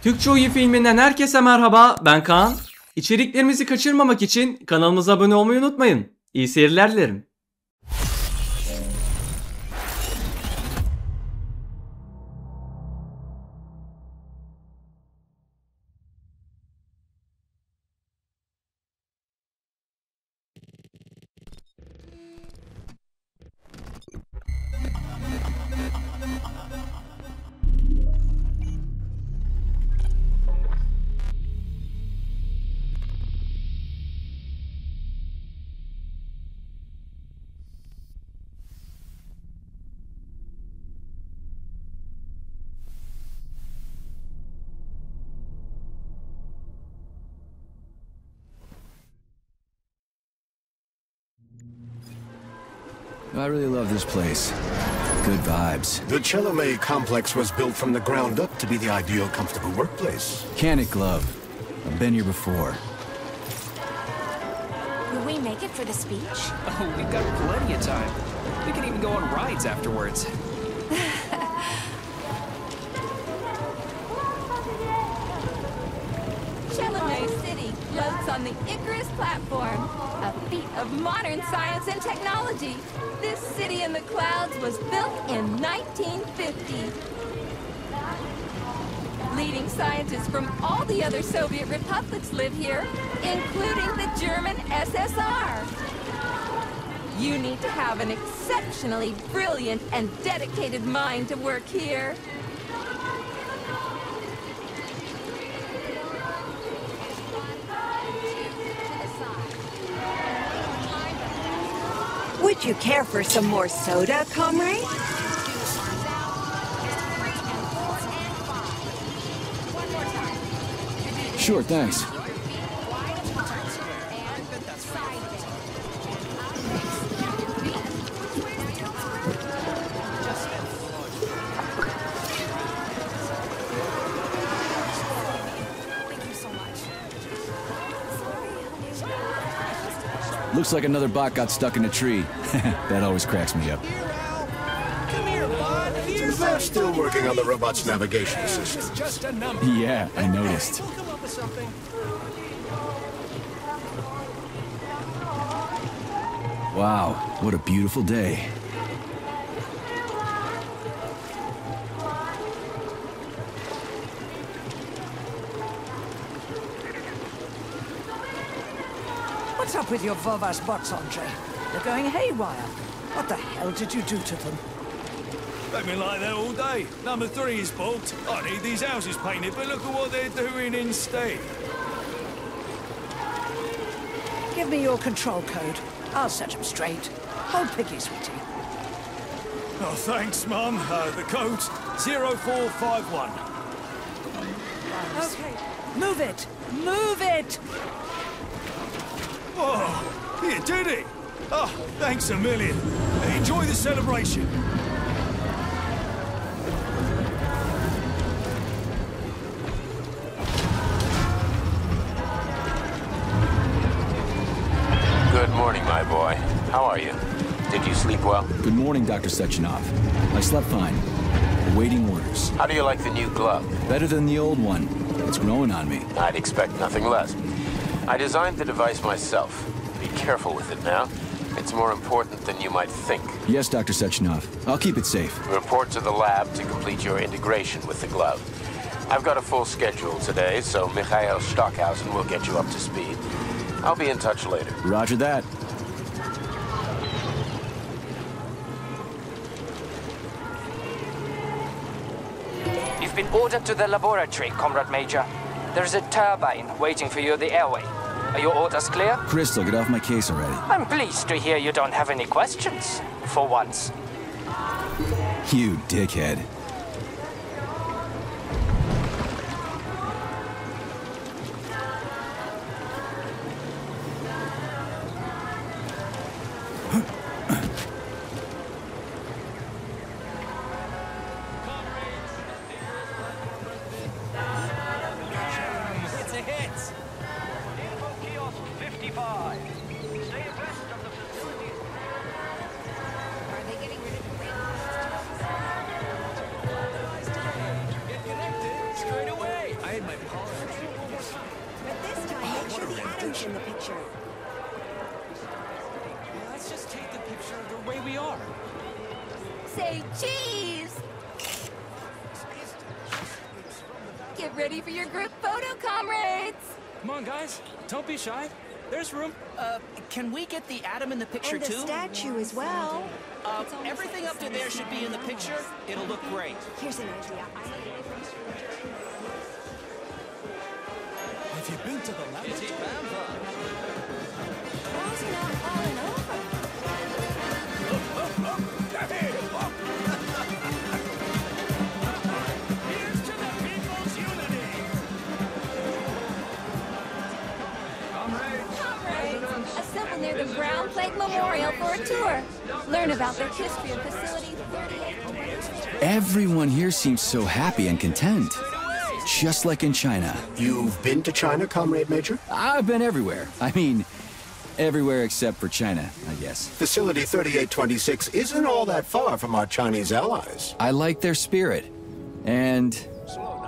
Türkçe Oyun filminden herkese merhaba, ben Kaan. İçeriklerimizi kaçırmamak için kanalımıza abone olmayı unutmayın. İyi seyirler dilerim. I really love this place. Good vibes. The Chelome complex was built from the ground up to be the ideal, comfortable workplace. Can it glove? I've been here before. Will we make it for the speech? Oh, we've got plenty of time. We can even go on rides afterwards. Chelome City floats on the Icarus platform, a feat of modern science and technology. This city in the clouds was built in 1950. Leading scientists from all the other Soviet republics live here, including the German SSR. You need to have an exceptionally brilliant and dedicated mind to work here. Would you care for some more soda, comrade? Sure, thanks. Looks like another bot got stuck in a tree. That always cracks me up. They're still working on the robot's navigation system. Yeah, I noticed. Wow, what a beautiful day. What's up with your Vovas bots, Andre? They're going haywire. What the hell did you do to them? They've been like that all day. Number 3 is booked. I need these houses painted, but look at what they're doing instead. Give me your control code. I'll set them straight. Hold Piggy, sweetie. Oh, thanks, Mum. The code's 0451. Okay, move it! Move it! Oh, you did it! Oh, thanks a million. Enjoy the celebration. Good morning, my boy. How are you? Did you sleep well? Good morning, Dr. Sechenov. I slept fine. Awaiting orders. How do you like the new glove? Better than the old one. It's growing on me. I'd expect nothing less. I designed the device myself. Be careful with it now. It's more important than you might think. Yes, Dr. Sechenov. I'll keep it safe. Report to the lab to complete your integration with the glove. I've got a full schedule today, so Mikhail Stockhausen will get you up to speed. I'll be in touch later. Roger that. You've been ordered to the laboratory, Comrade Major. There's a turbine waiting for you at the airway. Are your orders clear? Crystal, get off my case already. I'm pleased to hear you don't have any questions, for once. You dickhead. It's a hit! Info kiosk 55. Stay abreast of the facilities. Are they getting rid of the made my But this time, make sure the Adam's in the picture. Let's just take the picture the way we are. Say cheese! Get ready for your group photo, comrades! Come on, guys. Don't be shy. There's room. Can we get the Adam in the picture And the too? statue as well. Everything up to there should be in the picture. It'll look great. Here's an idea. Have you been to the laboratory? Why's he not falling over? Here's to the people's unity! Comrades, assemble near the Brown Plague Memorial for a tour. Learn about the history of Facility 38. Everyone here seems so happy and content. Just like in China. You've been to China, Comrade Major? I've been everywhere. I mean, everywhere except for China, I guess. Facility 3826 isn't all that far from our Chinese allies. I like their spirit. And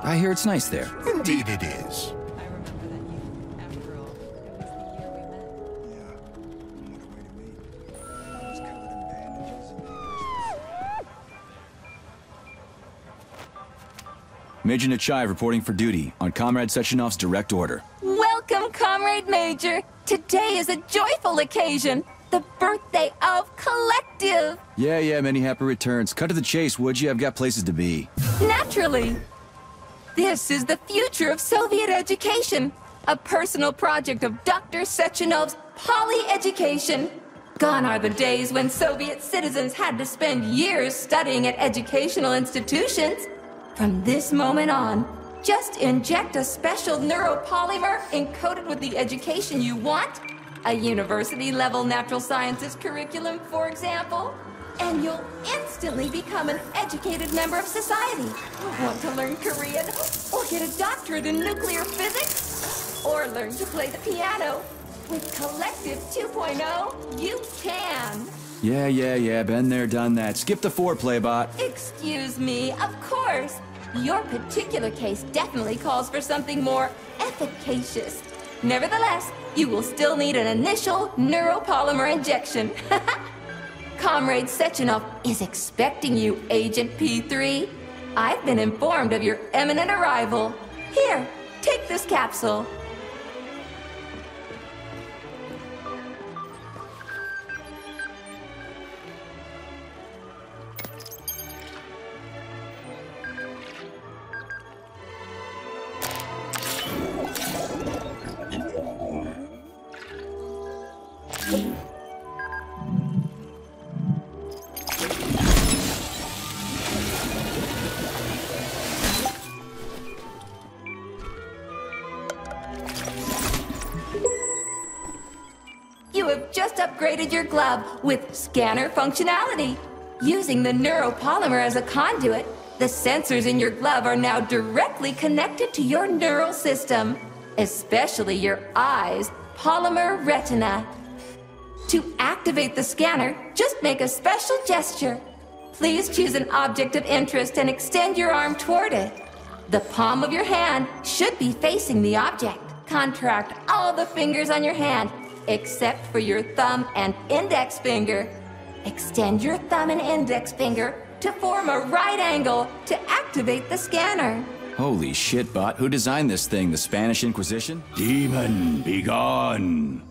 I hear it's nice there. Indeed it is. Major Nechayev reporting for duty on Comrade Sechenov's direct order. Welcome, Comrade Major. Today is a joyful occasion. The birthday of Collective. Yeah, many happy returns. Cut to the chase, would you? I've got places to be. Naturally. This is the future of Soviet education. A personal project of Dr. Sechenov's Poly-Education. Gone are the days when Soviet citizens had to spend years studying at educational institutions. From this moment on, just inject a special neuropolymer encoded with the education you want, a university-level natural sciences curriculum, for example, and you'll instantly become an educated member of society. Want to learn Korean, or get a doctorate in nuclear physics, or learn to play the piano? With Collective 2.0, you can. Yeah, been there, done that. Skip the foreplay, bot. Excuse me, of course. Your particular case definitely calls for something more efficacious. Nevertheless, you will still need an initial neuropolymer injection. Comrade Sechenov is expecting you, Agent P3. I've been informed of your imminent arrival. Here, take this capsule. You have just upgraded your glove with scanner functionality. Using the neuropolymer as a conduit, the sensors in your glove are now directly connected to your neural system, especially your eyes' polymer retina. To activate the scanner, just make a special gesture. Please choose an object of interest and extend your arm toward it. The palm of your hand should be facing the object. Contract all the fingers on your hand, except for your thumb and index finger. Extend your thumb and index finger to form a right angle to activate the scanner. Holy shit, bot. Who designed this thing? The Spanish Inquisition? Demon, be gone!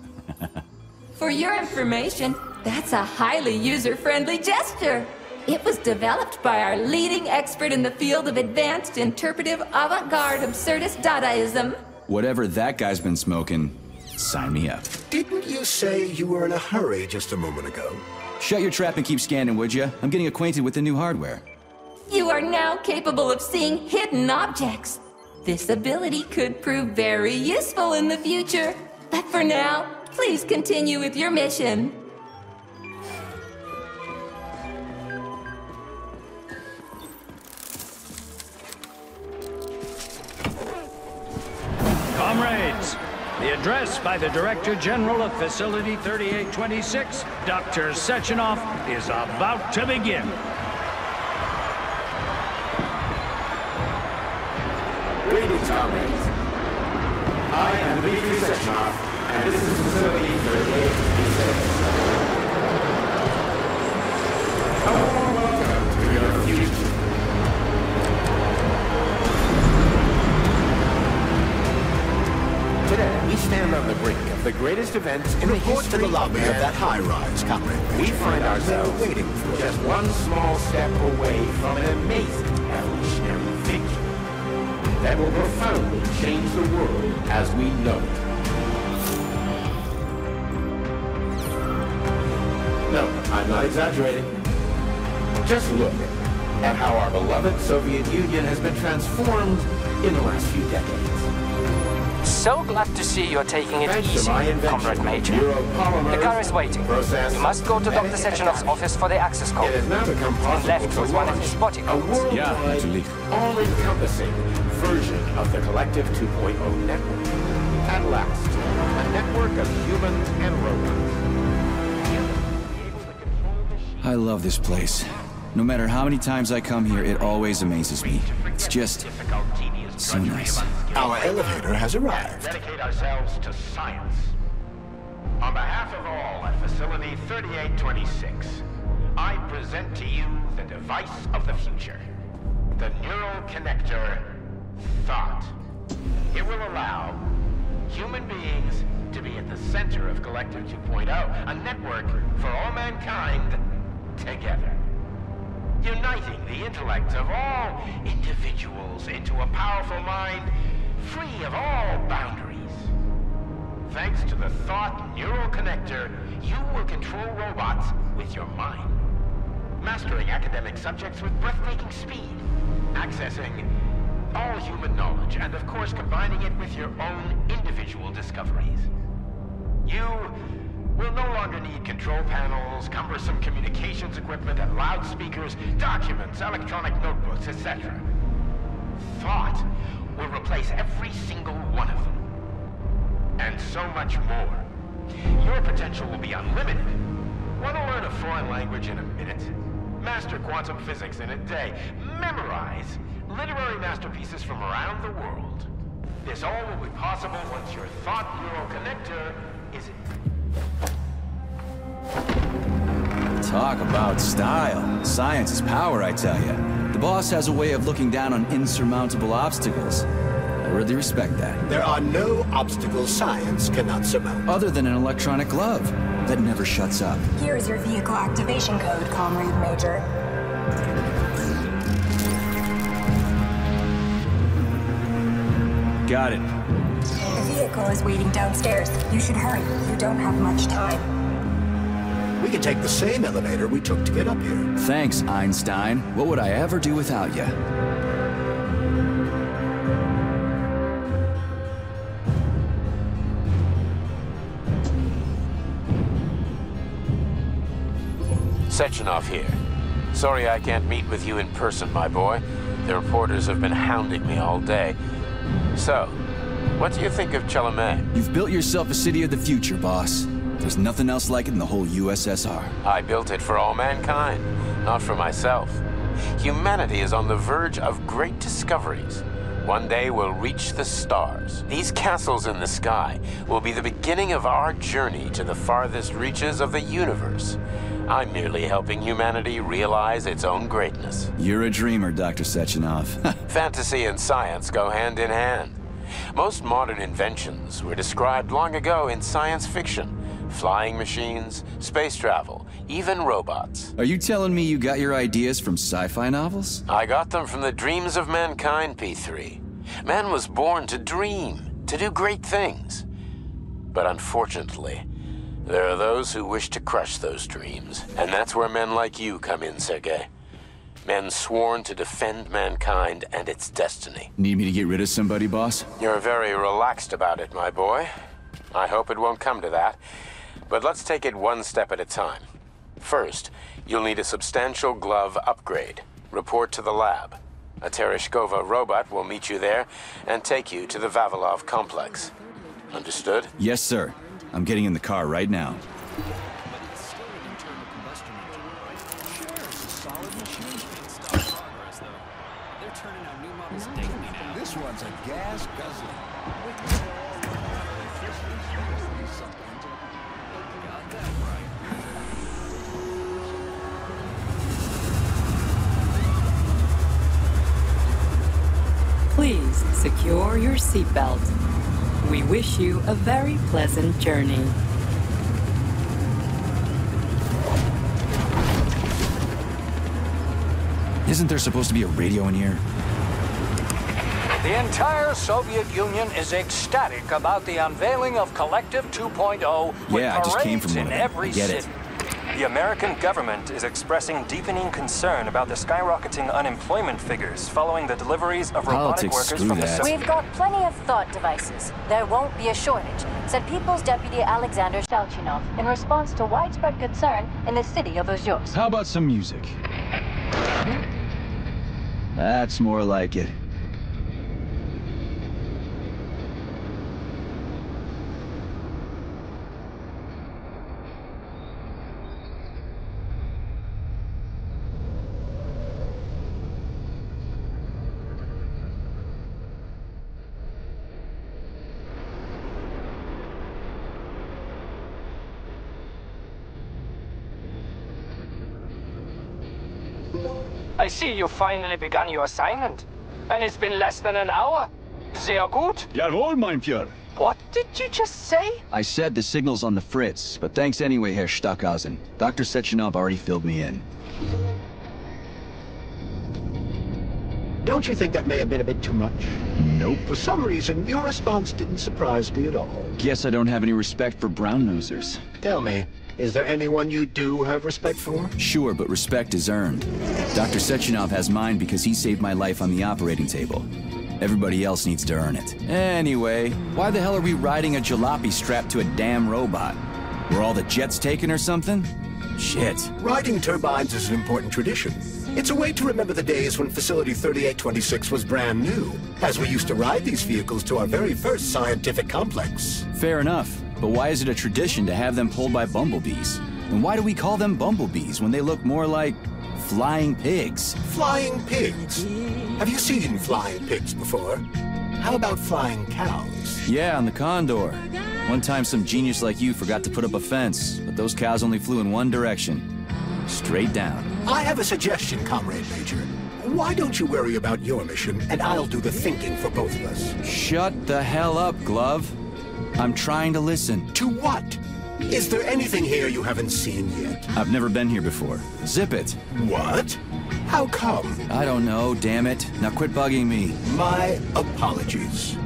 For your information, that's a highly user-friendly gesture. It was developed by our leading expert in the field of advanced interpretive avant-garde absurdist Dadaism. Whatever that guy's been smoking, sign me up. Didn't you say you were in a hurry just a moment ago? Shut your trap and keep scanning, would you? I'm getting acquainted with the new hardware. You are now capable of seeing hidden objects. This ability could prove very useful in the future. But for now, please continue with your mission. Comrades, the address by the Director General of Facility 3826, Dr. Sechenov, is about to begin. Greetings, comrades. I am Dmitry Sechenov, and this is facility 3826. A warm welcome to your future. Today, we stand on the brink of the greatest events in the Report history to the lobby of man. that high-rise, comrade. We find ourselves waiting for just one small step away from an amazing evolutionary victory that will profoundly change the world as we know it. No, I'm not exaggerating. Just look at how our beloved Soviet Union has been transformed in the last few decades. So glad to see you're taking it Thanks to easy, my invention, Comrade Major. neuropolymers, The car is waiting. process, You must go to and Dr. Sechenov's office for the access It code. has now become possible left to with one of his launch body a codes. worldwide, all-encompassing version of the Collective 2.0 network. At last, a network of humans and robots. I love this place. No matter how many times I come here, it always amazes me. It's just so nice. Our elevator has arrived. Dedicate ourselves to science. On behalf of all at Facility 3826, I present to you the device of the future. The neural connector, thought. It will allow human beings to be at the center of Collective 2.0, a network for all mankind together. Uniting the intellects of all individuals into a powerful mind free of all boundaries. Thanks to the thought neural connector, you will control robots with your mind. Mastering academic subjects with breathtaking speed. Accessing all human knowledge, and of course combining it with your own individual discoveries. You will no longer need control panels, cumbersome communications equipment, and loudspeakers, documents, electronic notebooks, etc. Thought will replace every single one of them. And so much more. Your potential will be unlimited. Want to learn a foreign language in a minute? Master quantum physics in a day. Memorize literary masterpieces from around the world. This all will be possible once your thought neural connector is... Talk about style. Science is power, I tell you. The boss has a way of looking down on insurmountable obstacles. I really respect that. There are no obstacles science cannot surmount. Other than an electronic glove that never shuts up. Here is your vehicle activation code, Comrade Major. Got it. The vehicle is waiting downstairs. You should hurry. You don't have much time. We can take the same elevator we took to get up here. Thanks, Einstein. What would I ever do without you? Sechenov here. Sorry I can't meet with you in person, my boy. The reporters have been hounding me all day. So, what do you think of Chalamet? You've built yourself a city of the future, boss. There's nothing else like it in the whole USSR. I built it for all mankind, not for myself. Humanity is on the verge of great discoveries. One day we'll reach the stars. These castles in the sky will be the beginning of our journey to the farthest reaches of the universe. I'm merely helping humanity realize its own greatness. You're a dreamer, Dr. Sechenov. Fantasy and science go hand in hand. Most modern inventions were described long ago in science fiction. Flying machines, space travel, even robots. Are you telling me you got your ideas from sci-fi novels? I got them from the dreams of mankind, P3. Man was born to dream, to do great things. But unfortunately, there are those who wish to crush those dreams. And that's where men like you come in, Sergei. Men sworn to defend mankind and its destiny. Need me to get rid of somebody, boss? You're very relaxed about it, my boy. I hope it won't come to that. But let's take it one step at a time. First, you'll need a substantial glove upgrade. Report to the lab. A Tereshkova robot will meet you there and take you to the Vavilov complex. Understood? Yes, sir. I'm getting in the car right now. This one bunch of gas guzzling. Got that right. Please secure your seatbelt. We wish you a very pleasant journey. Isn't there supposed to be a radio in here? The entire Soviet Union is ecstatic about the unveiling of Collective 2.0 with Yeah, I just came from parades one in of them. every I get city. it. The American government is expressing deepening concern about the skyrocketing unemployment figures following the deliveries of robotic Politics, workers screw from the that. We've got plenty of thought devices. There won't be a shortage, said People's Deputy Alexander Shalchinov in response to widespread concern in the city of Ozyorsk. How about some music? That's more like it. I see you finally begun your assignment. And it's been less than an hour. Sehr gut. Jawohl, mein Führer. What did you just say? I said the signal's on the fritz, but thanks anyway, Herr Stockhausen. Dr. Sechenov already filled me in. Don't you think that may have been a bit too much? Nope. For some reason, your response didn't surprise me at all. Guess I don't have any respect for brown-nosers. Tell me, is there anyone you do have respect for? Sure, but respect is earned. Dr. Sechenov has mine because he saved my life on the operating table. Everybody else needs to earn it. Anyway, why the hell are we riding a jalopy strapped to a damn robot? Were all the jets taken or something? Shit. Riding turbines is an important tradition. It's a way to remember the days when Facility 3826 was brand new, as we used to ride these vehicles to our very first scientific complex. Fair enough, but why is it a tradition to have them pulled by bumblebees? And why do we call them bumblebees when they look more like flying pigs? Flying pigs? Have you seen flying pigs before? How about flying cows? Yeah, on the Condor. One time some genius like you forgot to put up a fence, but those cows only flew in one direction. Straight down. I have a suggestion, Comrade Major. Why don't you worry about your mission, and I'll do the thinking for both of us? Shut the hell up, Glove. I'm trying to listen. To what? Is there anything here you haven't seen yet? I've never been here before. Zip it. What? How come? I don't know, damn it. Now quit bugging me. My apologies.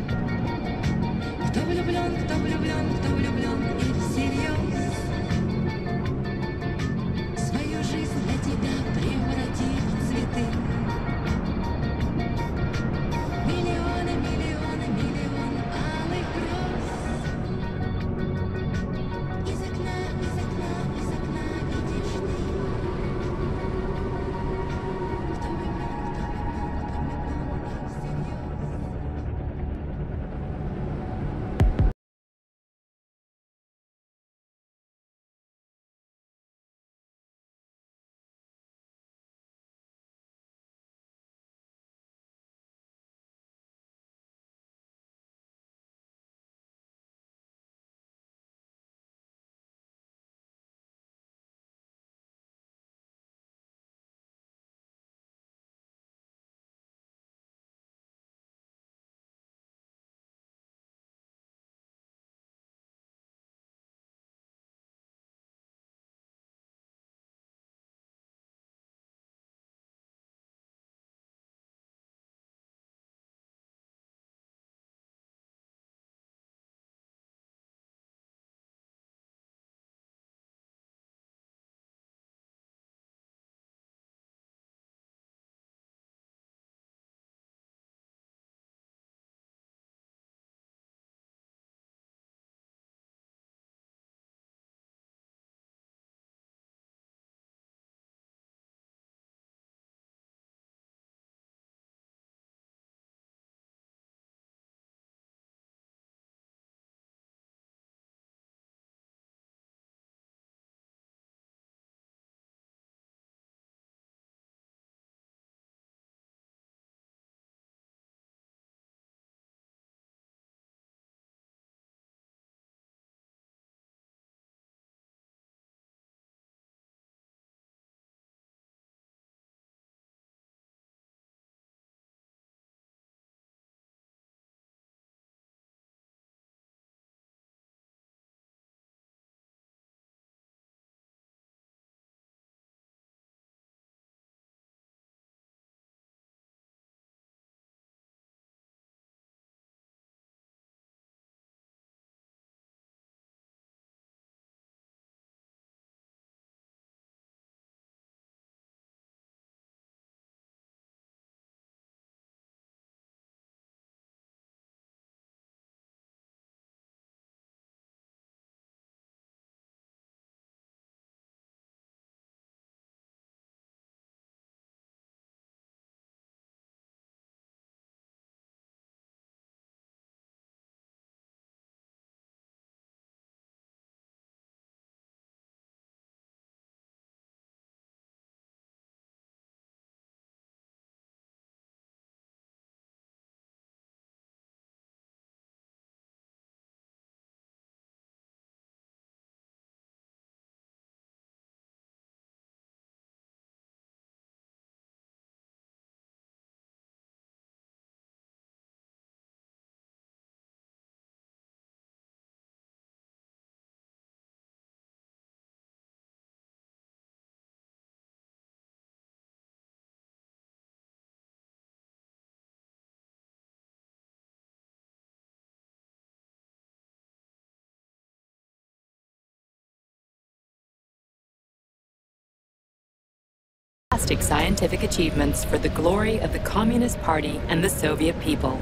fantastic scientific achievements for the glory of the Communist Party and the Soviet people.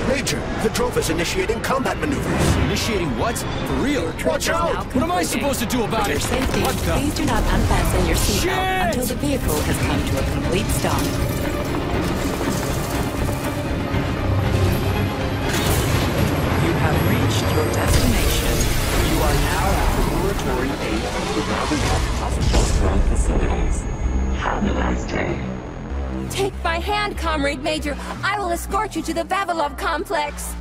Major, the drove is initiating combat maneuvers. Initiating what? For real? Watch out! What am I supposed to do about For your it? safety, What the? please do not unfasten your Shit! seatbelt until the vehicle has come to a complete stop. You have reached your destination. You are now at Laboratory 8 of the Hospital facilities. Have a nice day. Take my hand, Comrade Major. I will escort you to the Vavilov complex.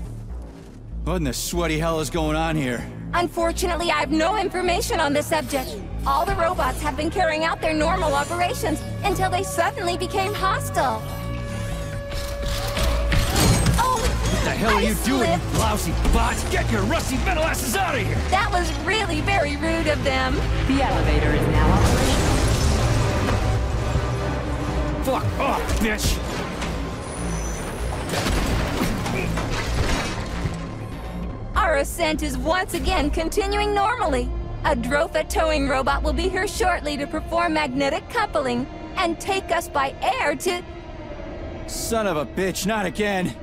What in the sweaty hell is going on here? Unfortunately, I have no information on the subject. All the robots have been carrying out their normal operations until they suddenly became hostile. Oh, What the hell are you doing, you lousy bot? Get your rusty metal asses out of here! that was really very rude of them. The elevator is now operational. Fuck off, bitch! Our ascent is once again continuing normally. A Drofa towing robot will be here shortly to perform magnetic coupling and take us by air to... Son of a bitch, not again!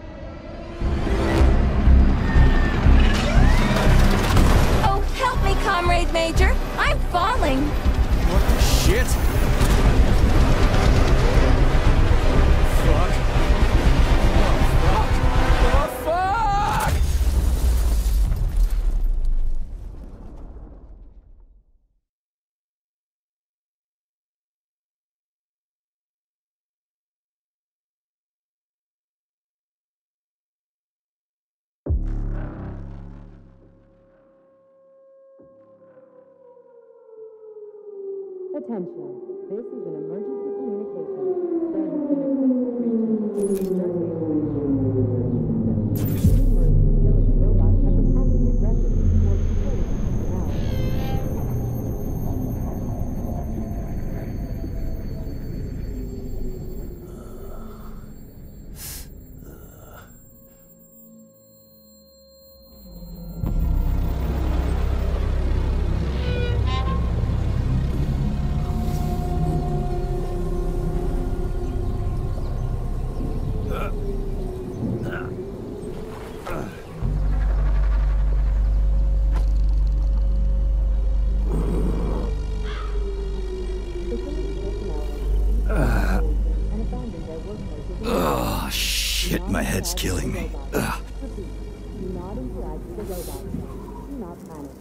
Oh, help me, Comrade Major. I'm falling. What the shit? Fuck. Oh, fuck! Attention. This is an emergency communication. There has been a critical breach in the robots have been acting aggressively towards the Oh, shit, my head's killing me. Ugh. Do not interact with the robots. Do not panic.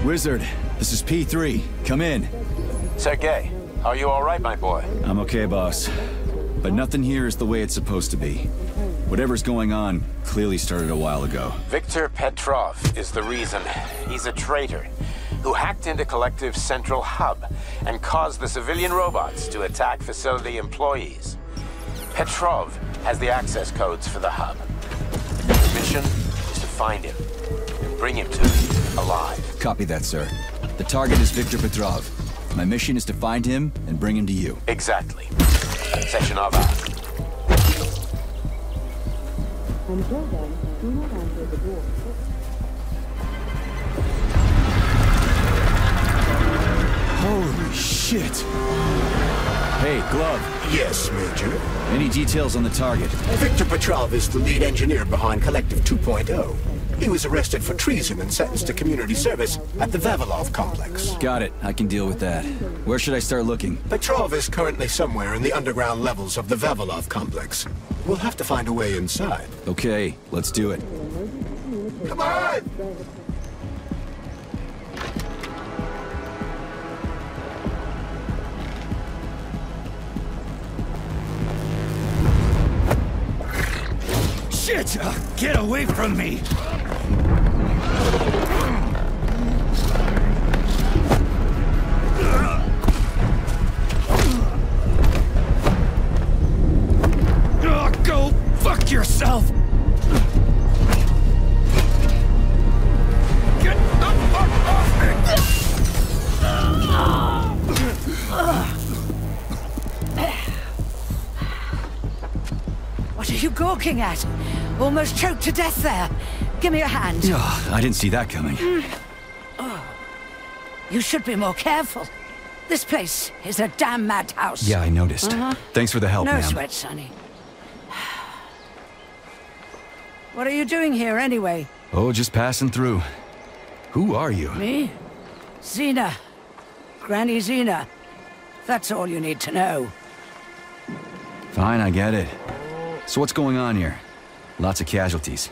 Wizard, this is P3. Come in. Sergei, are you all right, my boy? I'm okay, boss. But nothing here is the way it's supposed to be. Whatever's going on clearly started a while ago. Viktor Petrov is the reason. He's a traitor who hacked into Collective's central hub and caused the civilian robots to attack facility employees. Petrov has the access codes for the hub. The mission is to find him and bring him to me alive. Copy that, sir. The target is Viktor Petrov. My mission is to find him and bring him to you. Exactly. Sechenov out. Until then, do not enter the door. Holy shit! Hey, Glove. Yes, Major? Any details on the target? Viktor Petrov is the lead engineer behind Collective 2.0. He was arrested for treason and sentenced to community service at the Vavilov complex. Got it. I can deal with that. Where should I start looking? Petrov is currently somewhere in the underground levels of the Vavilov complex. We'll have to find a way inside. Okay, let's do it. Come on! shit! Get away from me! Go fuck yourself! Get the fuck off me! What are you gawking at? Almost choked to death there. Give me a hand. Oh, I didn't see that coming. Oh. You should be more careful. This place is a damn madhouse. Yeah, I noticed. Thanks for the help, No ma'am. sweat, Sonny. What are you doing here, anyway? Oh, just passing through. Who are you? Me? Xena. Granny Xena. That's all you need to know. Fine, I get it. So what's going on here? Lots of casualties.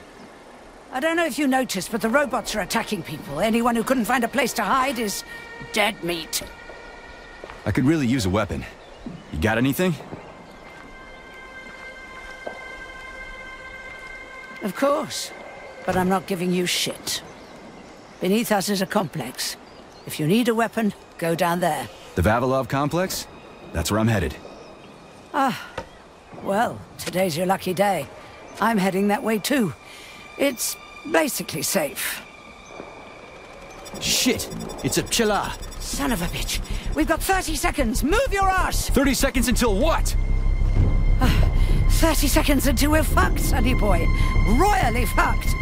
I don't know if you noticed, but the robots are attacking people. Anyone who couldn't find a place to hide is dead meat. I could really use a weapon. You got anything? Of course. But I'm not giving you shit. Beneath us is a complex. If you need a weapon, go down there. The Vavilov complex? That's where I'm headed. Ah. Well, today's your lucky day. I'm heading that way too. It's basically safe. Shit! It's a pchela! Son of a bitch. We've got 30 seconds. Move your ass! 30 seconds until what? 30 seconds until we're fucked, sonny boy. Royally fucked.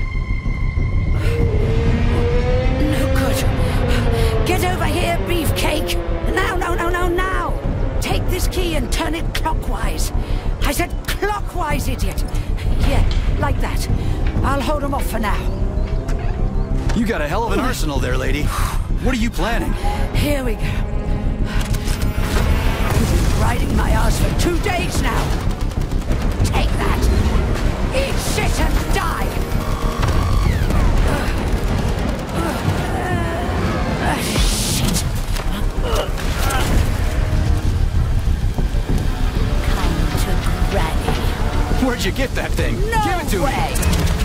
No good. Get over here, beefcake. Now, now. Take this key and turn it clockwise. I said clockwise, idiot. Yeah, like that. I'll hold them off for now. You got a hell of an arsenal there, lady. What are you planning? Here we go. You've been riding my ass for 2 days now. Take that. Eat shit and die. Shit. Come to Granny. Where'd you get that thing? No Give it to way.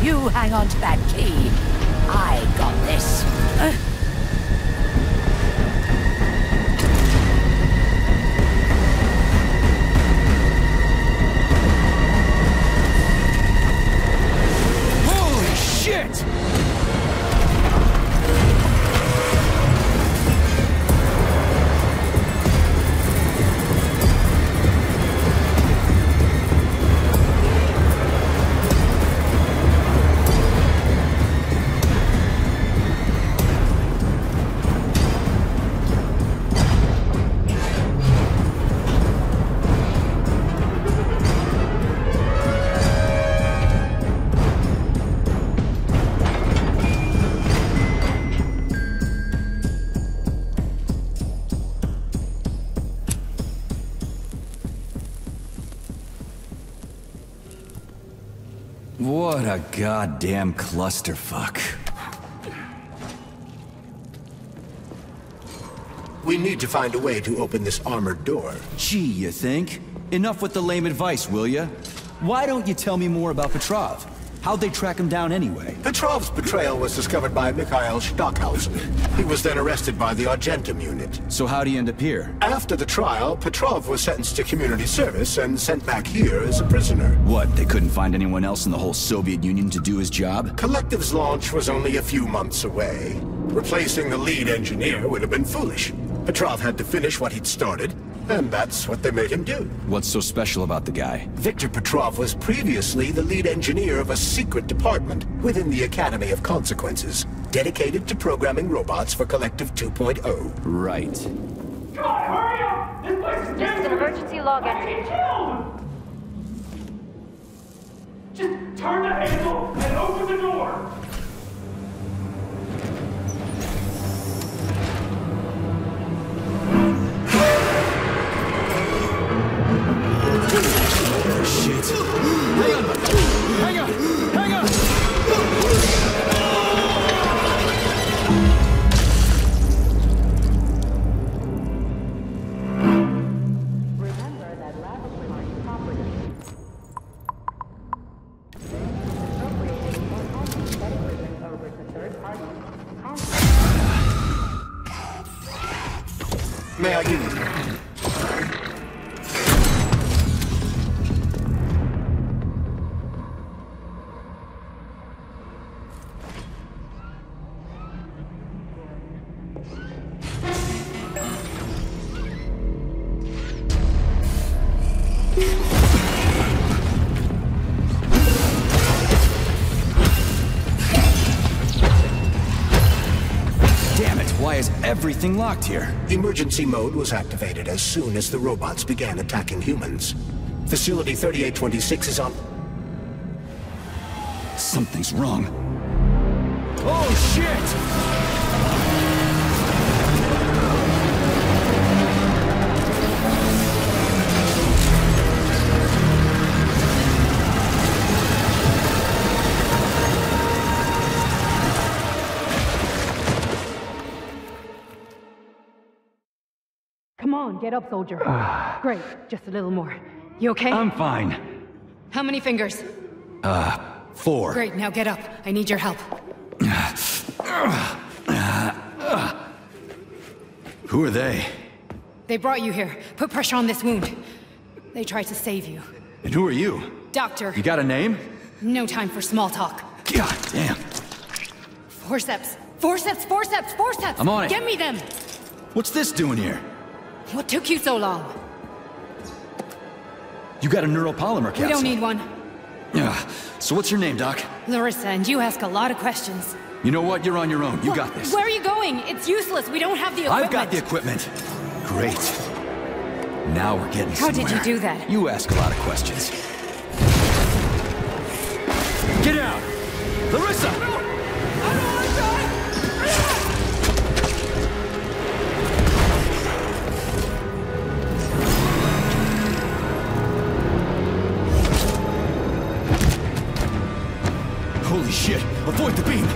me. You hang on to that key. I got this. Holy shit! What a goddamn clusterfuck. We need to find a way to open this armored door. Gee, you think? Enough with the lame advice, will ya? Why don't you tell me more about Petrov? How'd they track him down anyway? Petrov's betrayal was discovered by Mikhail Stockhausen. He was then arrested by the Argentum unit. So how'd he end up here? After the trial, Petrov was sentenced to community service and sent back here as a prisoner. What, they couldn't find anyone else in the whole Soviet Union to do his job? Collective's launch was only a few months away. Replacing the lead engineer would have been foolish. Petrov had to finish what he'd started, and that's what they made him do. What's so special about the guy? Victor Petrov was previously the lead engineer of a secret department within the Academy of Consequences, dedicated to programming robots for Collective 2.0. Right. Come on, hurry up! This place is This is an emergency log entry. Just turn the handle and open the door! Shit. Hang on! Hang on! Hang on! Remember that laboratory property. everything locked here? Emergency mode was activated as soon as the robots began attacking humans. Facility 3826 is on... Something's wrong. Oh, shit! Come on, get up, soldier. Great, just a little more. You okay? I'm fine. How many fingers? 4. Great, now get up. I need your help. Who are they? They brought you here. Put pressure on this wound. They tried to save you. And who are you? Doctor. You got a name? No time for small talk. God damn. Forceps. Forceps, forceps, forceps! I'm on it. Get me them! What's this doing here? What took you so long? You got a neuropolymer capsule. We don't need one. So what's your name, Doc? Larissa, and you ask a lot of questions. You know what? You're on your own. You got this. Where are you going? It's useless. We don't have the equipment. I've got the equipment. Great. Now we're getting How somewhere. did you do that? You ask a lot of questions. Get out! Larissa! No! I don't want to die! Holy shit! Avoid the beam!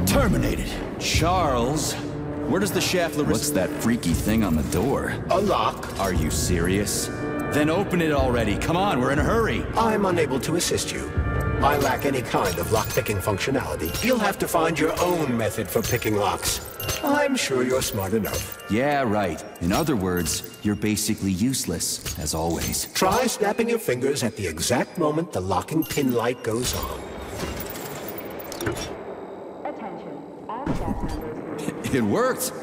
Terminated. Charles, where does the shaft Larissa... What's that freaky thing on the door? A lock. Are you serious? Then open it already. Come on, we're in a hurry. I'm unable to assist you. I lack any kind of lock-picking functionality. You'll have to find your own method for picking locks. I'm sure you're smart enough. Yeah, right. In other words, you're basically useless, as always. Try snapping your fingers at the exact moment the locking pin light goes on. It worked!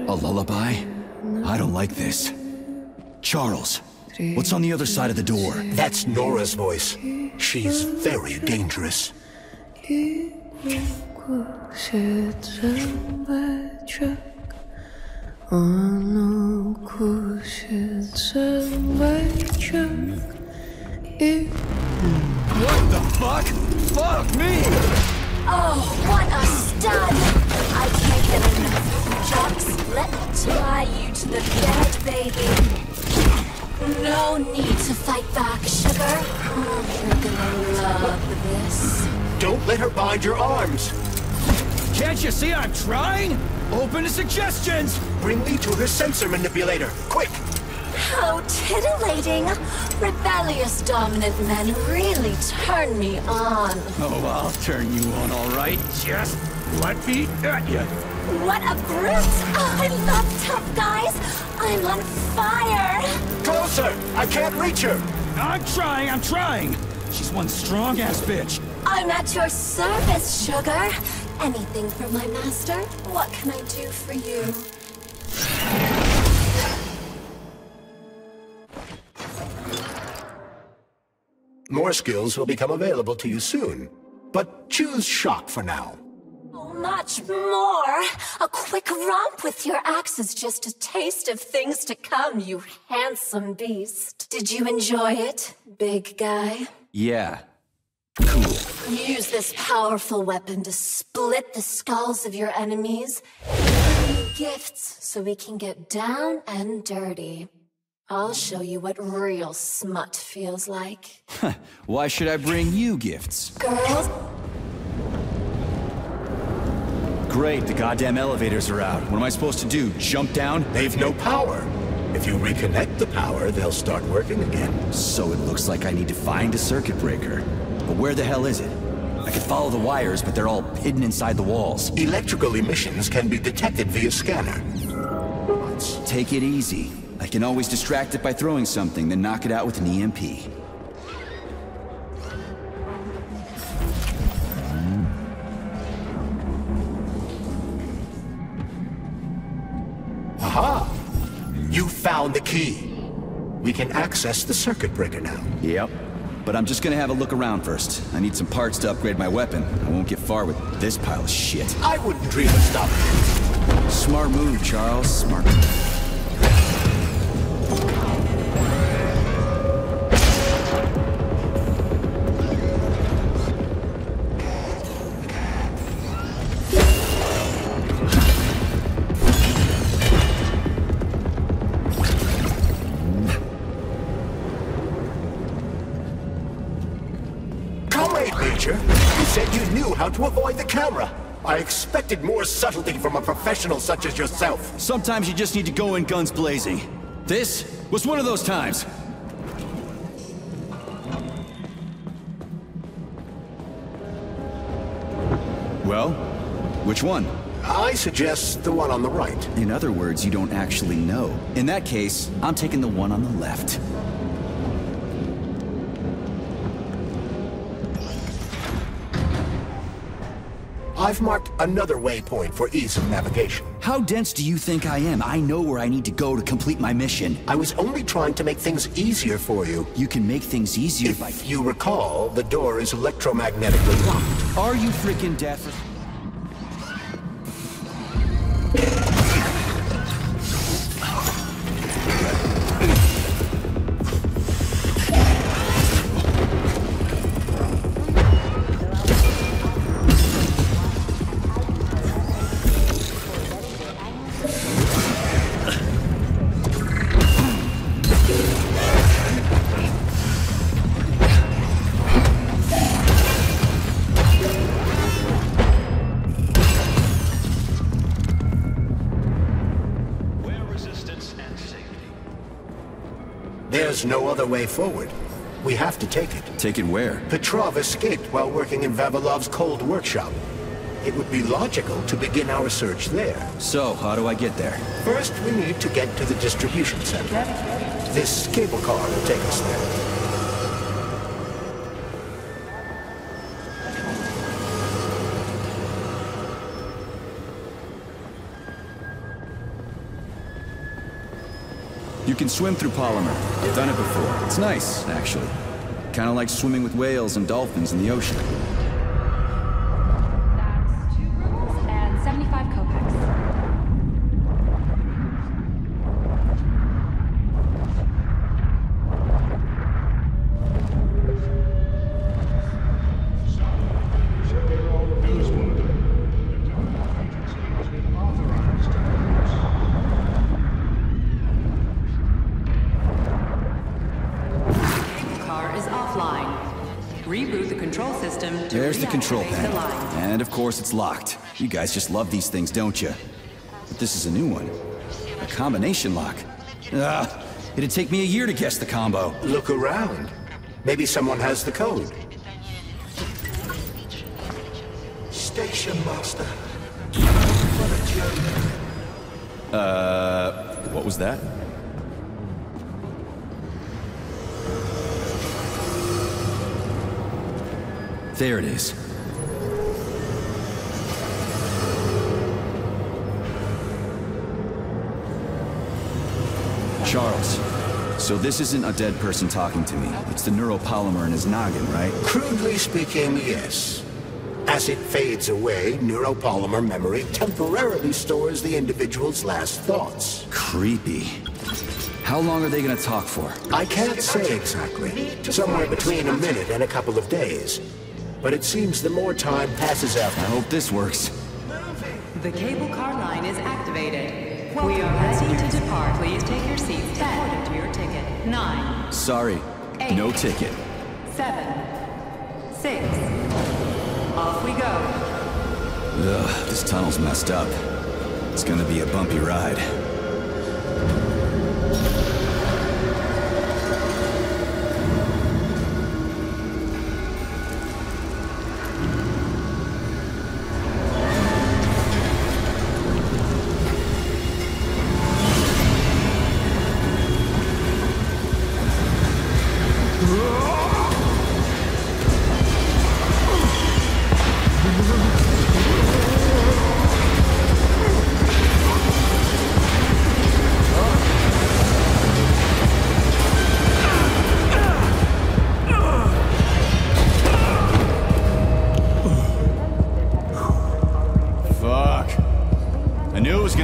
A lullaby? I don't like this. Charles, what's on the other side of the door? That's Nora's voice. She's very dangerous. What the fuck? Fuck me! Oh, what a stud! I can't get enough. Just let me tie you to the bed, baby. No need to fight back, sugar. Oh, you're gonna love this. Don't let her bind your arms. Can't you see I'm trying? Open to suggestions! Bring me to her sensor manipulator, quick! How titillating! Rebellious dominant men really turn me on. Oh, I'll turn you on, all right. Just let me at you. What a brute! Oh, I love tough guys! I'm on fire! Closer! I can't reach her! I'm trying! She's one strong-ass bitch. I'm at your service, sugar. Anything for my master? What can I do for you? More skills will become available to you soon. But choose shock for now. Much more! A quick romp with your axe is just a taste of things to come, you handsome beast. Did you enjoy it, big guy? Yeah. Cool. Use this powerful weapon to split the skulls of your enemies. Give you gifts so we can get down and dirty. I'll show you what real smut feels like. Why should I bring you gifts? Girls? Great, the goddamn elevators are out. What am I supposed to do, jump down? They've no power. If you reconnect the power, they'll start working again. So it looks like I need to find a circuit breaker. But where the hell is it? I can follow the wires, but they're all hidden inside the walls. Electrical emissions can be detected via scanner. Take it easy. I can always distract it by throwing something, then knock it out with an EMP. Aha! You found the key. We can access the circuit breaker now. Yep. But I'm just gonna have a look around first. I need some parts to upgrade my weapon. I won't get far with this pile of shit. I wouldn't dream of stopping. Smart move, Charles. Smart move. You said you knew how to avoid the camera. I expected more subtlety from a professional such as yourself. Sometimes you just need to go in guns blazing. This was one of those times. Well, which one? I suggest the one on the right. In other words, you don't actually know. In that case, I'm taking the one on the left. I've marked another waypoint for ease of navigation. How dense do you think I am? I know where I need to go to complete my mission. I was only trying to make things easier for you. You can make things easier if you recall, the door is electromagnetically locked. Are you freaking deaf? There's no other way forward. We have to take it. Take it where? Petrov escaped while working in Vavilov's cold workshop. It would be logical to begin our search there. So, how do I get there? First, we need to get to the distribution center. This cable car will take us there. You can swim through polymer. I've done it before. It's nice, actually. Kind of like swimming with whales and dolphins in the ocean. That's 2 rubles and 75 kopecks. Reboot the control system to There's the control reactivate the panel. line. And of course it's locked. You guys just love these things, don't you? But this is a new one. A combination lock. It'd take me a year to guess the combo. Look around. Maybe someone has the code. Station master. What a joke. What was that? There it is. Charles, so this isn't a dead person talking to me. It's the neuropolymer in his noggin, right? Crudely speaking, yes. As it fades away, neuropolymer memory temporarily stores the individual's last thoughts. Creepy. How long are they gonna talk for? I can't say exactly. Somewhere between a minute and a couple of days. But it seems the more time passes after. I hope this works. The cable car line is activated. We are ready to depart. Please take your seats according to your ticket. 9. Sorry, 8, no ticket. 7, 6. Off we go. Ugh, this tunnel's messed up. It's gonna be a bumpy ride.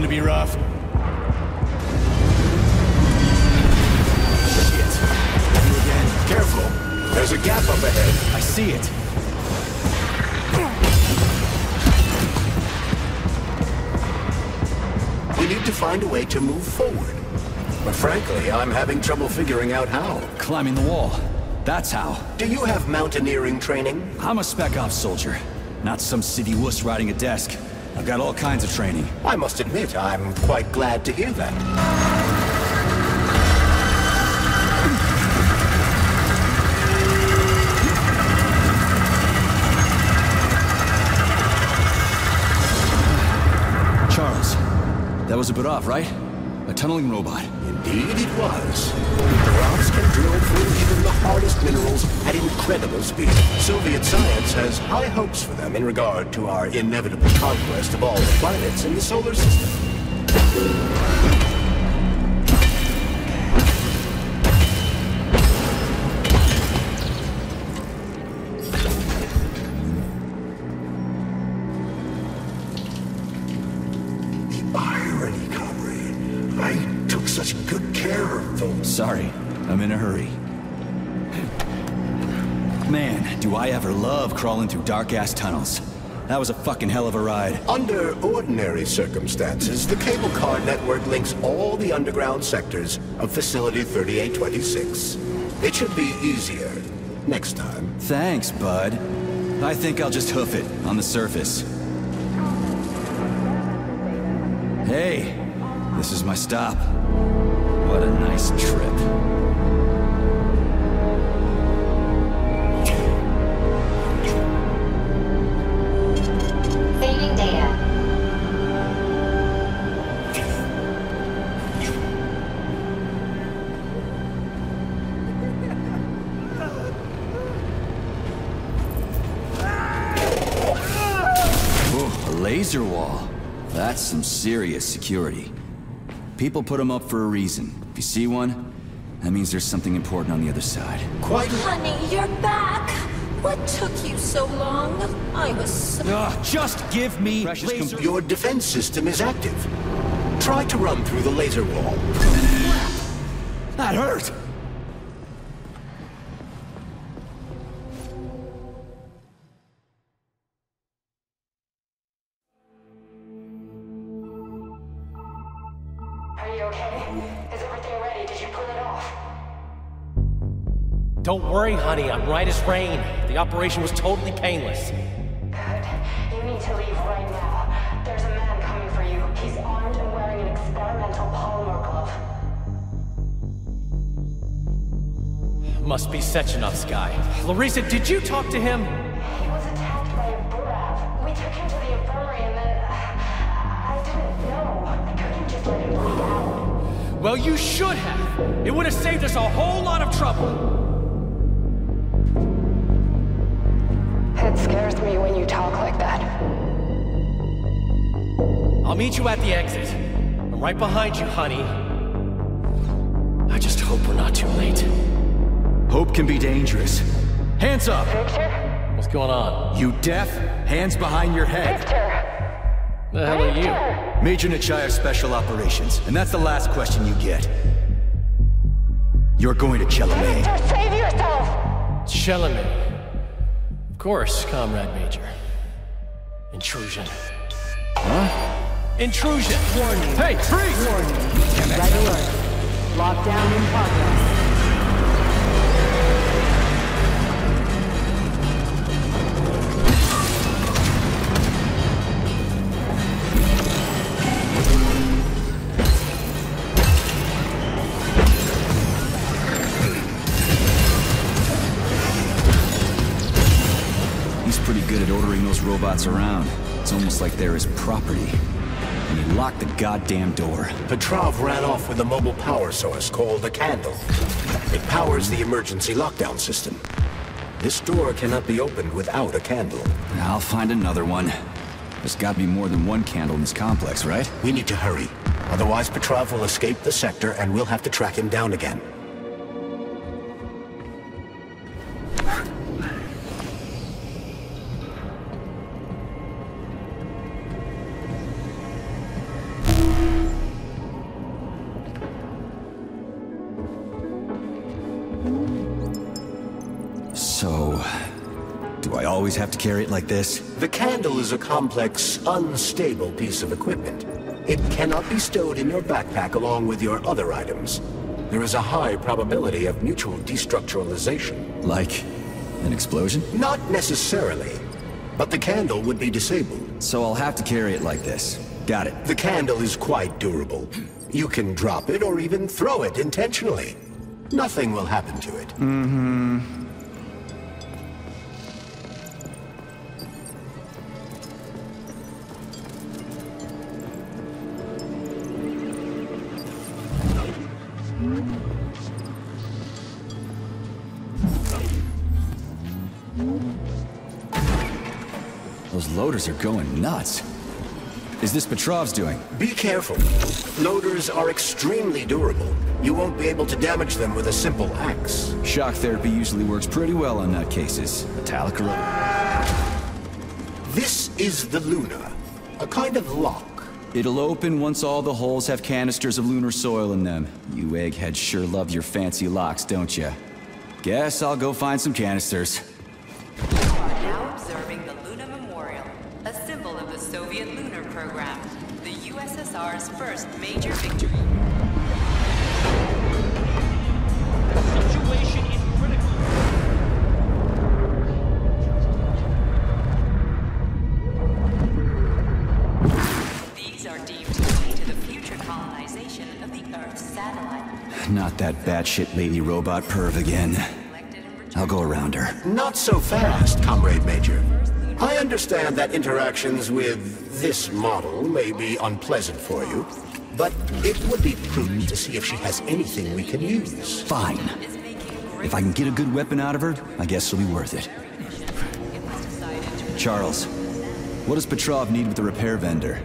gonna be rough. Shit. You again. Careful. There's a gap up ahead. I see it. We need to find a way to move forward. But frankly, I'm having trouble figuring out how. Climbing the wall. That's how. Do you have mountaineering training? I'm a spec ops soldier, not some city wuss riding a desk. I've got all kinds of training. I must admit, I'm quite glad to hear that. Charles, that was a bit off, right? A tunneling robot. Indeed it was. The rocks can drill through even the hardest minerals at incredible speed. Soviet science has high hopes for them in regard to our inevitable conquest of all the planets in the solar system. Sorry, I'm in a hurry. Man, do I ever love crawling through dark-ass tunnels. That was a fucking hell of a ride. Under ordinary circumstances, the cable car network links all the underground sectors of Facility 3826. It should be easier next time. Thanks, bud. I think I'll just hoof it on the surface. Hey, this is my stop. What a nice trip. Saving data. Whoa, a laser wall. That's some serious security. People put them up for a reason. If you see one, that means there's something important on the other side. Honey, you're back. What took you so long? I was so... just give me laser... Your defense system is active. Try to run through the laser wall. That hurt! Are you okay? Is everything ready? Did you pull it off? Don't worry, honey. I'm right as rain. The operation was totally painless. Good. You need to leave right now. There's a man coming for you. He's armed and wearing an experimental polymer glove. Must be Sechenov's guy. Larissa, did you talk to him? He was attacked by a Burav. We took him to the infirmary and then... I didn't know. I couldn't just let him bleed out. Well, you should have. It would have saved us a whole lot of trouble. It scares me when you talk like that. I'll meet you at the exit. I'm right behind you, honey. I just hope we're not too late. Hope can be dangerous. Hands up! Victor? What's going on? You deaf? Hands behind your head. Victor! The hell are you? Major Nechayev Special Operations, and that's the last question you get. You're going to Chelomey. Victor, save yourself! Chelomey. Of course, Comrade Major. Intrusion. Huh? Intrusion! Warning. Hey, freeze! Warning. Red alert. Lockdown in progress. Pretty good at ordering those robots around. It's almost like they're his property. And he locked the goddamn door. Petrov ran off with a mobile power source called a candle. It powers the emergency lockdown system. This door cannot be opened without a candle. I'll find another one. There's gotta be more than one candle in this complex, right? We need to hurry. Otherwise Petrov will escape the sector and we'll have to track him down again. So, do I always have to carry it like this? The candle is a complex, unstable piece of equipment. It cannot be stowed in your backpack along with your other items. There is a high probability of mutual destructuralization. Like an explosion? Not necessarily, but the candle would be disabled. So I'll have to carry it like this. Got it. The candle is quite durable. You can drop it or even throw it intentionally. Nothing will happen to it. Mm-hmm. Those loaders are going nuts. Is this Petrov's doing? Be careful. Loaders are extremely durable. You won't be able to damage them with a simple axe. Shock therapy usually works pretty well on nutcases. Metallic corrosion. This is the Luna, a kind of lock. It'll open once all the holes have canisters of lunar soil in them. You eggheads sure love your fancy locks, don't you? Guess I'll go find some canisters. You are now observing the Luna Memorial, a symbol of the Soviet lunar program, the USSR's first major victory. The situation is critical. These are deemed key to the future colonization of the Earth's satellite. Not that batshit lady robot perv again. I'll go around her. Not so fast, Comrade Major. I understand that interactions with this model may be unpleasant for you, but it would be prudent to see if she has anything we can use. Fine. If I can get a good weapon out of her, I guess it'll be worth it. Charles, what does Petrov need with the repair vendor?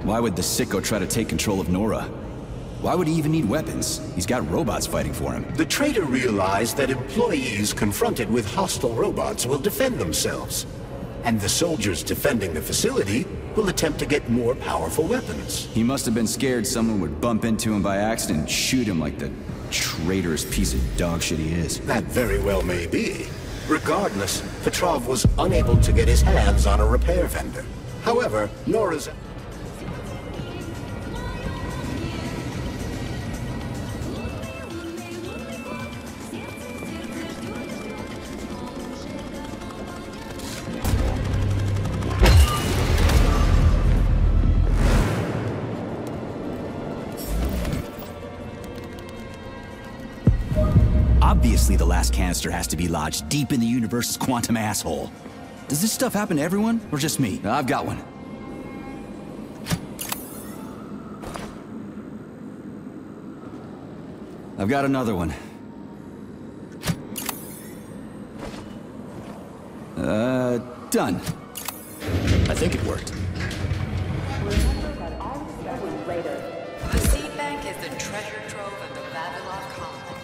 Why would the sicko try to take control of Nora? Why would he even need weapons? He's got robots fighting for him. The traitor realized that employees confronted with hostile robots will defend themselves. And the soldiers defending the facility will attempt to get more powerful weapons. He must have been scared someone would bump into him by accident and shoot him like the traitorous piece of dog shit he is. That very well may be. Regardless, Petrov was unable to get his hands on a repair vendor. However, Nora's... Obviously, the last canister has to be lodged deep in the universe's quantum asshole. Does this stuff happen to everyone, or just me? I've got one. I've got another one. Done. I think it worked. The seed bank is the treasure trove of the Vavilov complex.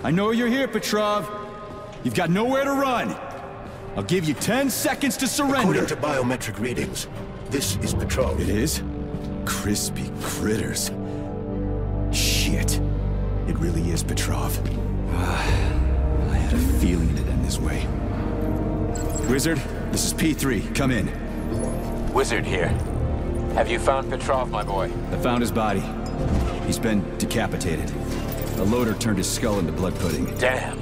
I know you're here, Petrov. You've got nowhere to run. I'll give you 10 seconds to surrender. According to biometric readings, this is Petrov. It is? Crispy critters. Shit. It really is Petrov. I had a feeling it'd end this way. Wizard, this is P3. Come in. Wizard here. Have you found Petrov, my boy? I found his body. He's been decapitated. A loader turned his skull into blood pudding. Damn.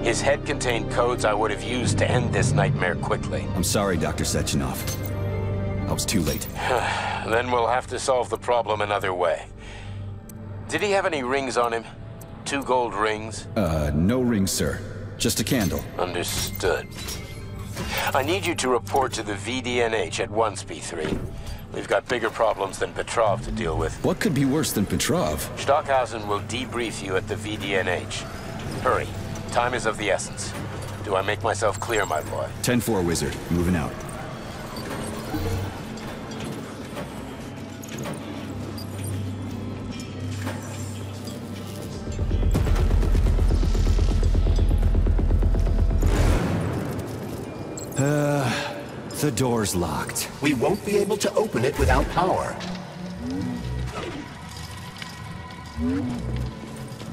His head contained codes I would have used to end this nightmare quickly. I'm sorry, Dr. Sechenov. I was too late. Then we'll have to solve the problem another way. Did he have any rings on him? 2 gold rings? No rings, sir. Just a candle. Understood. I need you to report to the VDNH at once, P3. We've got bigger problems than Petrov to deal with. What could be worse than Petrov? Stockhausen will debrief you at the VDNH. Hurry. Time is of the essence. Do I make myself clear, my boy? 10-4, Wizard. Moving out. The door's locked. We won't be able to open it without power.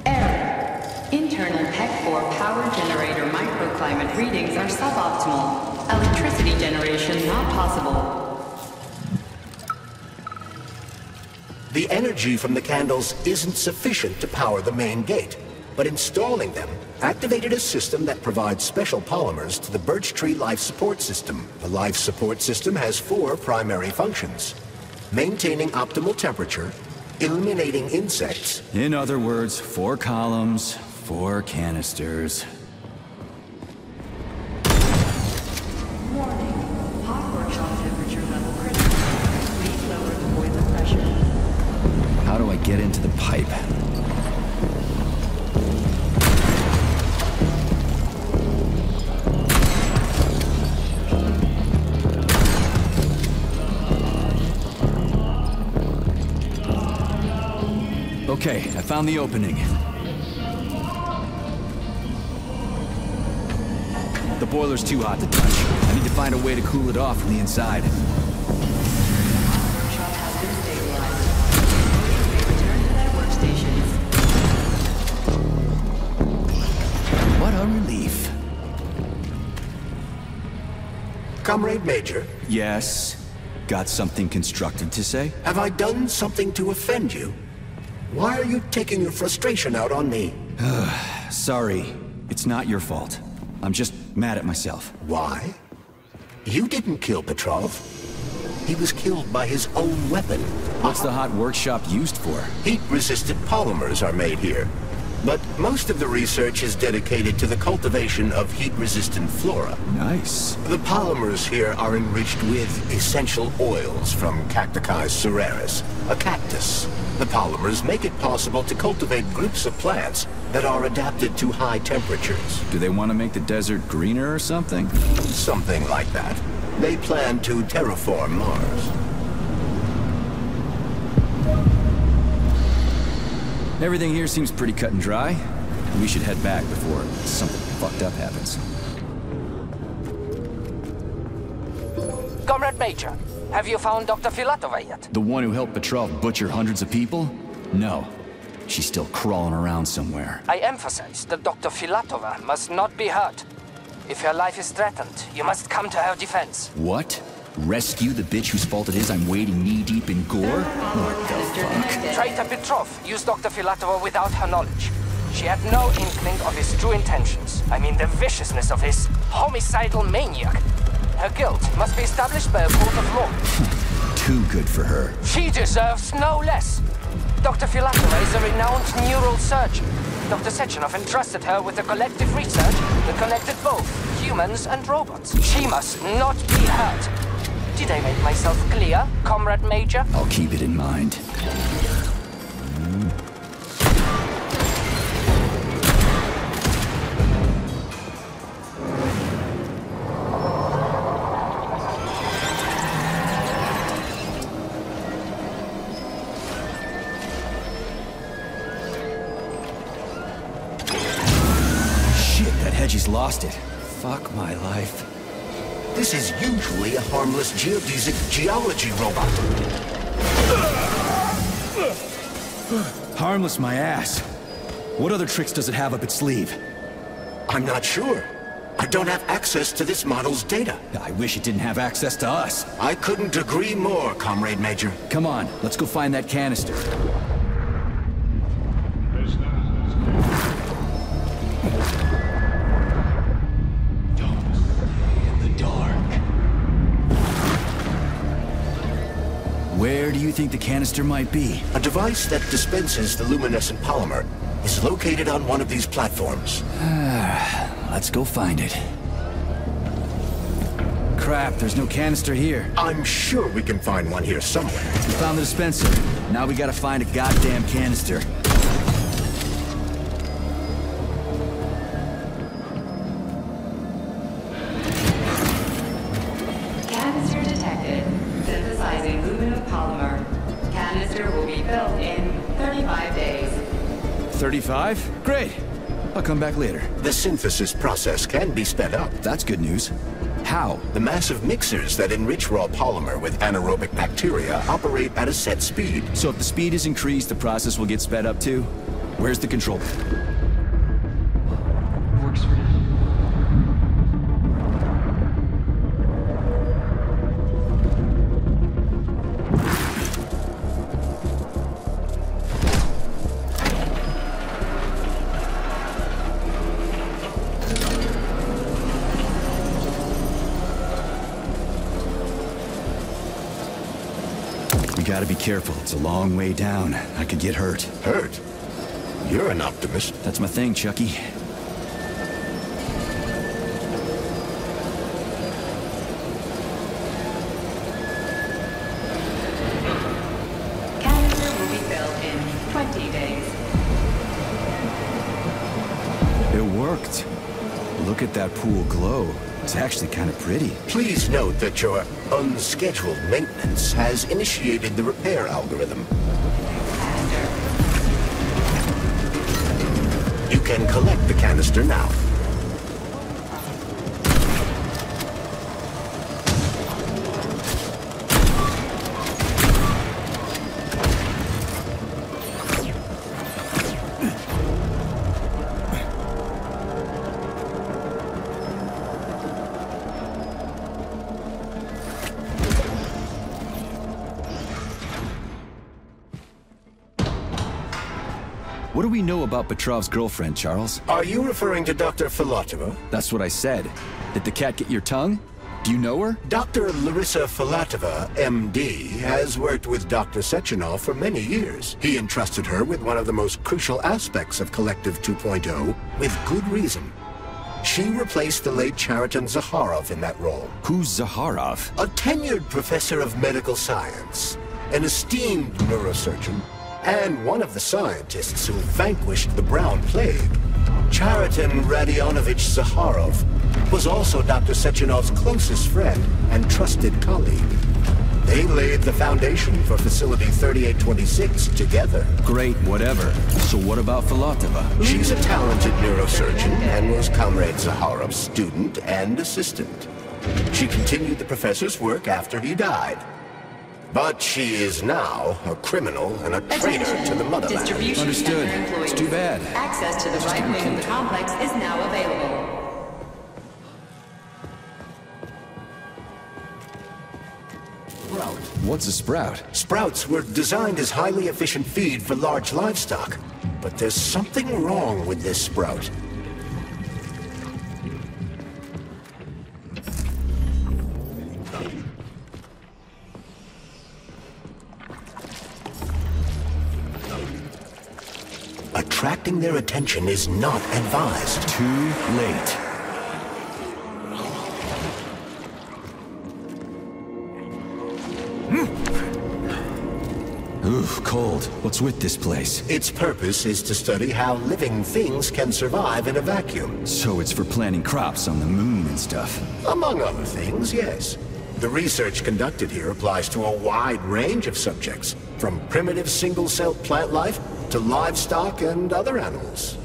Error. Internal PEC 4 power generator microclimate readings are suboptimal. Electricity generation not possible. The energy from the candles isn't sufficient to power the main gate, but installing them activated a system that provides special polymers to the birch tree life support system. The life support system has 4 primary functions: maintaining optimal temperature, eliminating insects. In other words, 4 columns, 4 canisters. Warning. Hot workshop temperature level critical. Please lower the boiler pressure. How do I get into the pipe? Okay, I found the opening. The boiler's too hot to touch. I need to find a way to cool it off from the inside. Workshop has been stabilized. Employees may return to their workstations. What a relief. Comrade Major? Yes? Got something constructive to say? Have I done something to offend you? Why are you taking your frustration out on me? Sorry. It's not your fault. I'm just mad at myself. Why? You didn't kill Petrov. He was killed by his own weapon. What's the hot workshop used for? Heat-resistant polymers are made here. But most of the research is dedicated to the cultivation of heat-resistant flora. Nice. The polymers here are enriched with essential oils from Cacticus cereris, a cactus. The polymers make it possible to cultivate groups of plants that are adapted to high temperatures. Do they want to make the desert greener or something? Something like that. They plan to terraform Mars. Everything here seems pretty cut and dry. We should head back before something fucked up happens. Comrade Major, have you found Dr. Filatova yet? The one who helped Petrov butcher hundreds of people? No. She's still crawling around somewhere. I emphasize that Dr. Filatova must not be hurt. If her life is threatened, you must come to her defense. What? Rescue the bitch whose fault it is I'm wading knee-deep in gore? What the fuck? Traitor Petrov used Dr. Filatova without her knowledge. She had no inkling of his true intentions. I mean the viciousness of his homicidal maniac. Her guilt must be established by a court of law. Too good for her. She deserves no less. Dr. Filatova is a renowned neural surgeon. Dr. Sechenov entrusted her with a collective research that connected both humans and robots. She must not be hurt. Did I make myself clear, Comrade Major? I'll keep it in mind. Shit, that Hedgie's lost it. Fuck my life. This is usually a harmless geodesic geology robot. Harmless my ass. What other tricks does it have up its sleeve? I'm not sure. I don't have access to this model's data. I wish it didn't have access to us. I couldn't agree more, Comrade Major. Come on, let's go find that canister. Where do you think the canister might be? A device that dispenses the luminescent polymer is located on one of these platforms. Let's go find it. Crap, there's no canister here. I'm sure we can find one here somewhere. We found the dispenser. Now we gotta find a goddamn canister. Canister detected. Synthesizing luminous polymer. Canister will be built in 35 days. 35? Great. I'll come back later. The synthesis process can be sped up. That's good news. How? The massive mixers that enrich raw polymer with anaerobic bacteria operate at a set speed. So if the speed is increased, the process will get sped up too? Where's the control? Works for now. We gotta be careful. It's a long way down. I could get hurt. Hurt? You're an optimist. That's my thing, Chucky. Canister will be built in 20 days. It worked. Look at that pool glow. It's actually kind of pretty. Please note that your unscheduled maintenance has initiated the repair algorithm. You can collect the canister now. What do we know about Petrov's girlfriend, Charles? Are you referring to Dr. Filatova? That's what I said. Did the cat get your tongue? Do you know her? Dr. Larissa Filatova, MD, has worked with Dr. Sechenov for many years. He entrusted her with one of the most crucial aspects of Collective 2.0, with good reason. She replaced the late Chariton Zakharov in that role. Who's Zakharov? A tenured professor of medical science, an esteemed neurosurgeon, and one of the scientists who vanquished the Brown Plague. Chariton Radionovich Zakharov was also Dr. Sechenov's closest friend and trusted colleague. They laid the foundation for Facility 3826 together. Great, whatever. So what about Filatova? She's a talented neurosurgeon and was Comrade Zakharov's student and assistant. She continued the professor's work after he died. But she is now a criminal and a traitor to the motherland. Distribution Understood. center employees. It's too bad. Access to the right wing of the complex is now available. What's a sprout? Sprouts were designed as highly efficient feed for large livestock. But there's something wrong with this sprout. Attracting their attention is not advised. Too late. Oof, cold. What's with this place? Its purpose is to study how living things can survive in a vacuum. So it's for planting crops on the moon and stuff. Among other things, yes. The research conducted here applies to a wide range of subjects, from primitive single-cell plant life to livestock and other animals.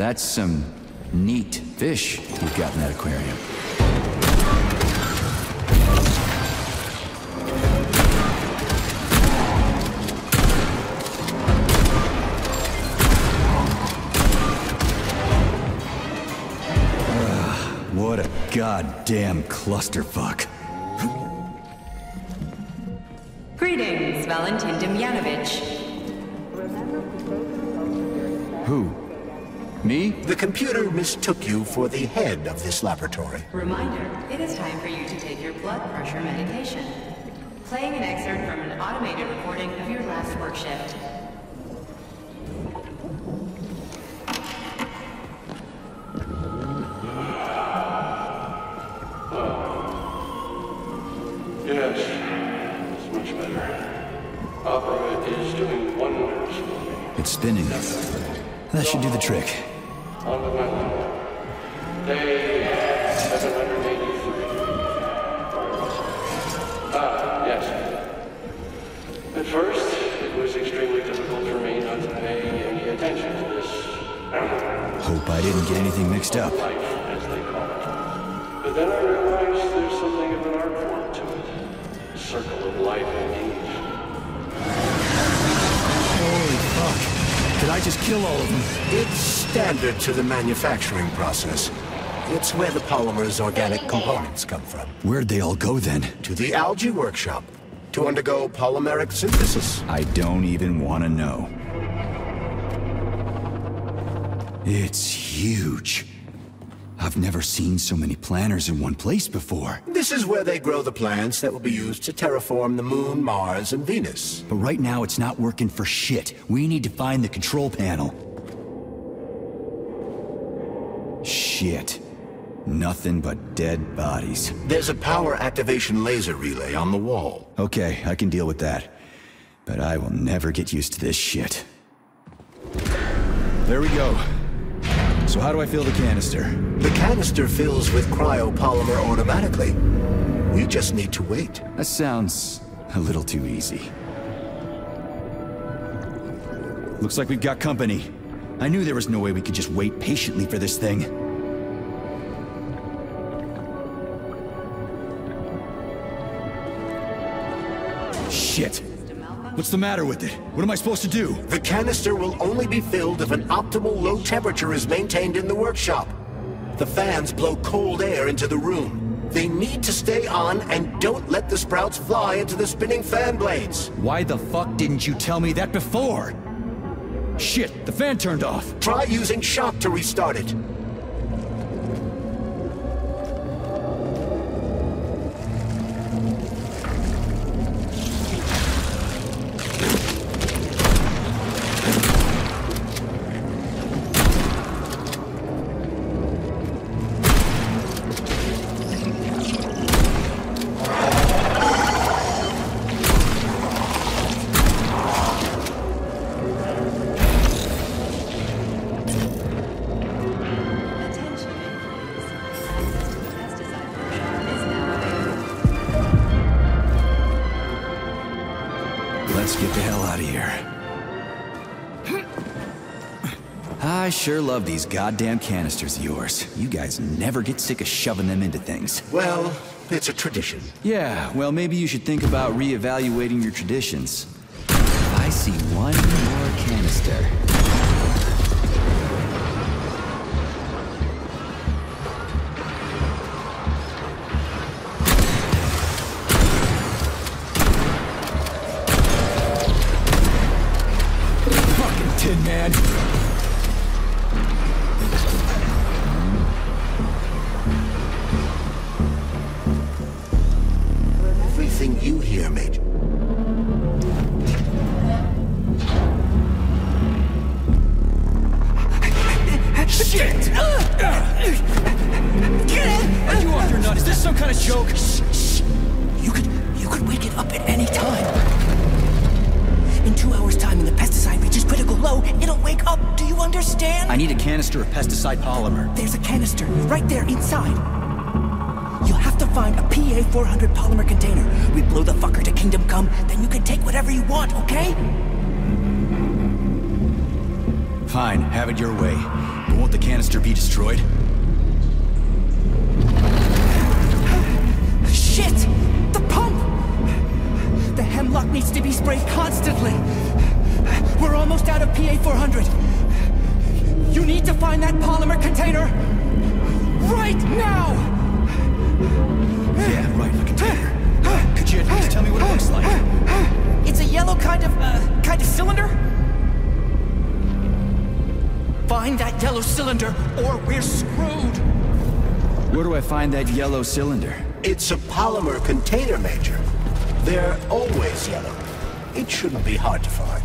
That's some neat fish you've got in that aquarium. What a goddamn clusterfuck. Greetings, Valentin Demyanovich. Who? Me? The computer mistook you for the head of this laboratory. Reminder, it is time for you to take your blood pressure medication. Playing an excerpt from an automated recording of your last work shift. Yes, it's much better. Opera is doing wonders for me. It's spinning. That should do the trick. On the mountain. Day 783. Ah, yes. At first, it was extremely difficult for me not to pay any attention to this. Hope I didn't get anything mixed up. Life, as they call it. But then I realized there's something of an art form to it. Circle of life indeed. Holy fuck. Did I just kill all of them? It's standard to the manufacturing process. It's where the polymer's organic components come from. Where'd they all go then? To the algae workshop, to undergo polymeric synthesis. I don't even want to know. It's huge. I've never seen so many planters in one place before. This is where they grow the plants that will be used to terraform the Moon, Mars, and Venus. But right now it's not working for shit. We need to find the control panel. Shit. Nothing but dead bodies. There's a power activation laser relay on the wall. Okay, I can deal with that. But I will never get used to this shit. There we go. So how do I fill the canister? The canister fills with cryopolymer automatically. We just need to wait. That sounds a little too easy. Looks like we've got company. I knew there was no way we could just wait patiently for this thing. Shit! What's the matter with it? What am I supposed to do? The canister will only be filled if an optimal low temperature is maintained in the workshop. The fans blow cold air into the room. They need to stay on and don't let the sprouts fly into the spinning fan blades. Why the fuck didn't you tell me that before? Shit, the fan turned off. Try using shock to restart it. Let's get the hell out of here. I sure love these goddamn canisters of yours. You guys never get sick of shoving them into things. Well, it's a tradition. Yeah, well, maybe you should think about reevaluating your traditions. I see one more canister. Fucking Tin Man! Everything you hear, mate. Shit! Are you off your nut? Is this some kind of joke? Shh. You could wake it up at any time. In 2 hours' time, when the pesticide reaches critical low, it'll wake up. Do you understand? I need a canister of pesticide polymer. There's a canister right there inside. You'll have to find a PA-400 polymer container. We blow the fucker to kingdom come, then you can take whatever you want, okay? Fine, have it your way. But Won't the canister be destroyed? Shit! The pump! The hemlock needs to be sprayed constantly. We're almost out of PA-400. You need to find that polymer container right now! Yeah, right, the container. Could you at least tell me what it looks like? It's a yellow kind of cylinder? Find that yellow cylinder or we're screwed! Where do I find that yellow cylinder? It's a polymer container, Major. They're always yellow. It shouldn't be hard to find.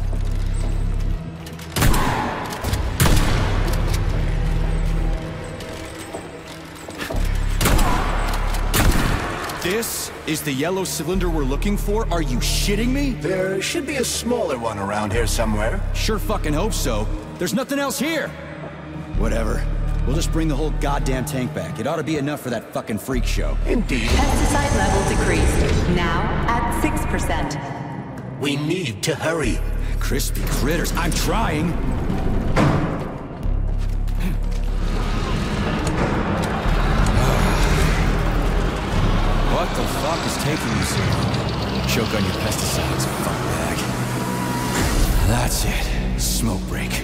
This is the yellow cylinder we're looking for? Are you shitting me? There should be a smaller one around here somewhere. Sure fucking hope so. There's nothing else here. Whatever. We'll just bring the whole goddamn tank back. It ought to be enough for that fucking freak show. Indeed. Pesticide level decreased. Now at 6%. We need to hurry. Crispy critters. I'm trying. What the fuck is taking you so long? Choke on your pesticides, fuckbag. That's it. Smoke break.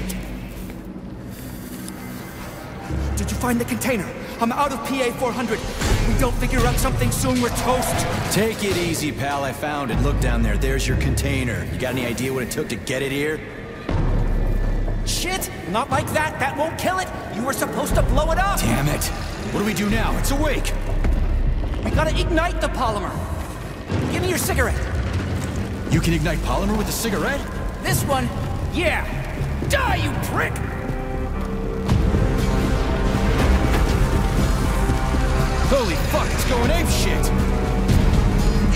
Did you find the container? I'm out of PA-400. If we don't figure out something soon, we're toast. Take it easy, pal. I found it. Look down there. There's your container. You got any idea what it took to get it here? Shit! Not like that. That won't kill it. You were supposed to blow it up. Damn it. What do we do now? It's awake. We gotta ignite the polymer. Give me your cigarette. You can ignite polymer with a cigarette? This one? Yeah. Die, you prick! Holy fuck, it's going ape shit!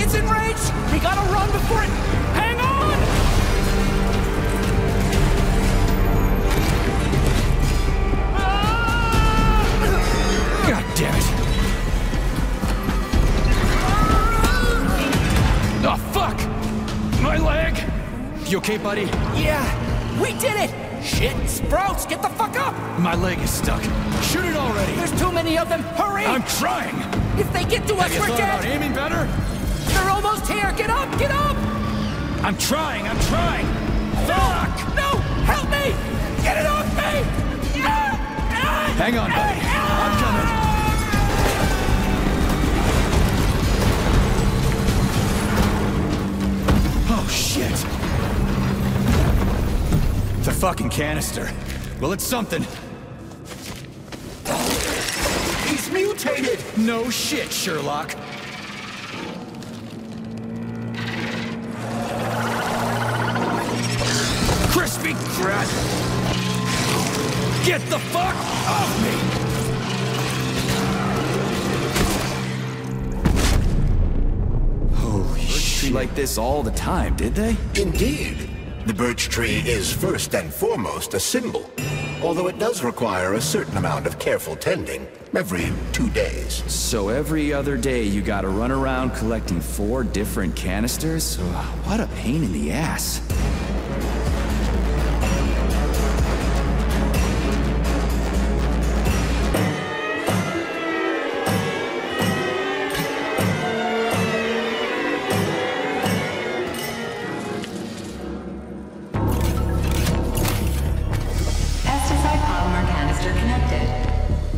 It's enraged! We gotta run before it... Hang on! God damn it! Oh, fuck! My leg! You okay, buddy? Yeah, we did it! Shit, Sprouts, get the fuck up! My leg is stuck. Shoot it already! There's too many of them, hurry! I'm trying! If they get to us, Have we're you thought dead! about aiming better? They're almost here, get up, get up! I'm trying! Fuck! No, help me! Get it off me! Hang on, buddy. I'm coming. Oh, shit. The fucking canister. Well, it's something. He's mutated! No shit, Sherlock. Crispy crap! Get the fuck off me! Holy shit. Like this all the time, did they? Indeed. The birch tree is first and foremost a symbol, although it does require a certain amount of careful tending every 2 days. So every other day you gotta run around collecting 4 different canisters? What a pain in the ass.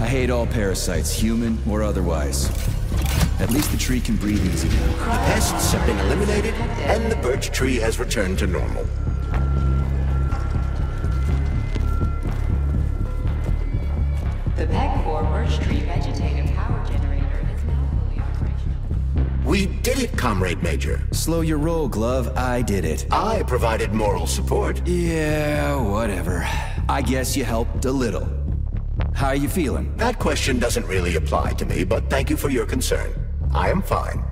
I hate all parasites, human or otherwise. At least the tree can breathe easy now. The pests have been eliminated, and the birch tree has returned to normal. The PEG 4 birch tree vegetative power generator is now fully operational. We did it, Comrade Major. Slow your roll, Glove. I did it. I provided moral support. Yeah, whatever. I guess you helped a little. How are you feeling? That question doesn't really apply to me, but thank you for your concern. I am fine.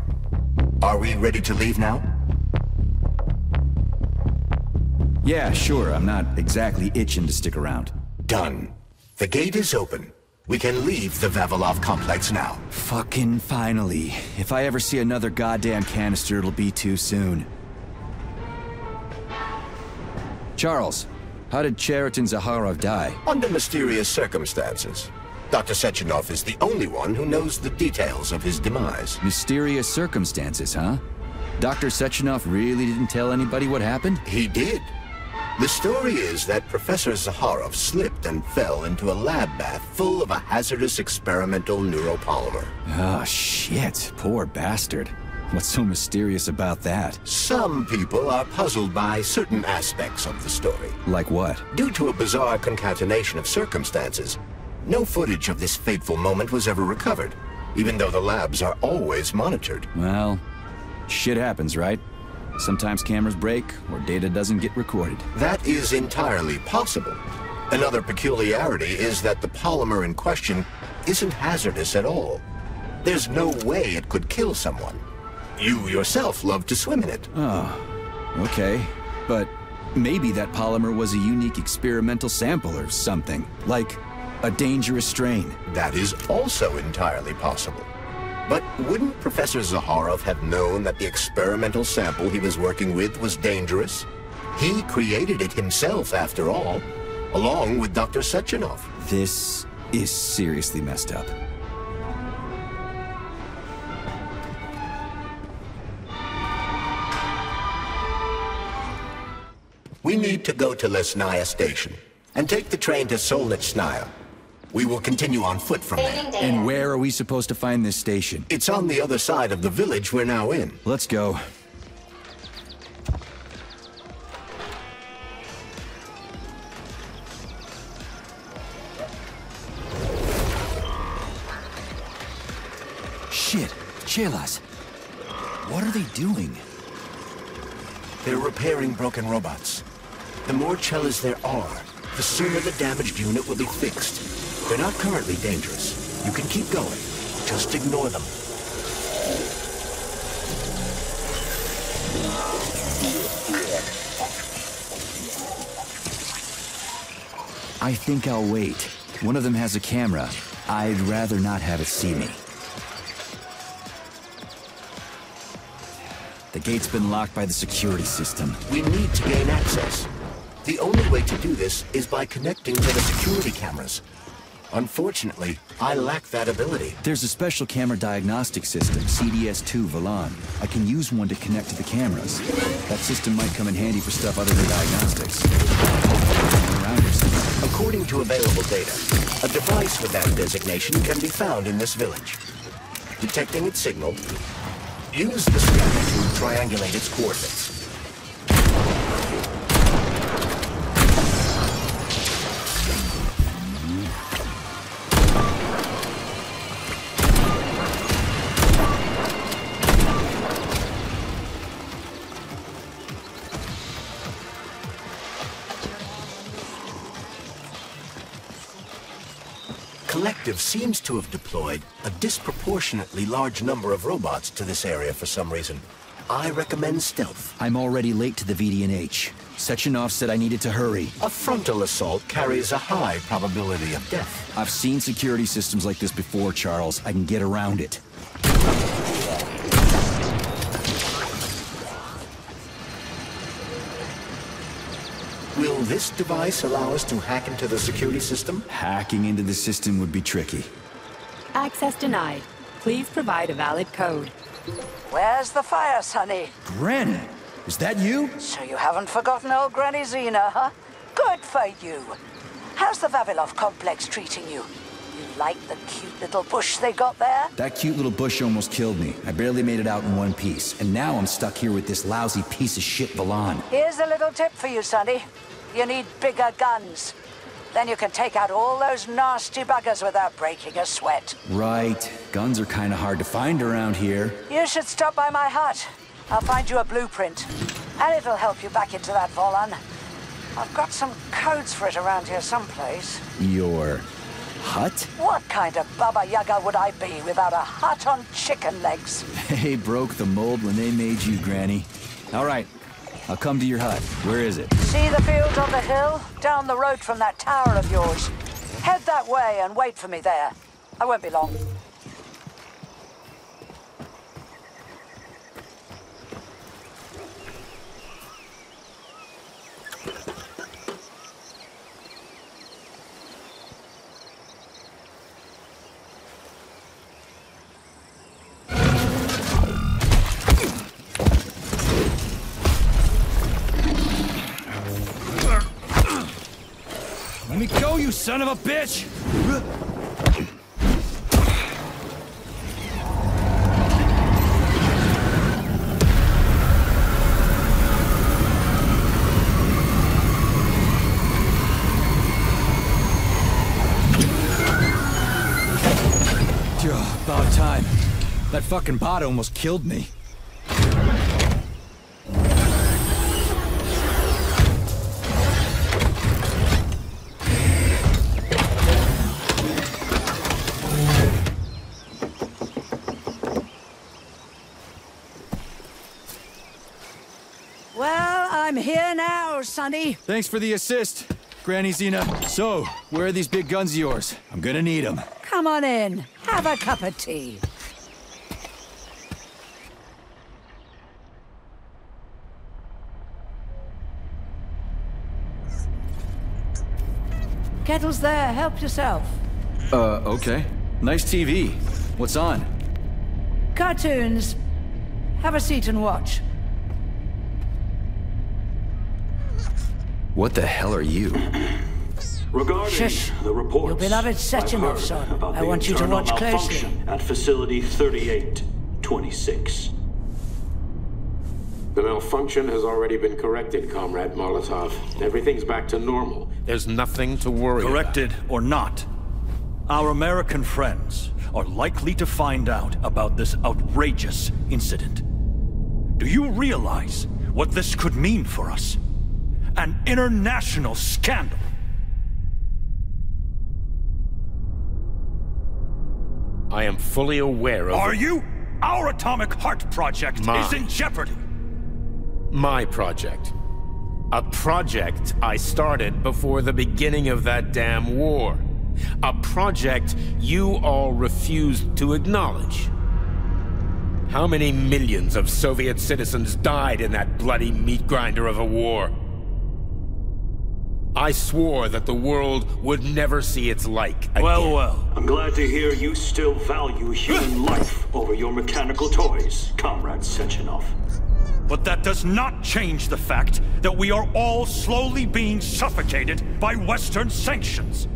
Are we ready to leave now? Yeah, sure. I'm not exactly itching to stick around. Done. The gate is open. We can leave the Vavilov complex now. Fucking finally. If I ever see another goddamn canister, it'll be too soon. Charles, How did Cheriton Zaharov die? Under mysterious circumstances. Dr. Sechenov is the only one who knows the details of his demise. Mysterious circumstances, huh? Dr. Sechenov really didn't tell anybody what happened? He did. The story is that Professor Zaharov slipped and fell into a lab bath full of a hazardous experimental neuropolymer. Oh, shit. Poor bastard. What's so mysterious about that? Some people are puzzled by certain aspects of the story. Like what? Due to a bizarre concatenation of circumstances, no footage of this fateful moment was ever recovered, even though the labs are always monitored. Well, shit happens, right? Sometimes cameras break, or data doesn't get recorded. That is entirely possible. Another peculiarity is that the polymer in question isn't hazardous at all. There's no way it could kill someone. You yourself love to swim in it. Oh, okay. But maybe that polymer was a unique experimental sample or something, like a dangerous strain. That is also entirely possible. But wouldn't Professor Zaharov have known that the experimental sample he was working with was dangerous? He created it himself, after all, along with Dr. Sechenov. This is seriously messed up. We need to go to Lesnaya Station and take the train to Solnitsnaya. We will continue on foot from there. And where are we supposed to find this station? It's on the other side of the village we're now in. Let's go. Shit, Chelas. What are they doing? They're repairing broken robots. The more Chelas there are, the sooner the damaged unit will be fixed. They're not currently dangerous. You can keep going. Just ignore them. I think I'll wait. One of them has a camera. I'd rather not have it see me. The gate's been locked by the security system. We need to gain access. The only way to do this is by connecting to the security cameras. Unfortunately, I lack that ability. There's a special camera diagnostic system, CDS-2 Volan. I can use one to connect to the cameras. That system might come in handy for stuff other than diagnostics. Around here somewhere. According to available data, a device with that designation can be found in this village. Detecting its signal, use the scanner to triangulate its coordinates. Collective seems to have deployed a disproportionately large number of robots to this area for some reason. I recommend stealth. I'm already late to the VD&H. Sechenov said I needed to hurry. A frontal assault carries a high probability of death. I've seen security systems like this before, Charles. I can get around it. Will this device allow us to hack into the security system? Hacking into the system would be tricky. Access denied. Please provide a valid code. Where's the fire, Sonny? Granny! Is that you? So you haven't forgotten old Granny Zena, huh? Good for you. How's the Vavilov complex treating you? You like the cute little bush they got there? That cute little bush almost killed me. I barely made it out in one piece. And now I'm stuck here with this lousy piece of shit Volan. Here's a little tip for you, Sonny. You need bigger guns. Then you can take out all those nasty buggers without breaking a sweat. Right. Guns are kind of hard to find around here. You should stop by my hut. I'll find you a blueprint. And it'll help you back into that Volan. I've got some codes for it around here someplace. Your hut? What kind of Baba Yaga would I be without a hut on chicken legs? They broke the mold when they made you, Granny. All right. I'll come to your hut. Where is it? See the field on the hill? Down the road from that tower of yours. Head that way and wait for me there. I won't be long. Let me go, you son of a bitch! About time. That fucking bot almost killed me. Well, I'm here now, Sonny. Thanks for the assist, Granny Xena. So, where are these big guns of yours? I'm gonna need them. Come on in. Have a cup of tea. Kettle's there. Help yourself. Okay. Nice TV. What's on? Cartoons. Have a seat and watch. What the hell are you? Regarding Shush. the reports, Your beloved Sechenov, son. I want you to watch closely. At facility 3826. The malfunction has already been corrected, Comrade Molotov. Everything's back to normal. There's nothing to worry about. Corrected or not, our American friends are likely to find out about this outrageous incident. Do you realize what this could mean for us? An international scandal. I am fully aware of... Are you? Our atomic heart project is in jeopardy. My project. A project I started before the beginning of that damn war. A project you all refused to acknowledge. How many millions of Soviet citizens died in that bloody meat grinder of a war? I swore that the world would never see its like again. Well. I'm glad to hear you still value human life over your mechanical toys, Comrade Sechenov. But that does not change the fact that we are all slowly being suffocated by Western sanctions.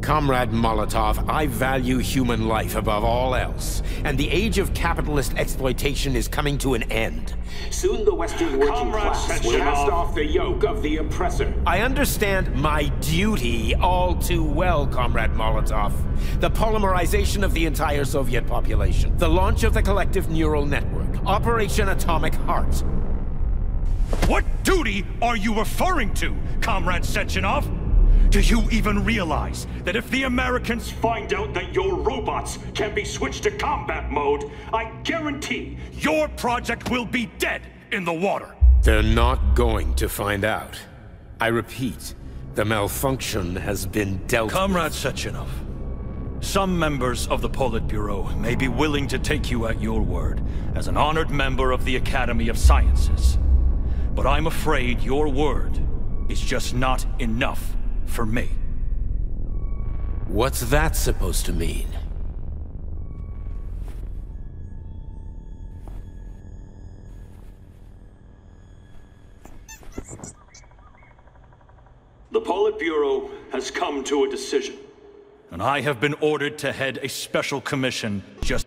Comrade Molotov, I value human life above all else, and the age of capitalist exploitation is coming to an end. Soon the Western working class will cast off the yoke of the oppressor. I understand my duty all too well, Comrade Molotov. The polymerization of the entire Soviet population, the launch of the collective neural network, Operation Atomic Heart. What duty are you referring to, Comrade Sechenov? Do you even realize that if the Americans find out that your robots can be switched to combat mode, I guarantee your project will be dead in the water? They're not going to find out. I repeat, the malfunction has been dealt with. Comrade Sechenov, some members of the Politburo may be willing to take you at your word as an honored member of the Academy of Sciences. But I'm afraid your word is just not enough for me. What's that supposed to mean? The Politburo has come to a decision. And I have been ordered to head a special commission just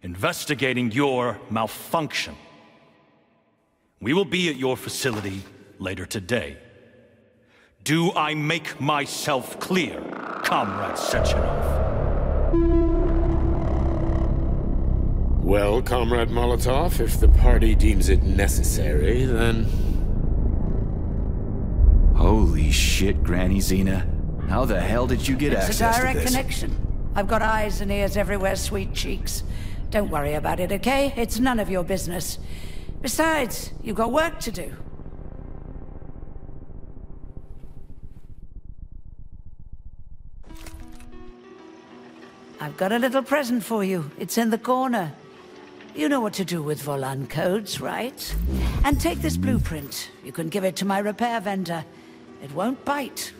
investigating your malfunction. We will be at your facility later today. Do I make myself clear, Comrade Sechenov? Well, Comrade Molotov, if the party deems it necessary, then... Holy shit, Granny Xena. How the hell did you get access to this? It's a direct connection. I've got eyes and ears everywhere, sweet cheeks. Don't worry about it, okay? It's none of your business. Besides, you've got work to do. I've got a little present for you. It's in the corner. You know what to do with Volan codes, right? And take this blueprint. You can give it to my repair vendor. It won't bite.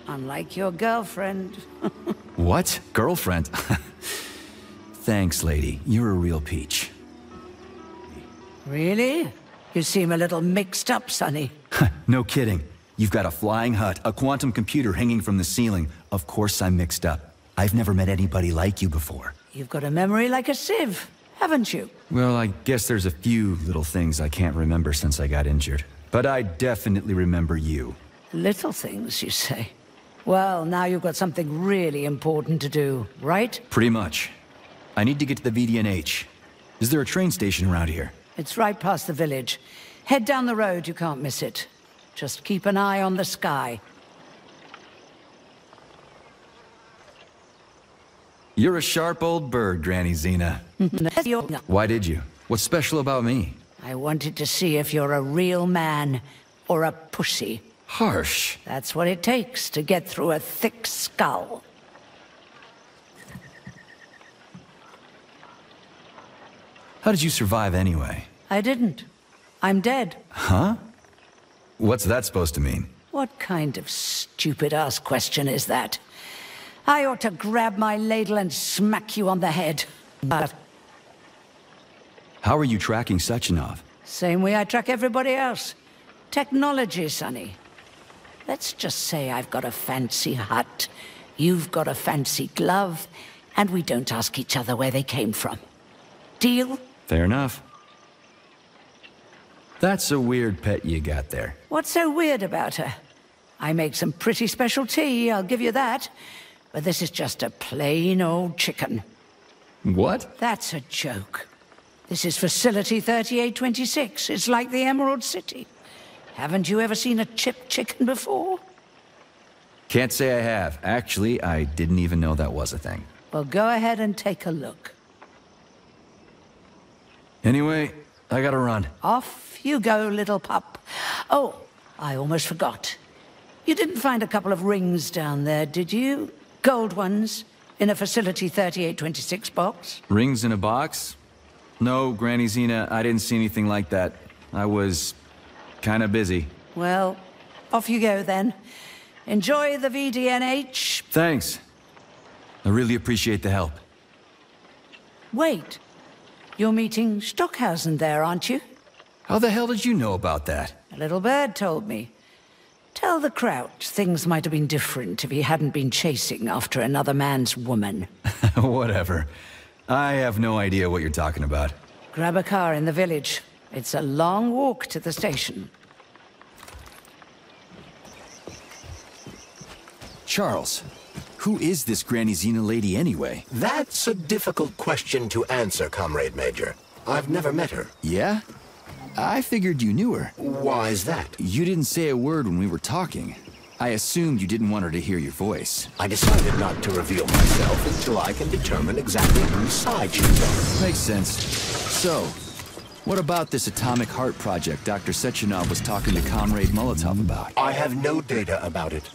Unlike your girlfriend. What? Girlfriend? Thanks, lady. You're a real peach. Really? You seem a little mixed up, Sonny. No kidding. You've got a flying hut, a quantum computer hanging from the ceiling. Of course I'm mixed up. I've never met anybody like you before. You've got a memory like a sieve, haven't you? Well, I guess there's a few little things I can't remember since I got injured. But I definitely remember you. Little things, you say? Well, now you've got something really important to do, right? Pretty much. I need to get to the VDNH. Is there a train station around here? It's right past the village. Head down the road, you can't miss it. Just keep an eye on the sky. You're a sharp old bird, Granny Zena. Why did you? What's special about me? I wanted to see if you're a real man or a pussy. Harsh. That's what it takes to get through a thick skull. How did you survive anyway? I didn't. I'm dead. Huh? What's that supposed to mean? What kind of stupid-ass question is that? I ought to grab my ladle and smack you on the head. But how are you tracking Sechenov? same way I track everybody else. Technology, Sonny. Let's just say I've got a fancy hut, you've got a fancy glove, and we don't ask each other where they came from. Deal? Fair enough. That's a weird pet you got there. What's so weird about her? I make some pretty special tea, I'll give you that. But this is just a plain old chicken. What? That's a joke. This is Facility 3826. It's like the Emerald City. Haven't you ever seen a chipped chicken before? Can't say I have. Actually, I didn't even know that was a thing. Well, go ahead and take a look. Anyway, I gotta run. Off you go, little pup. Oh, I almost forgot. You didn't find a couple of rings down there, did you? Gold ones, in a Facility 3826 box? Rings in a box? No, Granny Zena, I didn't see anything like that. I was kinda busy. Well, off you go then. Enjoy the VDNH. Thanks. I really appreciate the help. Wait. You're meeting Stockhausen there, aren't you? How the hell did you know about that? A little bird told me. Tell the Crouch things might have been different if he hadn't been chasing after another man's woman. Whatever. I have no idea what you're talking about. Grab a car in the village. It's a long walk to the station. Charles, who is this Granny Zena lady anyway? That's a difficult question to answer, Comrade Major. I've never met her. Yeah? I figured you knew her. Why is that? You didn't say a word when we were talking. I assumed you didn't want her to hear your voice. I decided not to reveal myself until I can determine exactly whose side she's on. Makes sense. So, what about this atomic heart project Dr. Sechenov was talking to Comrade Molotov about? I have no data about it.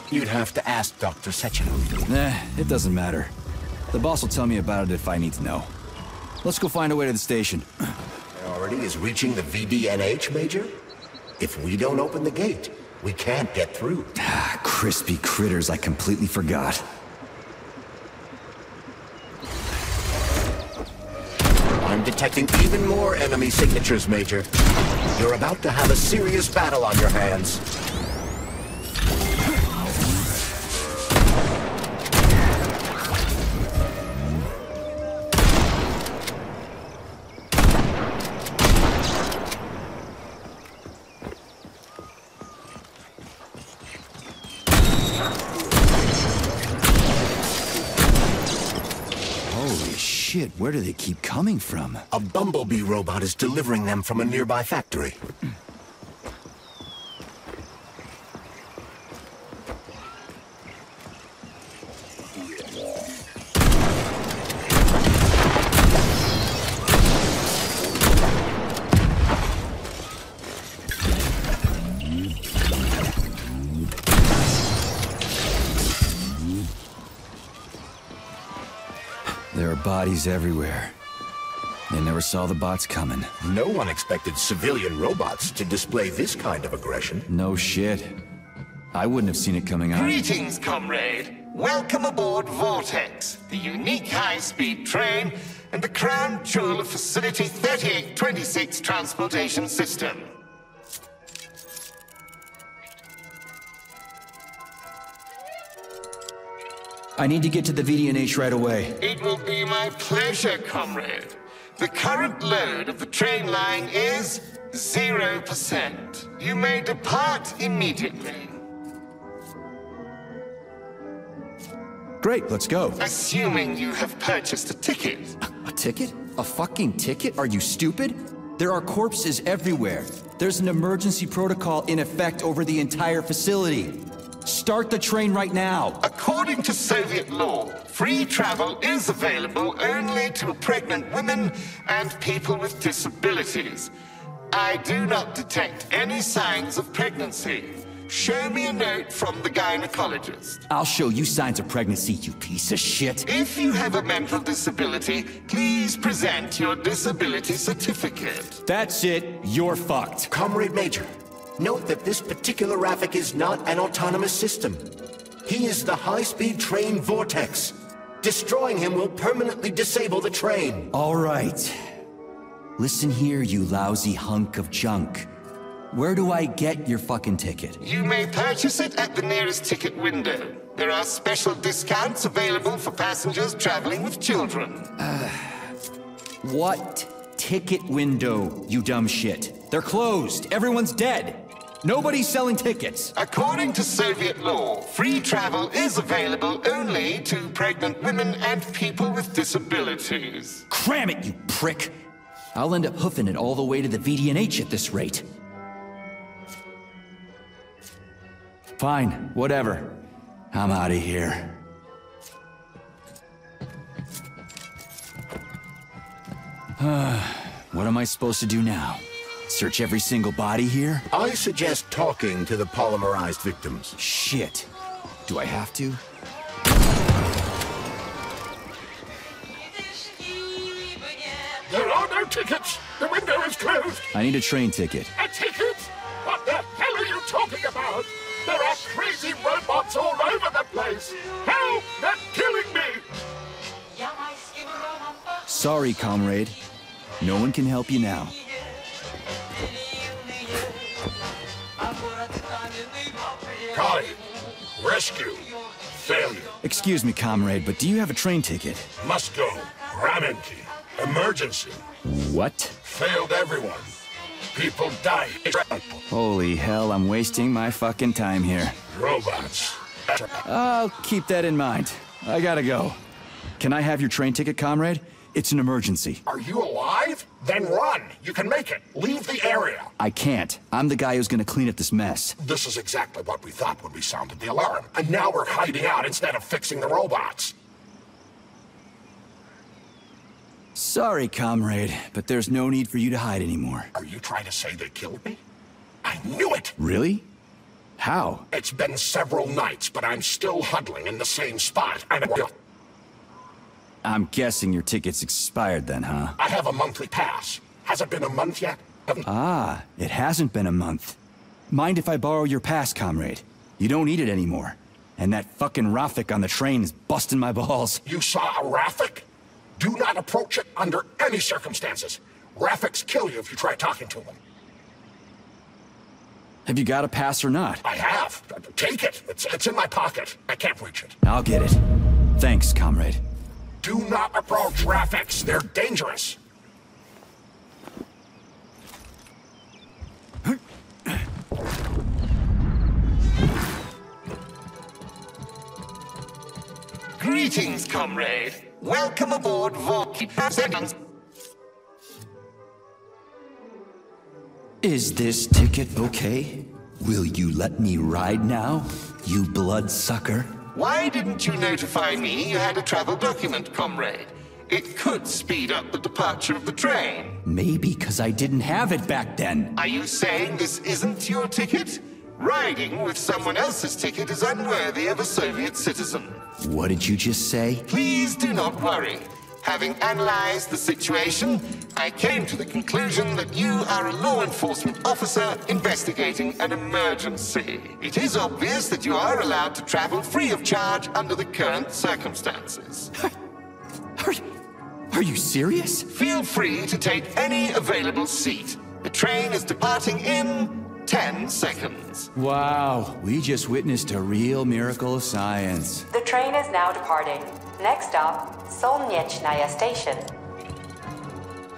You'd have to ask Dr. Sechenov. Nah, it doesn't matter. The boss will tell me about it if I need to know. Let's go find a way to the station. Priority is reaching the VDNH, Major? If we don't open the gate, we can't get through. Crispy critters, I completely forgot. I'm detecting even more enemy signatures, Major. You're about to have a serious battle on your hands. Shit, where do they keep coming from? A bumblebee robot is delivering them from a nearby factory. There are bodies everywhere. They never saw the bots coming. No one expected civilian robots to display this kind of aggression. No shit. I wouldn't have seen it coming out. Greetings, comrade. Welcome aboard Vortex, the unique high-speed train and the crown jewel of Facility 3826 transportation system. I need to get to the VDNH right away. It will be my pleasure, comrade. The current load of the train line is 0%. You may depart immediately. Great, let's go. Assuming you have purchased a ticket. A ticket? A fucking ticket? Are you stupid? There are corpses everywhere. There's an emergency protocol in effect over the entire facility. Start the train right now. According to Soviet law, free travel is available only to pregnant women and people with disabilities. I do not detect any signs of pregnancy. Show me a note from the gynecologist. I'll show you signs of pregnancy, you piece of shit. If you have a mental disability, please present your disability certificate. That's it. You're fucked. Comrade Major, note that this particular Rafik is not an autonomous system. He is the high-speed train Vortex. Destroying him will permanently disable the train. All right. Listen here, you lousy hunk of junk. Where do I get your fucking ticket? You may purchase it at the nearest ticket window. There are special discounts available for passengers traveling with children. What ticket window, you dumb shit? They're closed. Everyone's dead. Nobody's selling tickets. According to Soviet law, free travel is available only to pregnant women and people with disabilities. Cram it, you prick! I'll end up hoofing it all the way to the VDNH at this rate. Fine, whatever. I'm out of here. What am I supposed to do now? Search every single body here? I suggest talking to the polymerized victims. Shit. Do I have to? There are no tickets. The window is closed. I need a train ticket. A ticket? What the hell are you talking about? There are crazy robots all over the place. Help! They're killing me! Sorry, comrade. No one can help you now. Kali, rescue. Failure. Excuse me, comrade, but do you have a train ticket? Must go. Ramenki. Emergency. What? Failed everyone. People die. Holy hell, I'm wasting my fucking time here. Robots. I'll keep that in mind. I gotta go. Can I have your train ticket, comrade? It's an emergency. Are you alive? Then run. You can make it. Leave the area. I can't. I'm the guy who's gonna clean up this mess. This is exactly what we thought when we sounded the alarm. And now we're hiding out instead of fixing the robots. Sorry, comrade, but there's no need for you to hide anymore. Are you trying to say they killed me? I knew it! Really? How? It's been several nights, but I'm still huddling in the same spot. I'm guessing your ticket's expired then, huh? I have a monthly pass. Has it been a month yet? Ah, it hasn't been a month. Mind if I borrow your pass, comrade? You don't need it anymore. And that fucking Rafik on the train is busting my balls. You saw a Rafik? Do not approach it under any circumstances. Rafiks kill you if you try talking to them. Have you got a pass or not? I have. Take it. It's in my pocket. I can't reach it. I'll get it. Thanks, comrade. Do not approach Rafiks. They're dangerous. Greetings, comrade. Welcome aboard Vortex. Is this ticket okay? Will you let me ride now, you bloodsucker? Why didn't you notify me you had a travel document, comrade? It could speed up the departure of the train. Maybe because I didn't have it back then. Are you saying this isn't your ticket? Riding with someone else's ticket is unworthy of a Soviet citizen. What did you just say? Please do not worry. Having analyzed the situation, I came to the conclusion that you are a law enforcement officer investigating an emergency. It is obvious that you are allowed to travel free of charge under the current circumstances. Are you serious? Feel free to take any available seat. The train is departing in 10 seconds. Wow, we just witnessed a real miracle of science. The train is now departing. Next stop, Solnechnaya Station.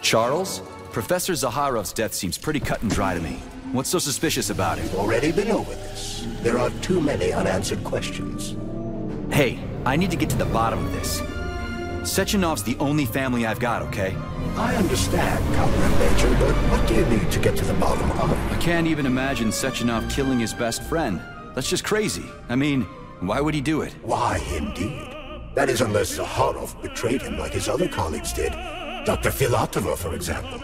Charles? Professor Zaharov's death seems pretty cut and dry to me. What's so suspicious about it? Already been over this. There are too many unanswered questions. Hey, I need to get to the bottom of this. Sechenov's the only family I've got, okay? I understand, Comrade Major, but what do you need to get to the bottom of? I can't even imagine Sechenov killing his best friend. That's just crazy. I mean, why would he do it? Why, indeed. That is unless Zaharov betrayed him like his other colleagues did. Dr. Filatova, for example.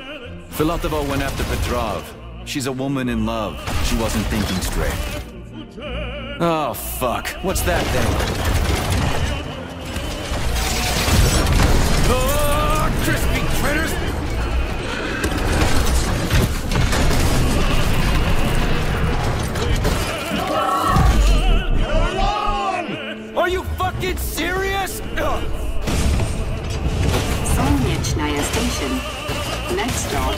Filatova went after Petrov. She's a woman in love. She wasn't thinking straight. Oh, fuck. What's that thing? Oh, crispy critters! Are you fucking serious? Solnechnaya Station. Next stop.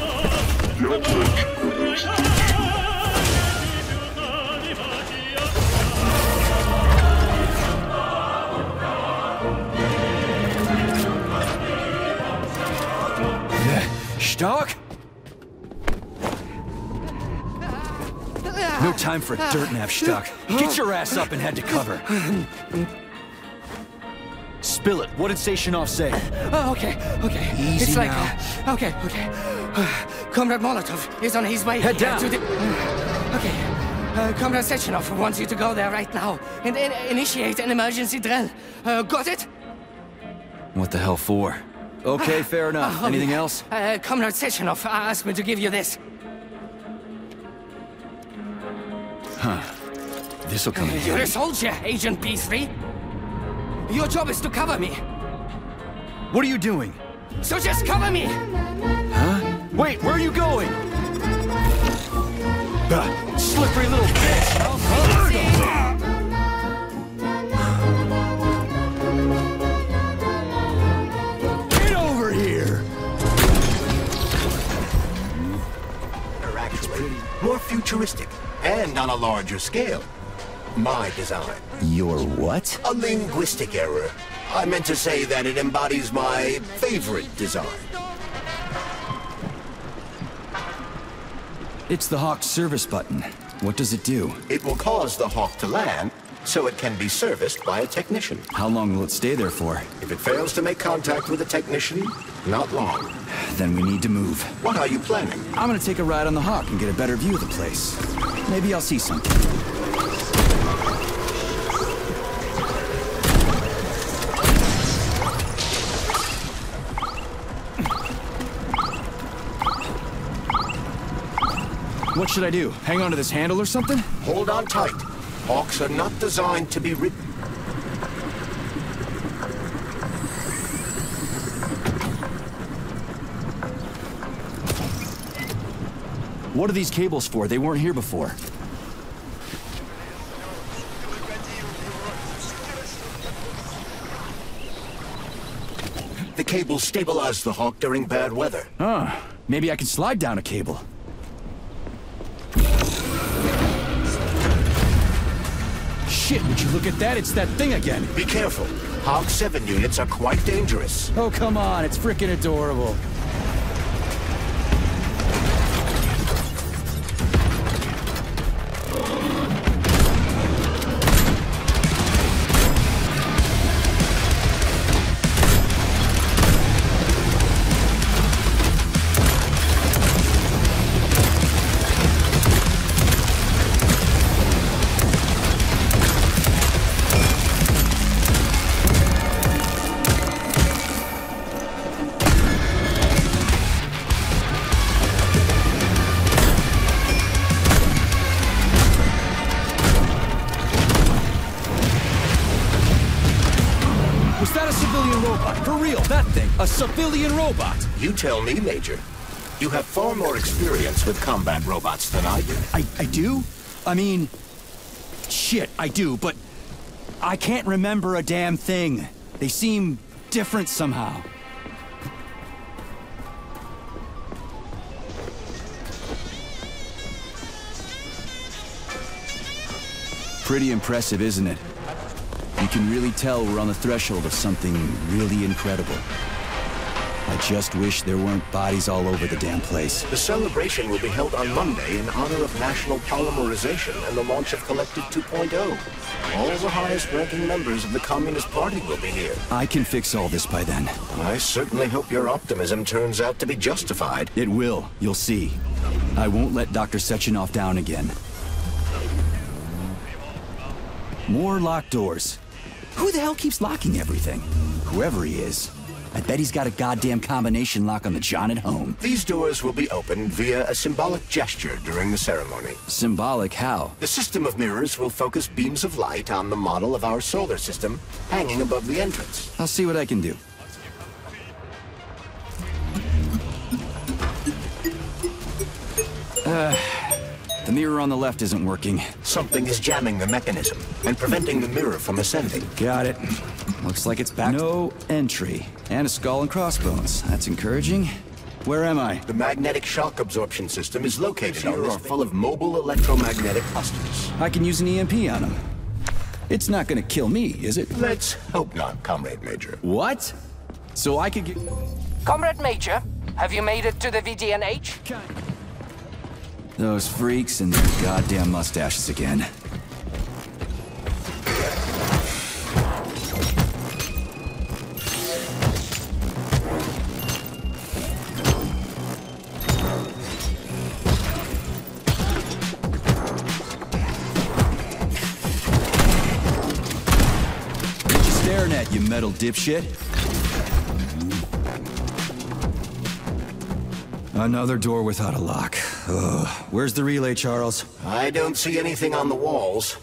Stark? No time for a dirt nap, Stark. Get your ass up and head to cover. Spill it. What did Sechenov say? Oh, okay. Easy it's like, now. Okay. Comrade Molotov is on his way. Head down. To the... Okay. Comrade Sechenov wants you to go there right now and initiate an emergency drill. Got it? What the hell for? Okay, fair enough. Anything else? Comrade Sechenov asked me to give you this. Huh. This'll come in You're handy. a soldier, Agent B3. Your job is to cover me. What are you doing? So just cover me! Huh? Wait, where are you going? Slippery little bitch! Get over here! Or actually, more futuristic, and on a larger scale. My design. Your what? A linguistic error. I meant to say that it embodies my favorite design. It's the Hawk service button. What does it do? It will cause the Hawk to land, so it can be serviced by a technician. How long will it stay there for? If it fails to make contact with a technician, not long. Then we need to move. What are you planning? I'm gonna take a ride on the Hawk and get a better view of the place. Maybe I'll see something. What should I do? Hang on to this handle or something? Hold on tight. Hawks are not designed to be ridden. What are these cables for? They weren't here before. The cables stabilize the Hawk during bad weather. Huh. Maybe I can slide down a cable. Shit, would you look at that? It's that thing again. Be careful. Hawk 7 units are quite dangerous. Oh, come on. It's freaking adorable. A civilian robot! You tell me, Major. You have far more experience with combat robots than I do. I do? I mean... Shit, I do, but... I can't remember a damn thing. They seem different somehow. Pretty impressive, isn't it? You can really tell we're on the threshold of something really incredible. I just wish there weren't bodies all over the damn place. The celebration will be held on Monday in honor of National Polymerization and the launch of Collective 2.0. All the highest-ranking members of the Communist Party will be here. I can fix all this by then. I certainly hope your optimism turns out to be justified. It will. You'll see. I won't let Dr. Sechenov down again. More locked doors. Who the hell keeps locking everything? Whoever he is. I bet he's got a goddamn combination lock on the John at home. These doors will be opened via a symbolic gesture during the ceremony. Symbolic how? The system of mirrors will focus beams of light on the model of our solar system hanging above the entrance. I'll see what I can do. The mirror on the left isn't working. Something is jamming the mechanism and preventing the mirror from ascending. Got it. Looks like it's back. No entry. And a skull and crossbones. That's encouraging. Where am I? The magnetic shock absorption system is located on this full of mobile electromagnetic clusters. I can use an EMP on them. It's not gonna kill me, is it? Let's hope not, Comrade Major. What? So I could get... Comrade Major, have you made it to the VDNH? Those freaks and their goddamn mustaches again. What you staring at, you metal dipshit? Another door without a lock. Ugh. Where's the relay, Charles? I don't see anything on the walls.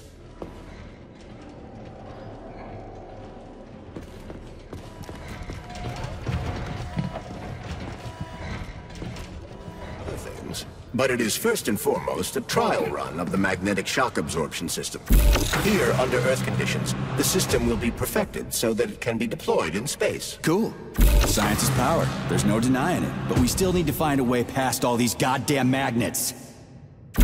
But it is first and foremost a trial run of the magnetic shock absorption system. Here, under Earth conditions, the system will be perfected so that it can be deployed in space. Cool. Science is power. There's no denying it. But we still need to find a way past all these goddamn magnets. For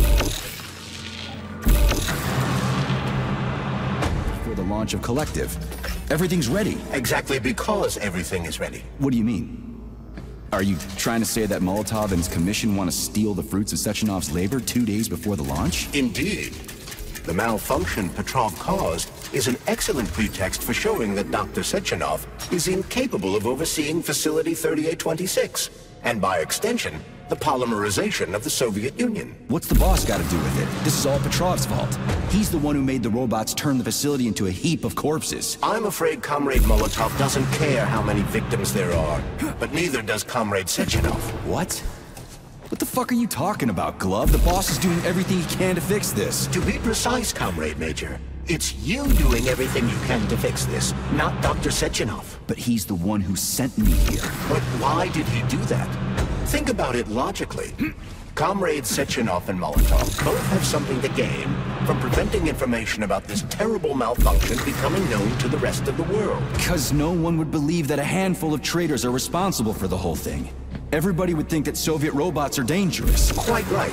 the launch of Collective. Everything's ready. Exactly because everything is ready. What do you mean? Are you trying to say that Molotov and his commission want to steal the fruits of Sechenov's labor 2 days before the launch? Indeed. The malfunction Petrov caused is an excellent pretext for showing that Dr. Sechenov is incapable of overseeing Facility 3826, and by extension, the polymerization of the Soviet Union. What's the boss got to do with it? This is all Petrov's fault. He's the one who made the robots turn the facility into a heap of corpses. I'm afraid Comrade Molotov doesn't care how many victims there are, but neither does Comrade Sechenov. What? What the fuck are you talking about, Glove? The boss is doing everything he can to fix this. To be precise, Comrade Major, it's you doing everything you can to fix this, not Dr. Sechenov. But he's the one who sent me here. But why did he do that? Think about it logically. Comrades Sechenov and Molotov both have something to gain from preventing information about this terrible malfunction becoming known to the rest of the world. Because no one would believe that a handful of traitors are responsible for the whole thing. Everybody would think that Soviet robots are dangerous. Quite right.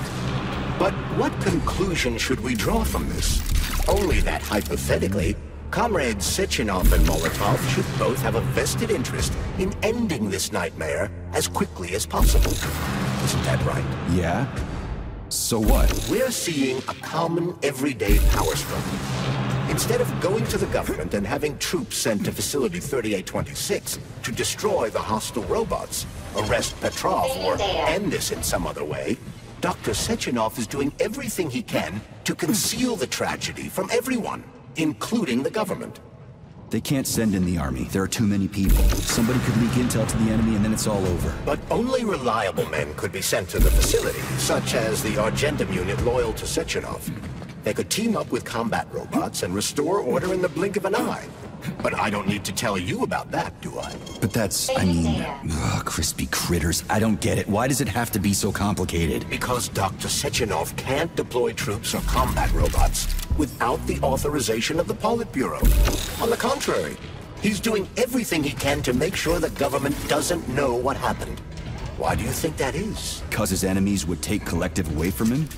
But what conclusion should we draw from this? Only that, hypothetically, Comrades Sechenov and Molotov should both have a vested interest in ending this nightmare as quickly as possible. Isn't that right? Yeah? So what? We're seeing a common, everyday power struggle. Instead of going to the government and having troops sent to Facility 3826 to destroy the hostile robots, arrest Petrov, or end this in some other way, Dr. Sechenov is doing everything he can to conceal the tragedy from everyone, including the government. They can't send in the army. There are too many people. Somebody could leak intel to the enemy and then it's all over. But only reliable men could be sent to the facility, such as the Argentum unit loyal to Sechenov. They could team up with combat robots and restore order in the blink of an eye. But I don't need to tell you about that, do I? But that's, I mean, crispy critters. I don't get it. Why does it have to be so complicated? Because Dr. Sechenov can't deploy troops or combat robots without the authorization of the Politburo. On the contrary, he's doing everything he can to make sure the government doesn't know what happened. Why do you think that is? Because his enemies would take Collective away from him?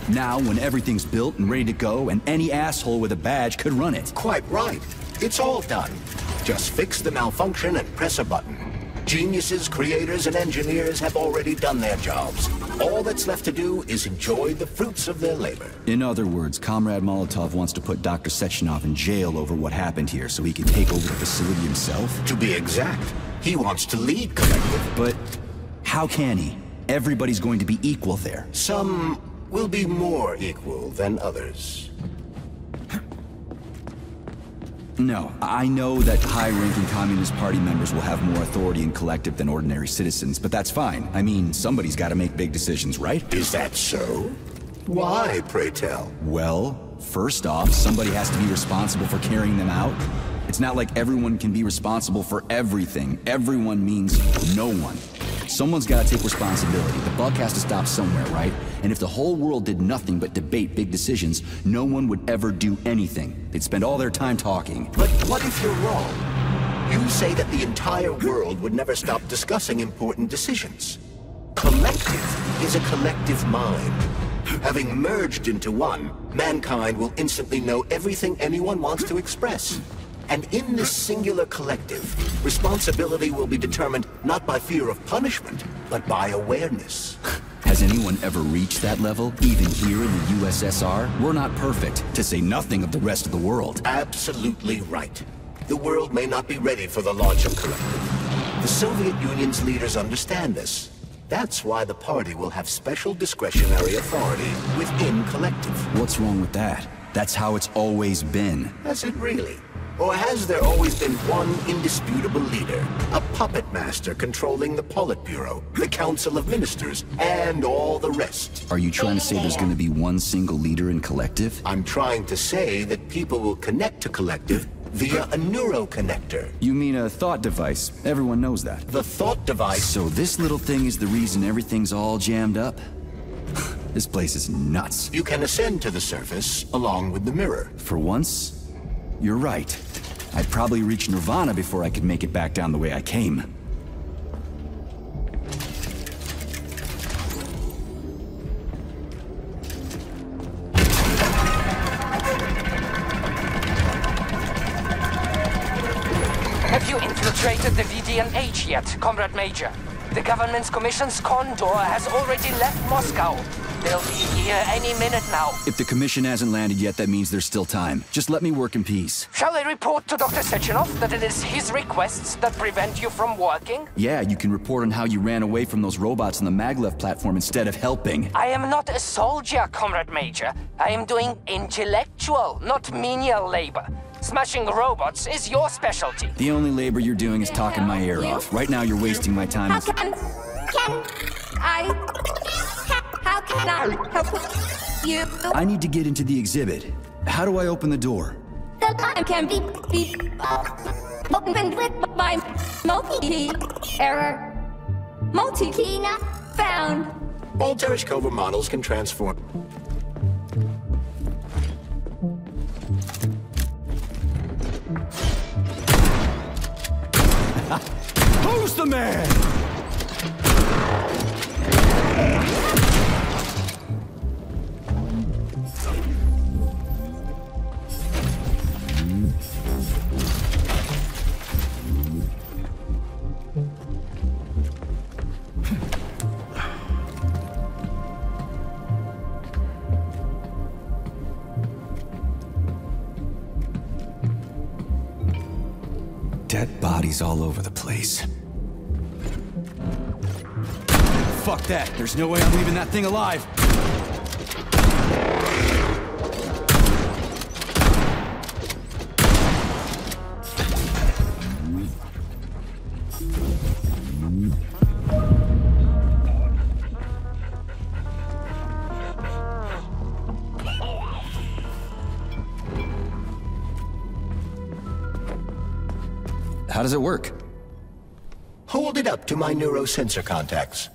Now, when everything's built and ready to go, and any asshole with a badge could run it. Quite right. It's all done. Just fix the malfunction and press a button. Geniuses, creators, and engineers have already done their jobs. All that's left to do is enjoy the fruits of their labor. In other words, Comrade Molotov wants to put Dr. Sechenov in jail over what happened here so he can take over the facility himself? To be exact, he wants to lead Collective. But how can he? Everybody's going to be equal there. Some will be more equal than others. No, I know that high-ranking Communist Party members will have more authority in Collective than ordinary citizens, but that's fine. I mean, somebody's got to make big decisions, right? Is that so? Why, pray tell? Well, first off, somebody has to be responsible for carrying them out. It's not like everyone can be responsible for everything. Everyone means no one. Someone's got to take responsibility. The buck has to stop somewhere, right? And if the whole world did nothing but debate big decisions, no one would ever do anything. They'd spend all their time talking. But what if you're wrong? You say that the entire world would never stop discussing important decisions. Collective is a collective mind. Having merged into one, mankind will instantly know everything anyone wants to express. And in this singular collective, responsibility will be determined not by fear of punishment, but by awareness. Has anyone ever reached that level, even here in the USSR? We're not perfect, to say nothing of the rest of the world. Absolutely right. The world may not be ready for the launch of Collective. The Soviet Union's leaders understand this. That's why the party will have special discretionary authority within Collective. What's wrong with that? That's how it's always been. Has it really? Or has there always been one indisputable leader? A puppet master controlling the Politburo, the Council of Ministers, and all the rest? Are you trying to say there's going to be one single leader in Collective? I'm trying to say that people will connect to Collective via a neuroconnector. You mean a thought device? Everyone knows that. The thought device... So this little thing is the reason everything's all jammed up? This place is nuts. You can ascend to the surface along with the mirror. For once, you're right. I'd probably reach Nirvana before I could make it back down the way I came. Have you infiltrated the VDNH yet, Comrade Major? The government's commission's condor has already left Moscow. They'll be here any minute now. If the commission hasn't landed yet, that means there's still time. Just let me work in peace. Shall I report to Dr. Sechenov that it is his requests that prevent you from working? Yeah, you can report on how you ran away from those robots on the Maglev platform instead of helping. I am not a soldier, Comrade Major. I am doing intellectual, not menial labor. Smashing robots is your specialty. The only labor you're doing is talking my ear off. Right now, you're wasting my time. How can I help you? I need to get into the exhibit. How do I open the door? The line can be opened with my multi-key error. Multi-key not found. All Tereshkova models can transform. Who's the man? Dead bodies all over the place. Fuck that. There's no way I'm leaving that thing alive. How does it work? Hold it up to my neurosensor contacts.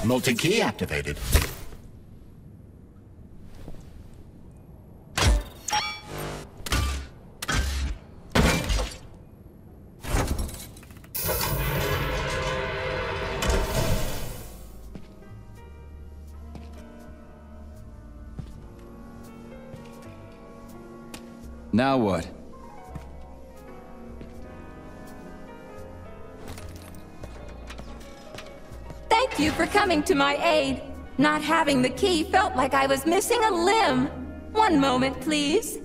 Multi-key activated. Now what? Thank you for coming to my aid. Not having the key felt like I was missing a limb. One moment, please.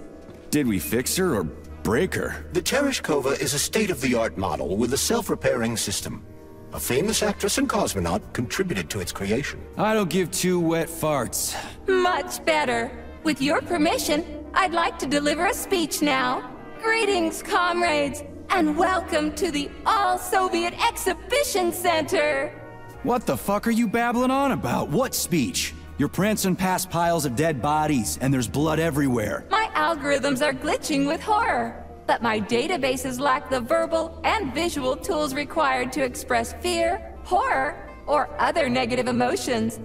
Did we fix her or break her? The Tereshkova is a state-of-the-art model with a self-repairing system. A famous actress and cosmonaut contributed to its creation. I don't give two wet farts. Much better. With your permission, I'd like to deliver a speech now. Greetings, comrades, and welcome to the All-Soviet Exhibition Center. What the fuck are you babbling on about? What speech? You're prancing past piles of dead bodies, and there's blood everywhere. My algorithms are glitching with horror, but my databases lack the verbal and visual tools required to express fear, horror, or other negative emotions.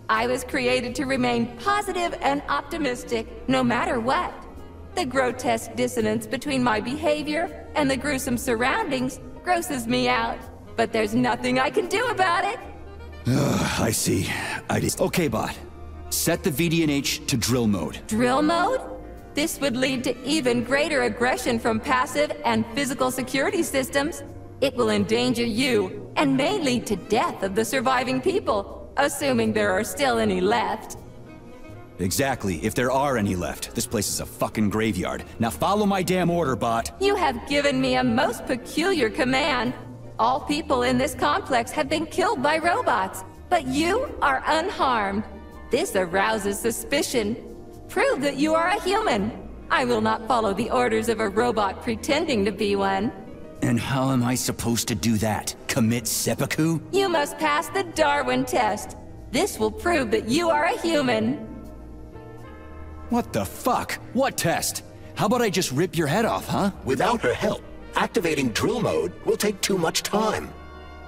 I was created to remain positive and optimistic, no matter what. The grotesque dissonance between my behavior and the gruesome surroundings grosses me out, but there's nothing I can do about it. I see. Okay, bot. Set the VDNH to drill mode. Drill mode? This would lead to even greater aggression from passive and physical security systems. It will endanger you, and may lead to death of the surviving people, assuming there are still any left. Exactly, if there are any left. This place is a fucking graveyard. Now follow my damn order, bot. You have given me a most peculiar command. All people in this complex have been killed by robots, but you are unharmed. This arouses suspicion. Prove that you are a human. I will not follow the orders of a robot pretending to be one. And how am I supposed to do that? Commit seppuku? You must pass the Darwin test. This will prove that you are a human. What the fuck? What test? How about I just rip your head off, huh? Without her help, activating drill mode will take too much time.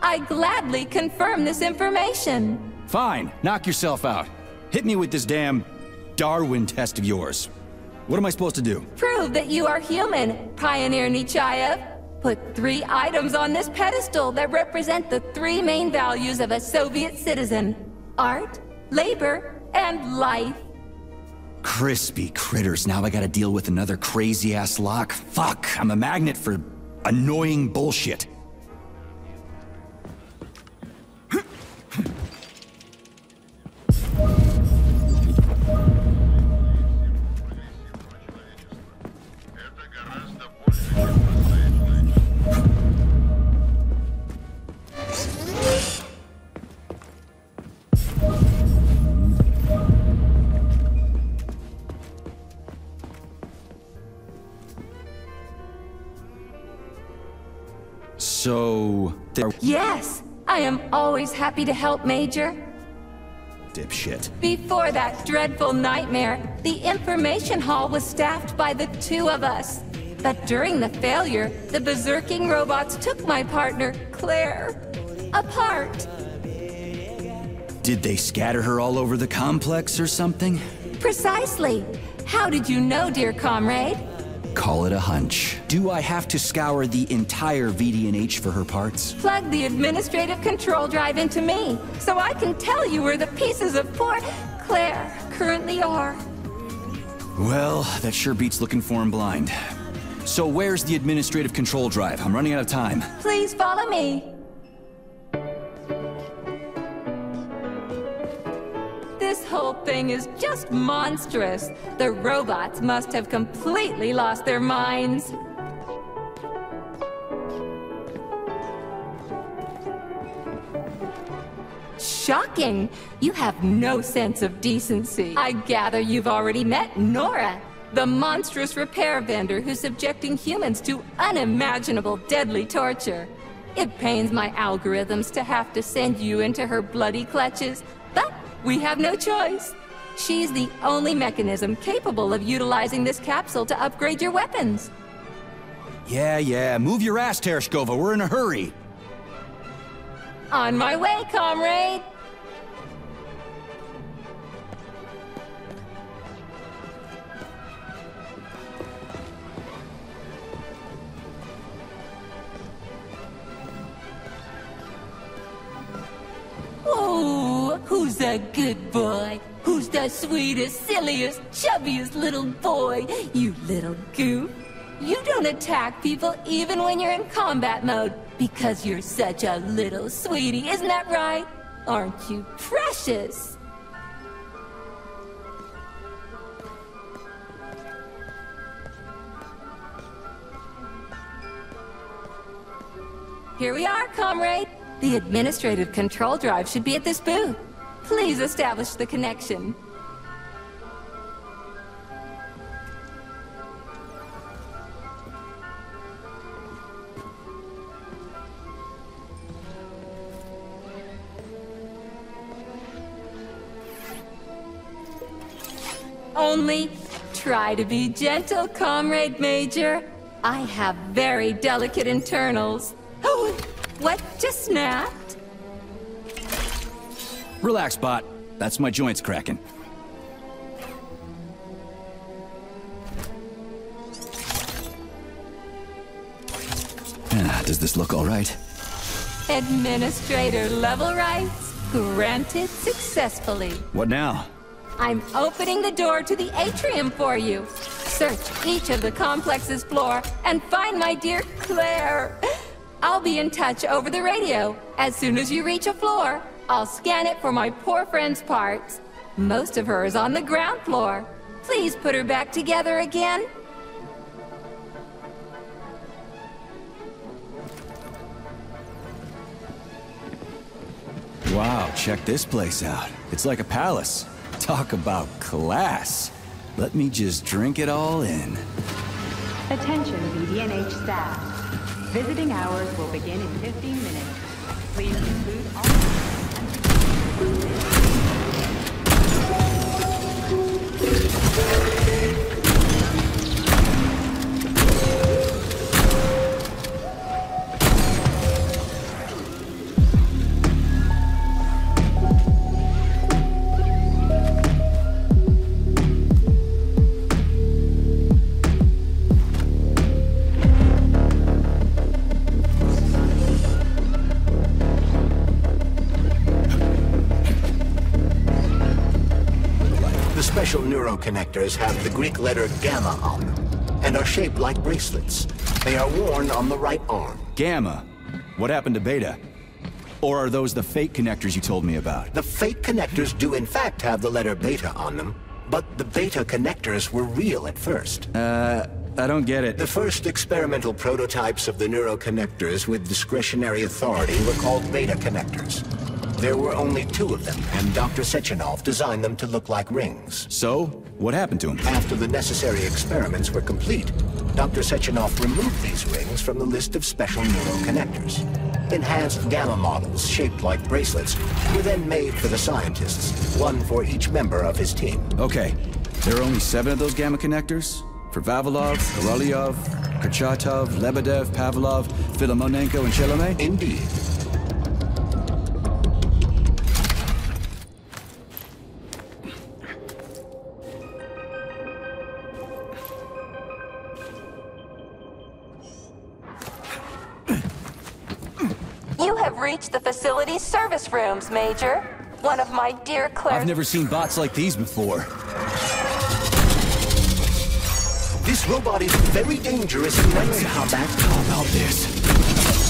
I gladly confirm this information. Fine, knock yourself out. Hit me with this damn Darwin test of yours. What am I supposed to do? Prove that you are human, Pioneer Nechayev. Put 3 items on this pedestal that represent the 3 main values of a Soviet citizen: art, labor, and life. Crispy critters, now I gotta deal with another crazy-ass lock. Fuck, I'm a magnet for annoying bullshit. So... Yes! I am always happy to help, Major. Dipshit. Before that dreadful nightmare, the information hall was staffed by the 2 of us. But during the failure, the berserking robots took my partner, Claire, apart. Did they scatter her all over the complex or something? Precisely. How did you know, dear comrade? Call it a hunch. Do I have to scour the entire VDNH for her parts? Plug the administrative control drive into me, so I can tell you where the pieces of poor Claire currently are. Well, that sure beats looking for him blind. So where's the administrative control drive? I'm running out of time. Please follow me. This whole thing is just monstrous. The robots must have completely lost their minds. Shocking! You have no sense of decency. I gather you've already met Nora, the monstrous repair vendor who's subjecting humans to unimaginable deadly torture. It pains my algorithms to have to send you into her bloody clutches, but we have no choice. She's the only mechanism capable of utilizing this capsule to upgrade your weapons. Yeah, move your ass, Tereshkova, we're in a hurry. On my way, comrade! Ooh, who's the good boy? Who's the sweetest, silliest, chubbiest little boy? You little goof. You don't attack people even when you're in combat mode because you're such a little sweetie, isn't that right? Aren't you precious? Here we are, comrade. The administrative control drive should be at this booth. Please establish the connection. Only try to be gentle, Comrade Major. I have very delicate internals. Oh, what just snapped? Relax, bot. That's my joints cracking. Does this look all right? Administrator level rights granted successfully. What now? I'm opening the door to the atrium for you. Search each of the complex's floor and find my dear Claire. I'll be in touch over the radio. As soon as you reach a floor, I'll scan it for my poor friend's parts. Most of her is on the ground floor. Please put her back together again. Wow, check this place out. It's like a palace. Talk about class. Let me just drink it all in. Attention BDNH staff. Visiting hours will begin in 15 minutes. Please include all... Special neuroconnectors have the Greek letter gamma on them and are shaped like bracelets. They are worn on the right arm. Gamma? What happened to beta? Or are those the fake connectors you told me about? The fake connectors do in fact have the letter beta on them, but the beta connectors were real at first. I don't get it. The first experimental prototypes of the neuroconnectors with discretionary authority were called beta connectors. There were only 2 of them, and Dr. Sechenov designed them to look like rings. So, what happened to them? After the necessary experiments were complete, Dr. Sechenov removed these rings from the list of special neuroconnectors. Enhanced gamma models shaped like bracelets were then made for the scientists, one for each member of his team. Okay, there are only 7 of those gamma connectors? For Vavilov, Korolyov, Kurchatov, Lebedev, Pavlov, Filomonenko, and Chelomey? Indeed. You have reached the facility's service rooms, Major. One of my dear Claire's... I've never seen bots like these before. This robot is very dangerous in range combat. How about this?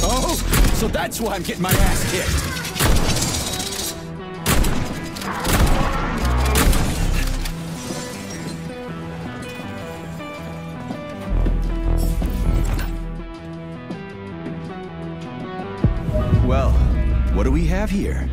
Oh, so that's why I'm getting my ass kicked. Well, what do we have here?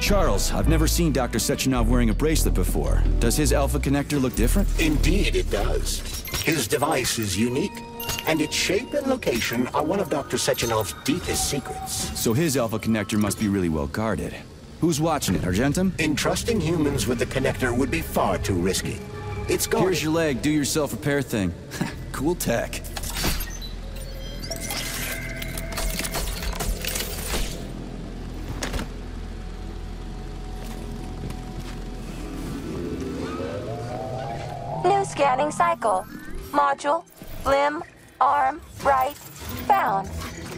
Charles, I've never seen Dr. Sechenov wearing a bracelet before. Does his alpha connector look different? Indeed it does. His device is unique, and its shape and location are one of Dr. Sechenov's deepest secrets. So his alpha connector must be really well guarded. Who's watching it, Argentum? Entrusting humans with the connector would be far too risky. It's guarded. Here's your leg, do your self-repair thing. Cool tech. New scanning cycle. Module, limb, arm, right, found.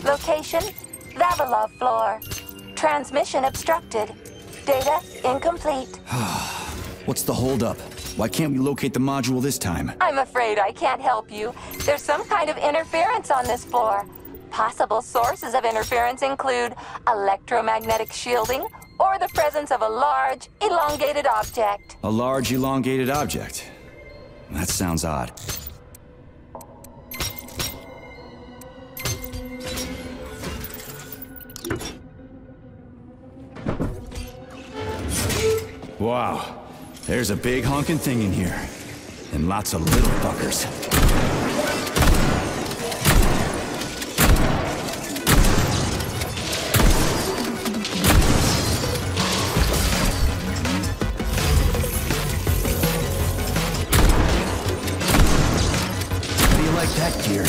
Location, Vavilov floor. Transmission obstructed. Data incomplete. What's the holdup? Why can't we locate the module this time? I'm afraid I can't help you. There's some kind of interference on this floor. Possible sources of interference include electromagnetic shielding or the presence of a large, elongated object. A large, elongated object? That sounds odd. Wow, there's a big honking thing in here. And lots of little fuckers. How do you like that gear?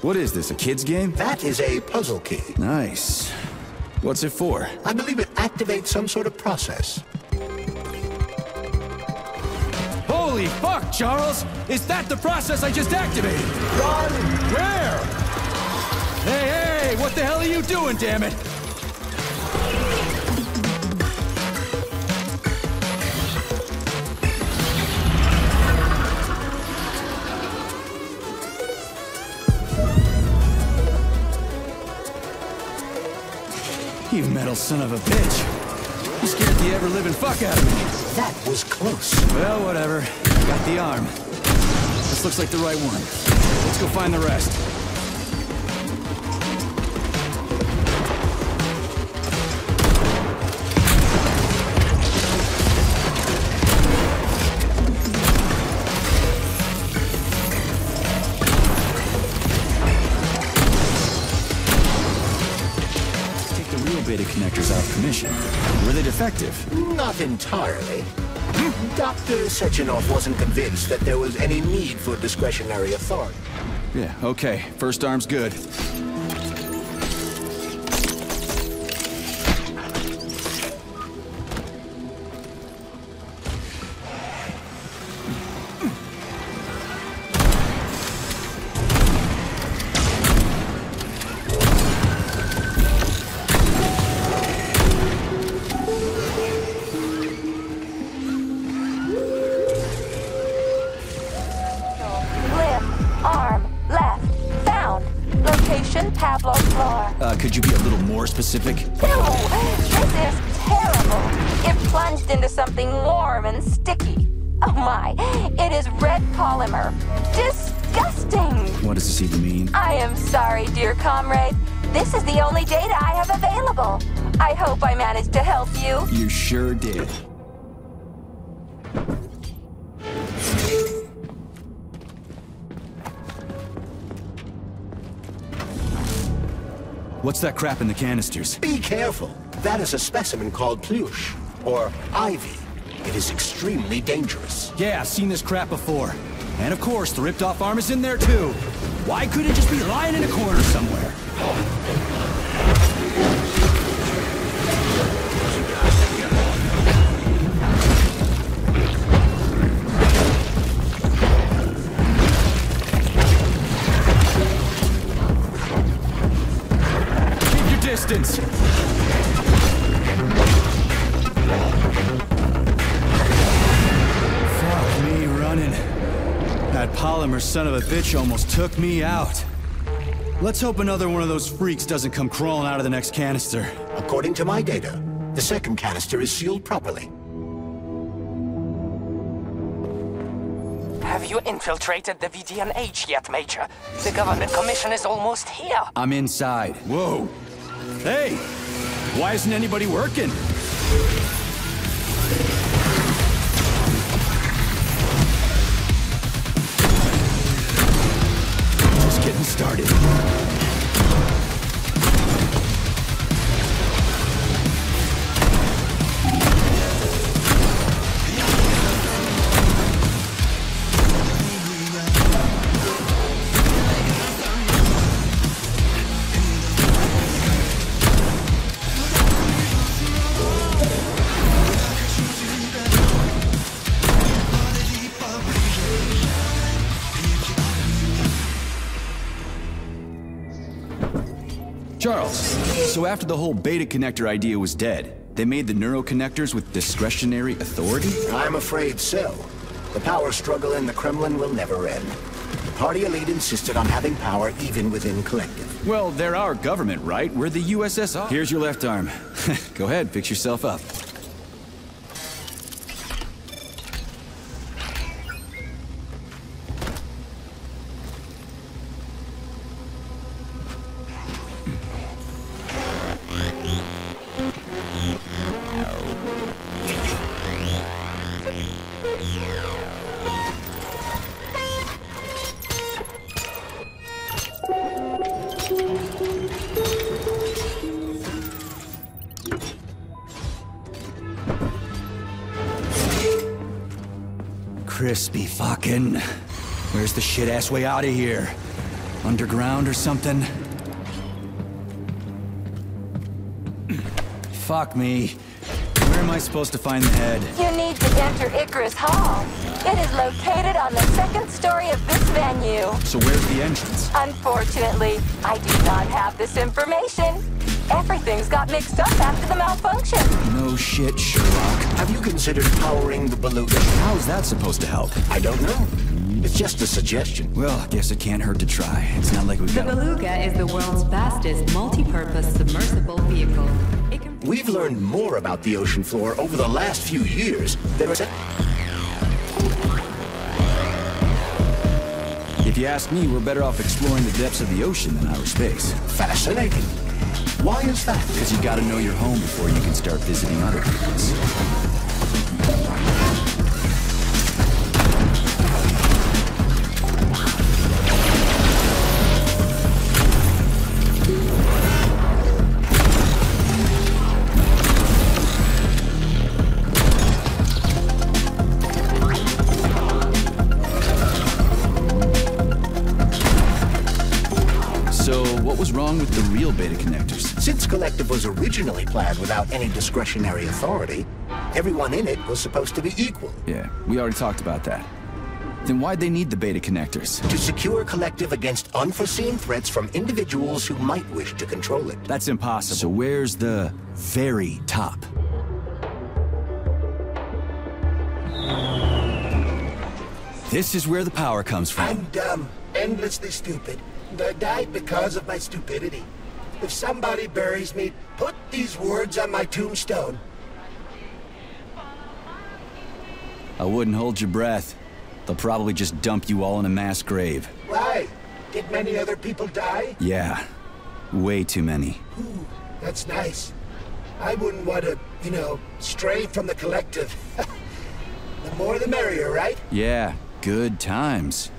What is this, a kid's game? That is a puzzle key. Nice. What's it for? I believe it activates some sort of process. Holy fuck, Charles! Is that the process I just activated? Run! Where? Hey, what the hell are you doing, damn it? You metal son of a bitch. You scared the ever-living fuck out of me. That was close. Well, whatever. Got the arm. This looks like the right one. Let's go find the rest. Beta connectors out of commission. Were they defective? Not entirely. Dr. Sechenov wasn't convinced that there was any need for discretionary authority. Yeah, okay. First arm's good. Could you be a little more specific? No! This is terrible! It plunged into something warm and sticky. Oh my, it is red polymer. Disgusting! What does this even mean? I am sorry, dear comrade. This is the only data I have available. I hope I managed to help you. You sure did. What's that crap in the canisters? Be careful. That is a specimen called Plush, or Ivy. It is extremely dangerous. Yeah, I've seen this crap before. And of course, the ripped-off arm is in there too. Why couldn't it just be lying in a corner somewhere? Distance. Fuck me running. That polymer son of a bitch almost took me out. Let's hope another one of those freaks doesn't come crawling out of the next canister. According to my data, the second canister is sealed properly. Have you infiltrated the VDNH yet, Major? The government commission is almost here. I'm inside. Whoa. Hey! Why isn't anybody working? Just getting started. Charles, so after the whole beta connector idea was dead, they made the neuroconnectors with discretionary authority? I'm afraid so. The power struggle in the Kremlin will never end. The party elite insisted on having power even within Collective. Well, they're our government, right? We're the USSR. Here's your left arm. Go ahead, fix yourself up. Crispy fucking. Where's the shit-ass way out of here? Underground or something? Fuck me. Where am I supposed to find the head? You need to enter Icarus Hall. It is located on the second story of this venue. So where's the entrance? Unfortunately, I do not have this information. Everything's got mixed up after the malfunction. No shit, Sherlock. Have you considered powering the beluga? How's that supposed to help? I don't know. It's just a suggestion. Well, I guess it can't hurt to try. It's not like we've The got... beluga is the world's fastest multi-purpose submersible vehicle. We've learned more about the ocean floor over the last few years than was... If you ask me, we're better off exploring the depths of the ocean than outer space. Fascinating. Why is that? Because you gotta know your home before you can start visiting other people's. What was wrong with the real beta connectors? Since Collective was originally planned without any discretionary authority, everyone in it was supposed to be equal. Yeah, we already talked about that. Then why'd they need the beta connectors? To secure Collective against unforeseen threats from individuals who might wish to control it. That's impossible. So where's the very top? This is where the power comes from. I'm dumb, endlessly stupid. And I died because of my stupidity. If somebody buries me, put these words on my tombstone. I wouldn't hold your breath. They'll probably just dump you all in a mass grave. Why? Did many other people die? Yeah. Way too many. Ooh, that's nice. I wouldn't want to, stray from the Collective. The more the merrier, right? Yeah, good times.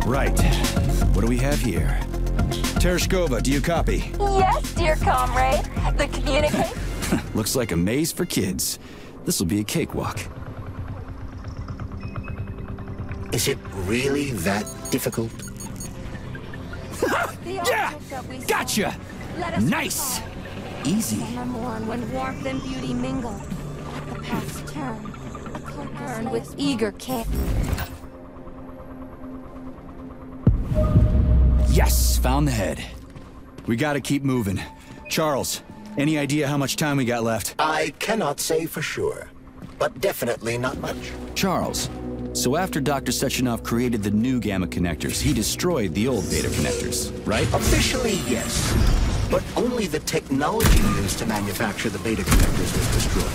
Right. What do we have here? Tereshkova, do you copy? Yes, dear comrade. The communicate. Looks like a maze for kids. This'll be a cakewalk. Is it really that difficult? Yeah! Gotcha! Nice! Easy. Summer morn when warmth and beauty mingle. At the path's turn, a cloak burned with eager care. Yes, found the head. We gotta keep moving. Charles, any idea how much time we got left? I cannot say for sure, but definitely not much. Charles, so after Dr. Sechenov created the new gamma connectors, he destroyed the old beta connectors, right? Officially, yes. But only the technology used to manufacture the beta connectors was destroyed.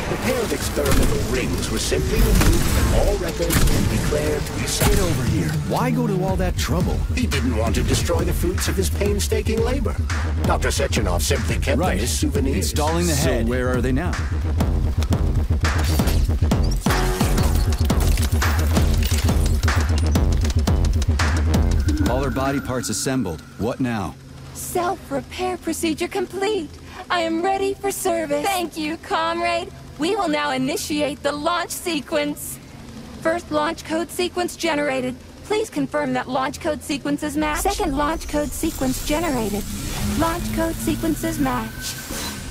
The pair of experimental rings were simply removed from all records and declared recycled. Get over here. Why go to all that trouble? He didn't want to destroy the fruits of his painstaking labor. Dr. Sechenov simply kept them as souvenirs. Installing the head. So where are they now? All her body parts assembled. What now? Self-repair procedure complete. I am ready for service. Thank you, comrade. We will now initiate the launch sequence. First launch code sequence generated. Please confirm that launch code sequences match. Second launch code sequence generated. Launch code sequences match.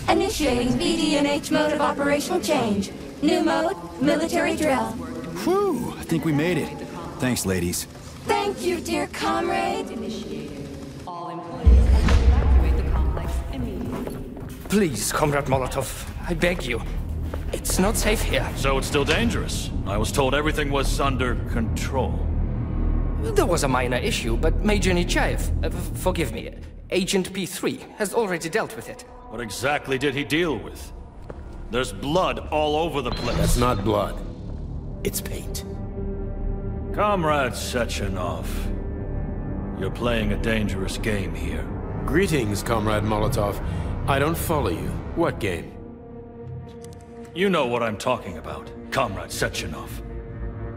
Initiating BD&H mode of operational change. New mode, military drill. Whew, I think we made it. Thanks, ladies. Thank you, dear comrade. All employees evacuate the complex immediately. Please, Comrade Molotov, I beg you. It's not safe here. So it's still dangerous. I was told everything was under control. There was a minor issue, but Major Nechayev, forgive me, Agent P3 has already dealt with it. What exactly did he deal with? There's blood all over the place. That's not blood. It's paint. Comrade Sechenov, you're playing a dangerous game here. Greetings, Comrade Molotov. I don't follow you. What game? You know what I'm talking about, Comrade Sechenov.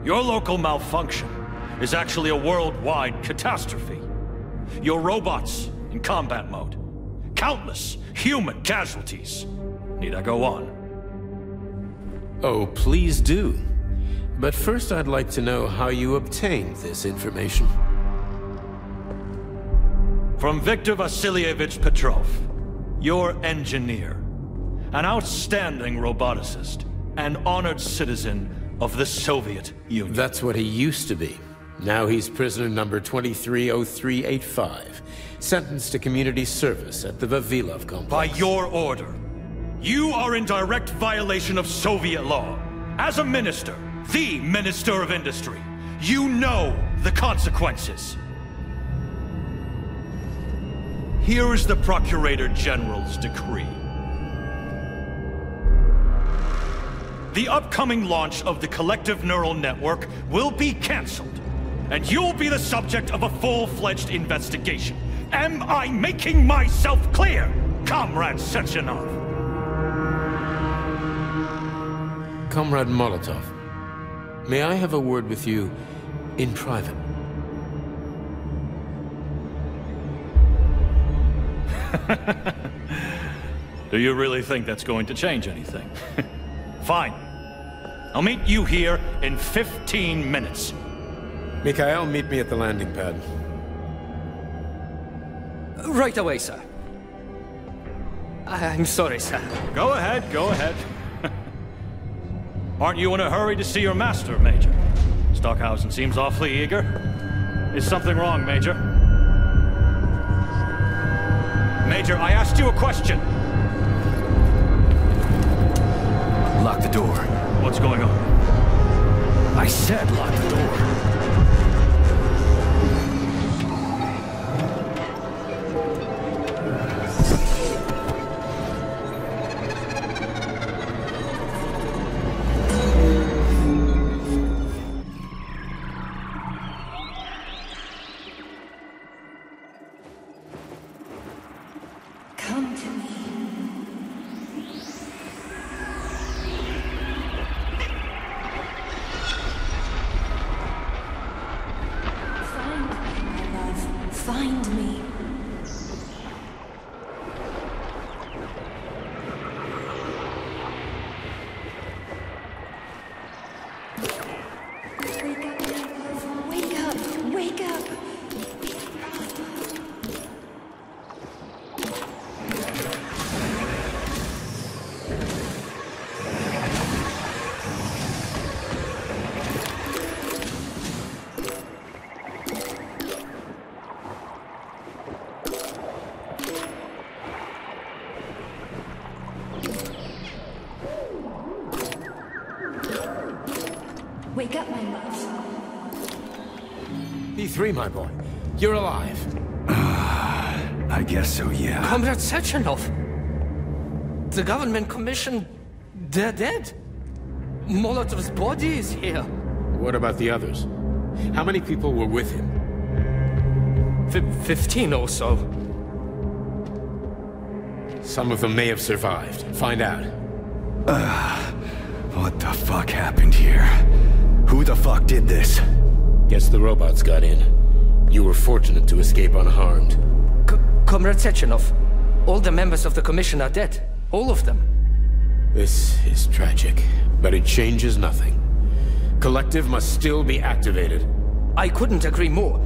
Your local malfunction is actually a worldwide catastrophe. Your robots in combat mode. Countless human casualties. Need I go on? Oh, please do. But first I'd like to know how you obtained this information. From Viktor Vasilievich Petrov, your engineer. An outstanding roboticist. An honored citizen of the Soviet Union. That's what he used to be. Now he's prisoner number 230385, sentenced to community service at the Vavilov complex. By your order, you are in direct violation of Soviet law. As a minister, the Minister of Industry, you know the consequences. Here is the Procurator General's decree. The upcoming launch of the collective neural network will be cancelled, and you'll be the subject of a full-fledged investigation. Am I making myself clear, Comrade Sechenov? Comrade Molotov, may I have a word with you in private? Do you really think that's going to change anything? Fine. I'll meet you here in 15 minutes. Mikhail, meet me at the landing pad. Right away, sir. I'm sorry, sir. Go ahead, go ahead. Aren't you in a hurry to see your master, Major? Stockhausen seems awfully eager. Is something wrong, Major? Major, I asked you a question. Lock the door. What's going on? I said lock the door. Come to me. Find me. Wake up, wake up, wake up. Wake up, my love. P3, my boy. You're alive. I guess so, yeah. Comrade Sechenov! The government commission... they're dead. Molotov's body is here. What about the others? How many people were with him? 15 or so. Some of them may have survived. Find out. What the fuck happened here? Who the fuck did this? Guess the robots got in. You were fortunate to escape unharmed. Comrade Sechenov, all the members of the Commission are dead. All of them. This is tragic, but it changes nothing. Collective must still be activated. I couldn't agree more.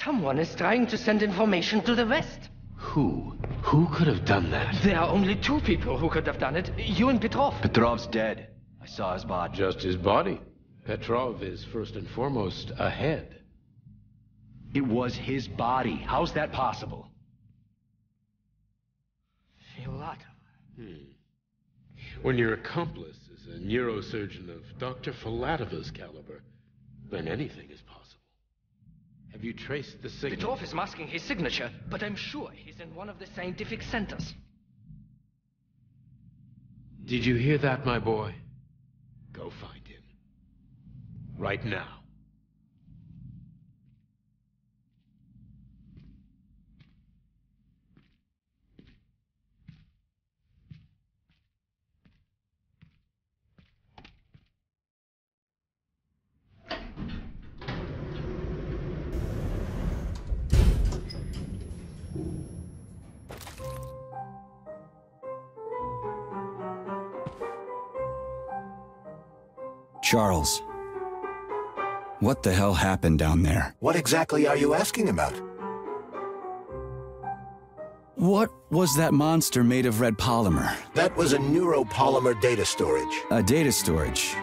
Someone is trying to send information to the West. Who? Who could have done that? There are only two people who could have done it. You and Petrov. Petrov's dead. I saw his body. Just his body. Petrov is first and foremost a head. It was his body. How's that possible? When your accomplice is a neurosurgeon of Dr. Filatova's caliber, then anything is possible. Have you traced the signal? Petrov is masking his signature, but I'm sure he's in one of the scientific centers. Did you hear that, my boy? Go find him. Right now. Charles, what the hell happened down there? What exactly are you asking about? What was that monster made of red polymer? That was a neuropolymer data storage. A data storage?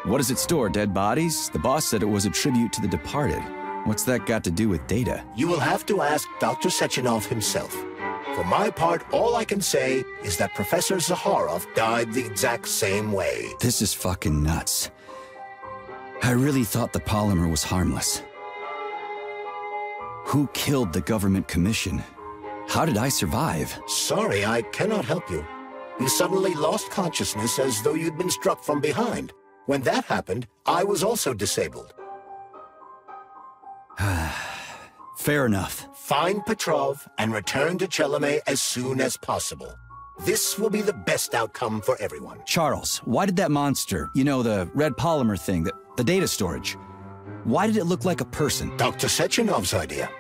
What does it store, dead bodies? The boss said it was a tribute to the departed. What's that got to do with data? You will have to ask Dr. Sechenov himself. For my part, all I can say is that Professor Zaharov died the exact same way. This is fucking nuts. I really thought the polymer was harmless. Who killed the government commission? How did I survive? Sorry, I cannot help you. You suddenly lost consciousness as though you'd been struck from behind. When that happened, I was also disabled. Fair enough. Find Petrov and return to Chelome as soon as possible. This will be the best outcome for everyone. Charles, why did that monster, you know, the red polymer thing, the data storage, why did it look like a person? Dr. Sechenov's idea.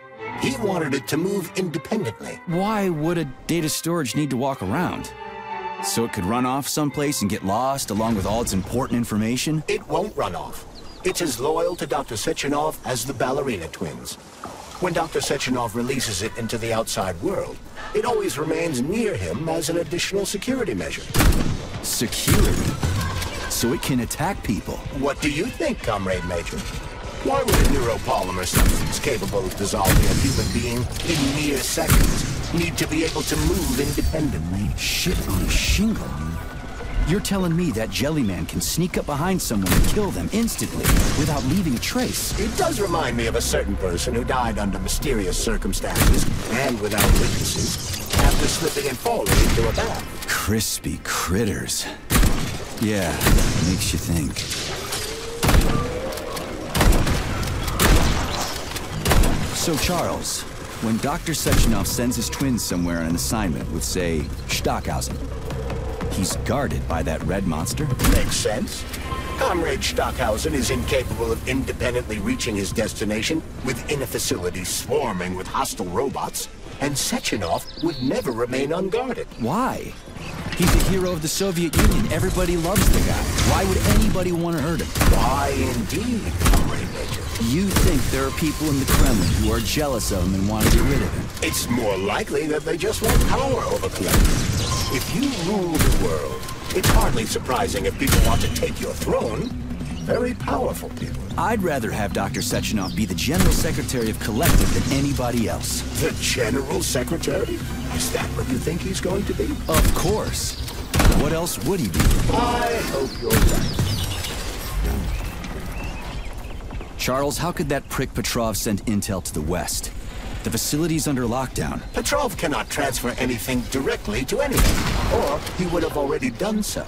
He wanted it to move independently. Why would a data storage need to walk around? So it could run off someplace and get lost along with all its important information? It won't run off. It's as loyal to Dr. Sechenov as the ballerina twins. When Dr. Sechenov releases it into the outside world, it always remains near him as an additional security measure. Security? So it can attack people? What do you think, Comrade Major? Why would a neuropolymer substance capable of dissolving a human being in mere seconds need to be able to move independently? Shit on a shingle. You're telling me that Jellyman can sneak up behind someone and kill them instantly without leaving a trace? It does remind me of a certain person who died under mysterious circumstances and without witnesses after slipping and falling into a bath. Crispy critters. Yeah, makes you think. So Charles, when Dr. Sechenov sends his twins somewhere on an assignment with, say, Stockhausen, he's guarded by that red monster? Makes sense. Comrade Stockhausen is incapable of independently reaching his destination within a facility swarming with hostile robots, and Sechenov would never remain unguarded. Why? He's a hero of the Soviet Union. Everybody loves the guy. Why would anybody want to hurt him? Why indeed, Comrade Major? You think there are people in the Kremlin who are jealous of him and want to get rid of him? It's more likely that they just want power over Kremlin. If you rule the world, it's hardly surprising if people want to take your throne. Very powerful people. I'd rather have Dr. Sechenov be the General Secretary of Collective than anybody else. The General Secretary? Is that what you think he's going to be? Of course. What else would he be? I hope you're right. Charles, how could that prick Petrov send intel to the West? The facility's under lockdown. Petrov cannot transfer anything directly to anyone, or he would have already done so.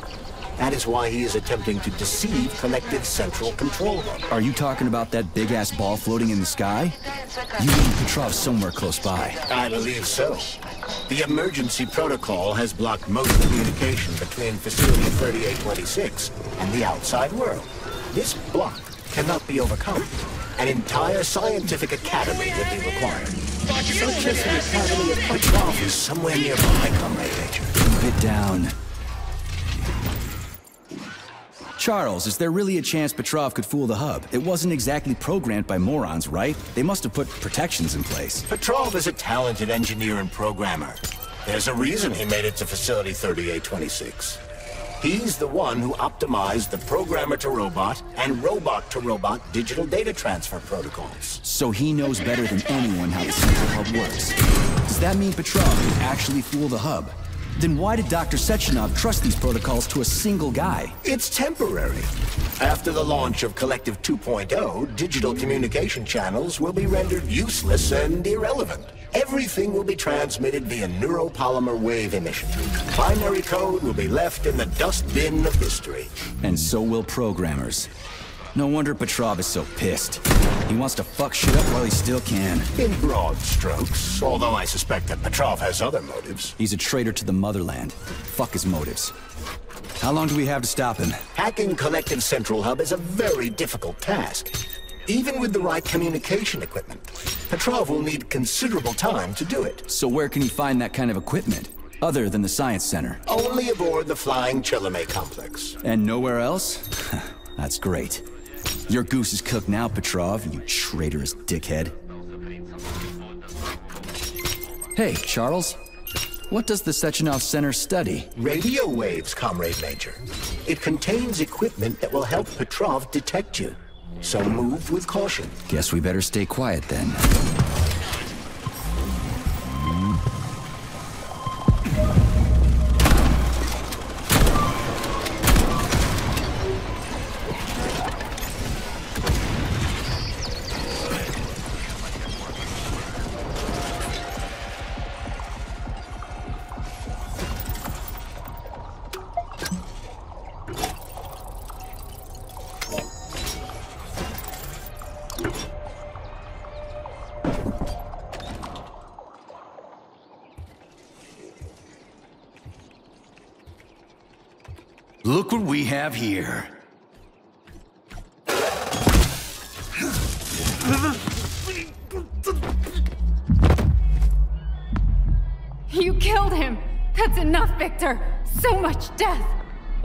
That is why he is attempting to deceive Collective Central Control Room. Are you talking about that big-ass ball floating in the sky? You mean Petrov's somewhere close by? I believe so. The emergency protocol has blocked most communication between Facility 3826 and the outside world. This block cannot be overcome. An entire scientific academy would be required. Such as the Academy of Petrov is somewhere nearby, Comrade Major. Keep it down. Charles, is there really a chance Petrov could fool the hub? It wasn't exactly programmed by morons, right? They must have put protections in place. Petrov is a talented engineer and programmer. There's a reason he made it to Facility 3826. He's the one who optimized the programmer-to-robot and robot-to-robot digital data transfer protocols. So he knows better than anyone how the central hub works. Does that mean Petrov can actually fool the hub? Then why did Dr. Sechenov trust these protocols to a single guy? It's temporary. After the launch of Collective 2.0, digital communication channels will be rendered useless and irrelevant. Everything will be transmitted via neuropolymer wave emission. Binary code will be left in the dustbin of history. And so will programmers. No wonder Petrov is so pissed. He wants to fuck shit up while he still can. In broad strokes, although I suspect that Petrov has other motives. He's a traitor to the motherland. Fuck his motives. How long do we have to stop him? Hacking Collective Central Hub is a very difficult task. Even with the right communication equipment, Petrov will need considerable time to do it. So where can he find that kind of equipment, other than the Science Center? Only aboard the Flying Chilame complex. And nowhere else? That's great. Your goose is cooked now, Petrov, you traitorous dickhead. Hey, Charles. What does the Sechenov Center study? Radio waves, Comrade Major. It contains equipment that will help Petrov detect you. So move with caution. Guess we better stay quiet then. Look what we have here. You killed him! That's enough, Victor! So much death!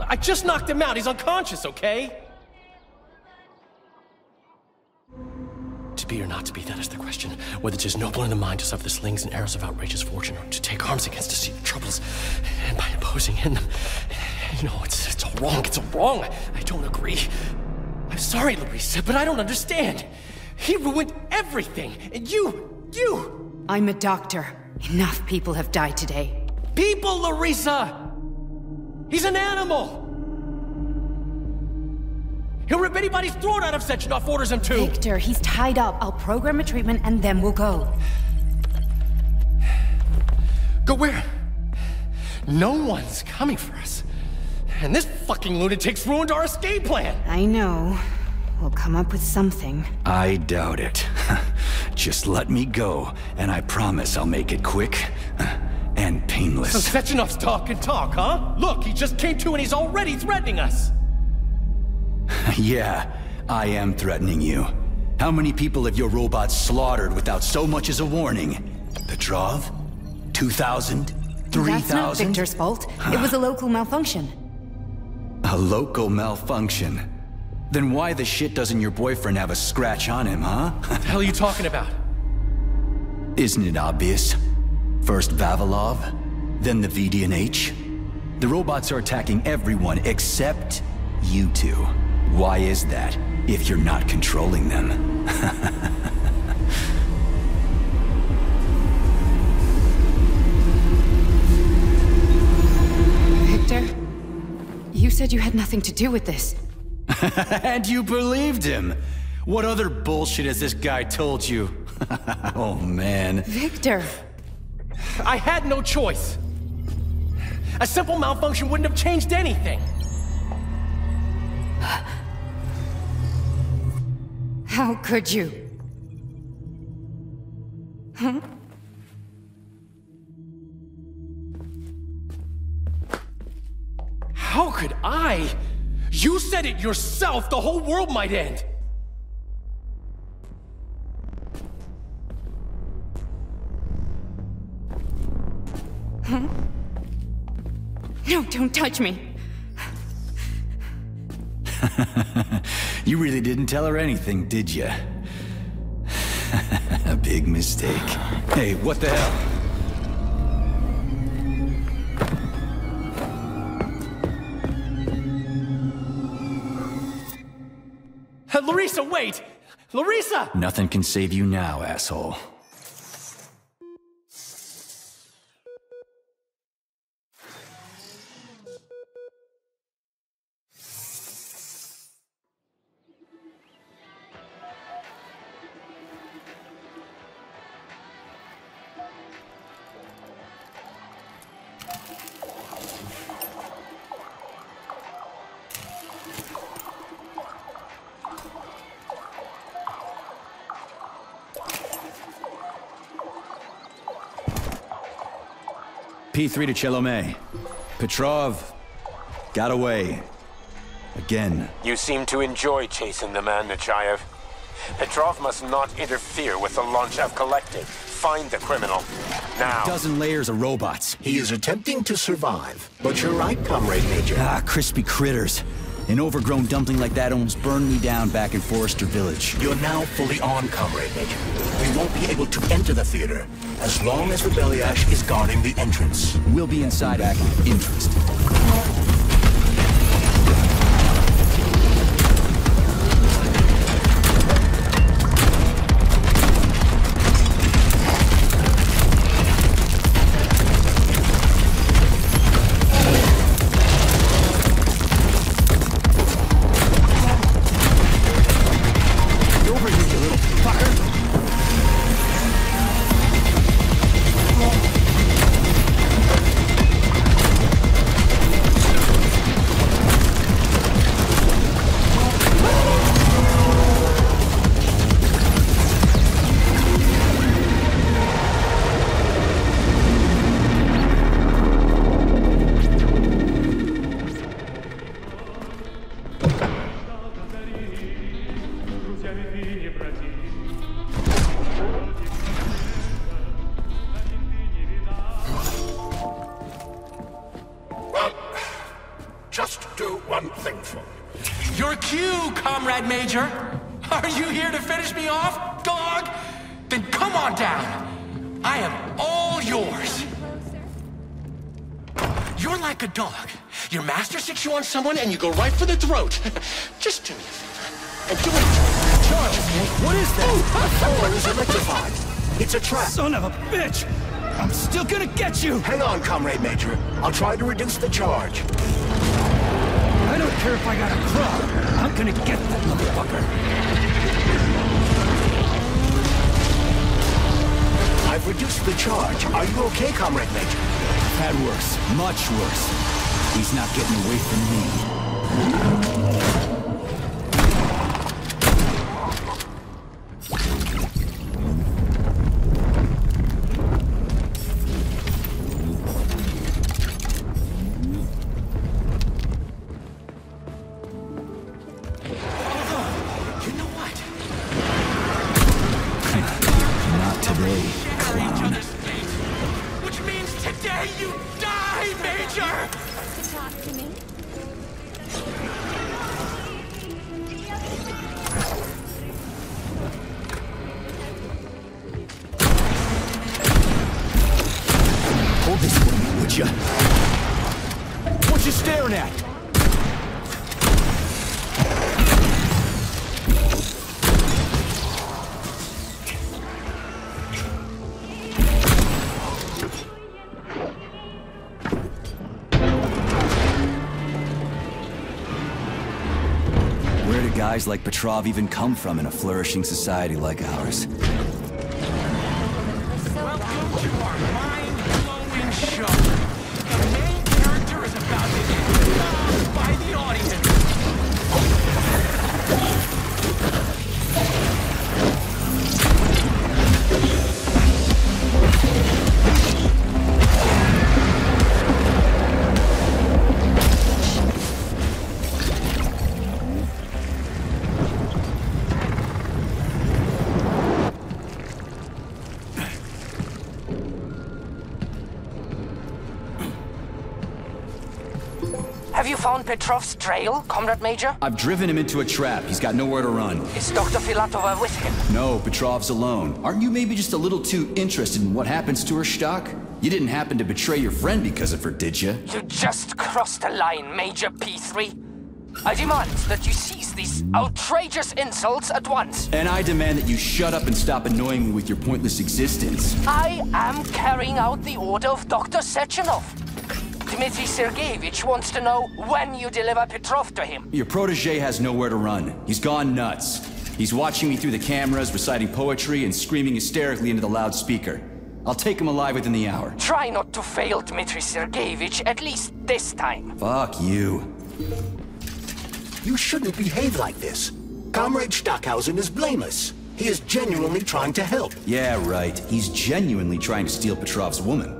I just knocked him out. He's unconscious, okay? To be or not to be, that is the question. Whether 'tis noble in the mind to suffer the slings and arrows of outrageous fortune, or to take arms against deceiving troubles, and by imposing in them. You know, it's all wrong. It's all wrong. I don't agree. I'm sorry, Larissa, but I don't understand. He ruined everything, and you! I'm a doctor. Enough people have died today. People, Larissa! He's an animal! He'll rip anybody's throat out if Sechenov orders him to! Victor, he's tied up. I'll program a treatment and then we'll go. Go where? No one's coming for us. And this fucking lunatic's ruined our escape plan! I know. We'll come up with something. I doubt it. Just let me go, and I promise I'll make it quick and painless. So Sechenov's talk and talk, huh? Look, he just came to and he's already threatening us! Yeah, I am threatening you. How many people have your robots slaughtered without so much as a warning? Petrov? 2,000? 3,000? That's not Victor's fault. It was a local malfunction. A local malfunction? Then why the shit doesn't your boyfriend have a scratch on him, huh? What the hell are you talking about? Isn't it obvious? First Vavilov, then the VDNH. The robots are attacking everyone except you two. Why is that, if you're not controlling them? Victor, you said you had nothing to do with this. And you believed him! What other bullshit has this guy told you? Oh, man. Victor! I had no choice! A simple malfunction wouldn't have changed anything! How could you? Huh? How could I? You said it yourself! The whole world might end! Huh? No, don't touch me! You really didn't tell her anything, did you? A big mistake. Hey, what the hell? Larissa, wait! Larissa! Nothing can save you now, asshole. P3 to Chelomey. Petrov got away. Again. You seem to enjoy chasing the man, Nechayev. Petrov must not interfere with the launch of Collective. Find the criminal. Now. A dozen layers of robots. He is attempting to survive. But you're right, Comrade Major. Ah, crispy critters. An overgrown dumpling like that almost burned me down back in Forrester Village. You're now fully on, Comrade Major. We won't be able to enter the theater as long as the Beliash is guarding the entrance. We'll be inside acting interest. Just do one thing for me. Your cue, Comrade Major! Are you here to finish me off, dog? Then come on down. I am all yours. You're like a dog. Your master sticks you on someone and you go right for the throat. Just do me a favor. And do it. Charge! What is that? The floor is electrified. It's a trap. Son of a bitch! I'm still gonna get you! Hang on, Comrade Major. I'll try to reduce the charge. I don't care if I got a club. I'm gonna get that motherfucker. I've reduced the charge. Are you okay, Comrade Major? Had worse. Much worse. He's not getting away from me. What you staring at? Where do guys like Petrov even come from in a flourishing society like ours? Welcome to our mind-blowing show. The main character is about to get loved by the audience. found Petrov's trail, Comrade Major? I've driven him into a trap. He's got nowhere to run. Is Dr. Filatova with him? No, Petrov's alone. Aren't you maybe just a little too interested in what happens to her, Stock? You didn't happen to betray your friend because of her, did you? You just crossed a line, Major P3. I demand that you cease these outrageous insults at once. And I demand that you shut up and stop annoying me with your pointless existence. I am carrying out the order of Dr. Sechenov. Dmitry Sergeyevich wants to know when you deliver Petrov to him. Your protege has nowhere to run. He's gone nuts. He's watching me through the cameras, reciting poetry, and screaming hysterically into the loudspeaker. I'll take him alive within the hour. Try not to fail, Dmitry Sergeyevich, at least this time. Fuck you. You shouldn't behave like this. Comrade Stockhausen is blameless. He is genuinely trying to help. Yeah, right. He's genuinely trying to steal Petrov's woman.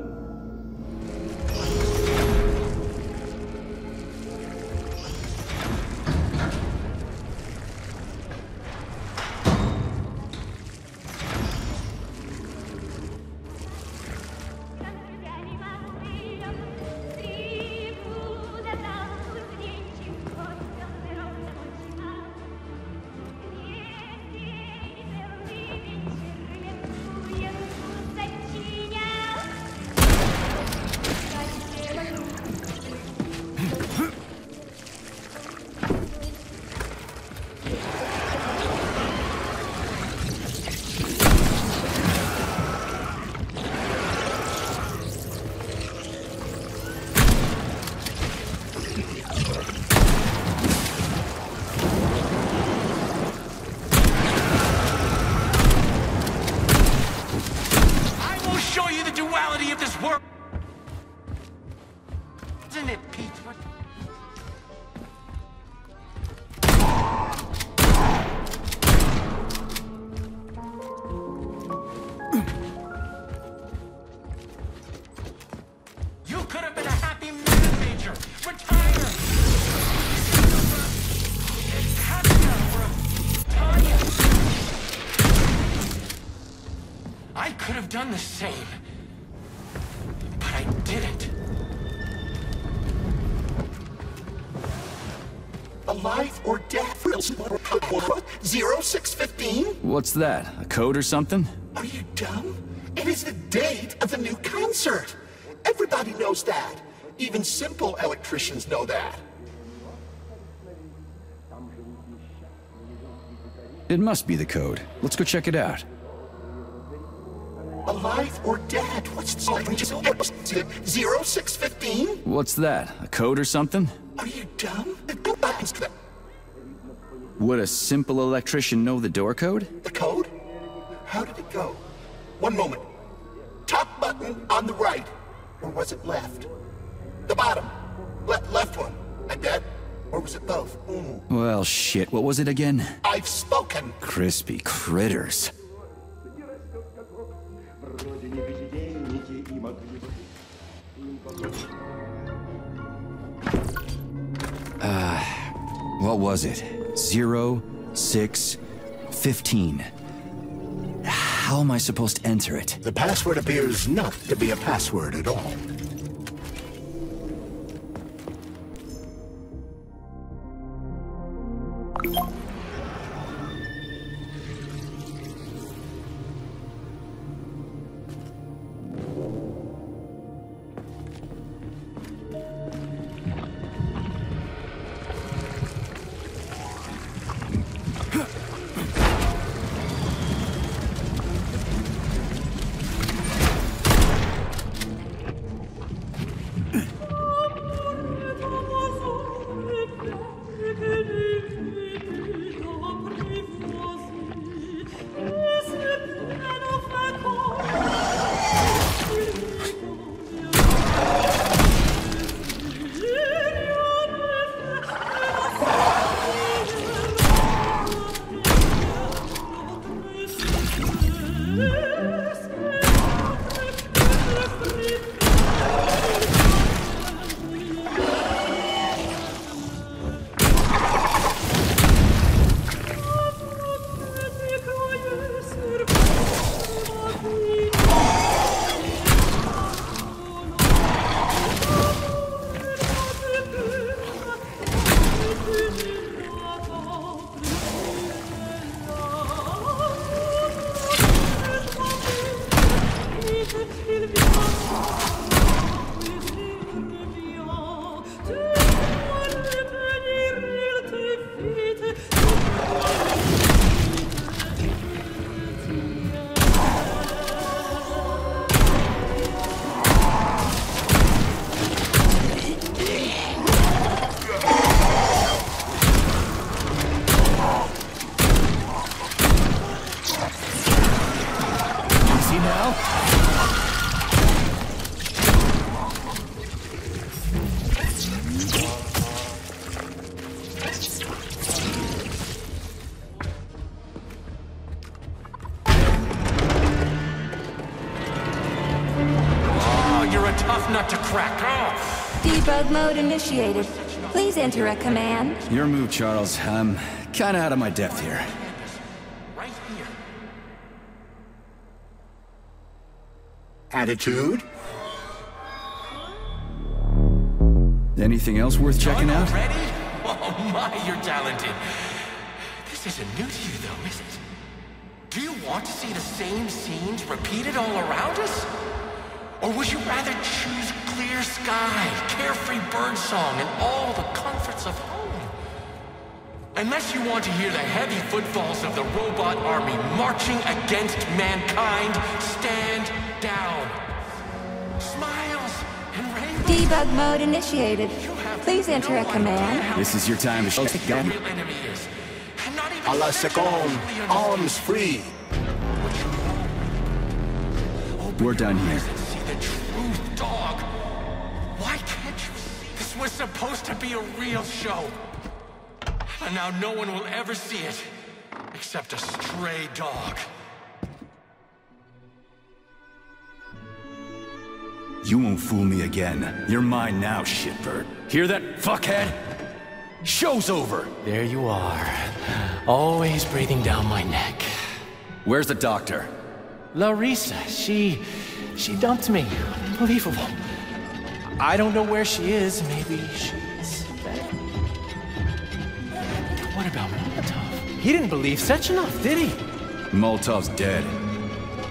Done the same, but I didn't. Alive or dead? 0615? What's that? A code or something? Are you dumb? It is the date of the new concert. Everybody knows that. Even simple electricians know that. It must be the code. Let's go check it out. Alive or dead? What's the 0615? What's that? A code or something? Are you dumb? Would a simple electrician know the door code? The code? How did it go? One moment. Top button on the right. Or was it left? The bottom. Left one. And that? Or was it both? Well, shit. What was it again? I've spoken. Crispy critters. What was it? 0615. How am I supposed to enter it? The password appears not to be a password at all. nut to crack. Oh. Debug mode initiated. Please enter a command. Your move, Charles. I'm kinda out of my depth here. Right here. Attitude? Anything else worth checking out? Ready? Oh my, you're talented. This isn't new to you though, is it? Do you want to see the same scenes repeated all around us? Or would you rather choose clear sky, carefree birdsong, and all the comforts of home? Unless you want to hear the heavy footfalls of the robot army marching against mankind, stand down. Smiles and rainbows. Debug mode initiated. Please enter a command. This is your time to show the gun. A la seconde, arms free. We're done here. See the truth, dog. Why can't you see? This was supposed to be a real show. And now no one will ever see it. Except a stray dog. You won't fool me again. You're mine now, shitbird. Hear that, fuckhead? Show's over! There you are. Always breathing down my neck. Where's the doctor? Larissa, she dumped me. Unbelievable. I don't know where she is. Maybe she's dead. What about Molotov? He didn't believe Sechenov, did he? Molotov's dead.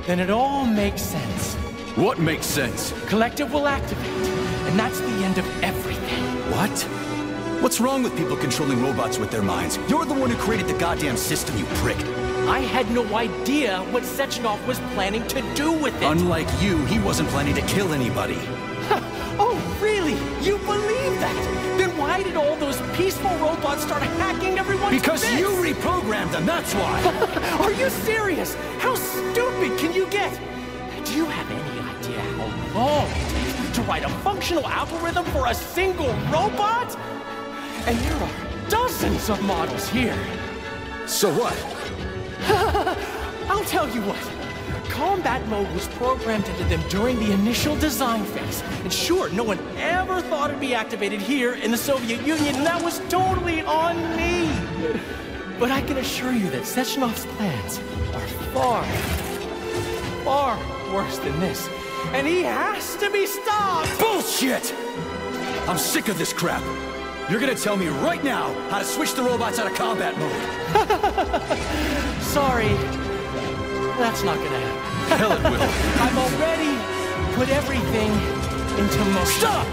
Then it all makes sense. What makes sense? Collective will activate, and that's the end of everything. What? What's wrong with people controlling robots with their minds? You're the one who created the goddamn system, you prick. I had no idea what Sechenov was planning to do with it. Unlike you, he wasn't planning to kill anybody. Oh, really? You believe that? Then why did all those peaceful robots start hacking everyone? Because you reprogrammed them, that's why! Are you serious? How stupid can you get? Do you have any idea how long it takes to write a functional algorithm for a single robot? And there are dozens of models here. So what? I'll tell you what. Combat mode was programmed into them during the initial design phase. And sure, no one ever thought it'd be activated here in the Soviet Union, and that was totally on me. But I can assure you that Sechenov's plans are far, far worse than this. And he has to be stopped! Bullshit! I'm sick of this crap. You're gonna tell me right now how to switch the robots out of combat mode. Sorry. That's not gonna happen. Hell it will. I've already put everything into motion. Stop!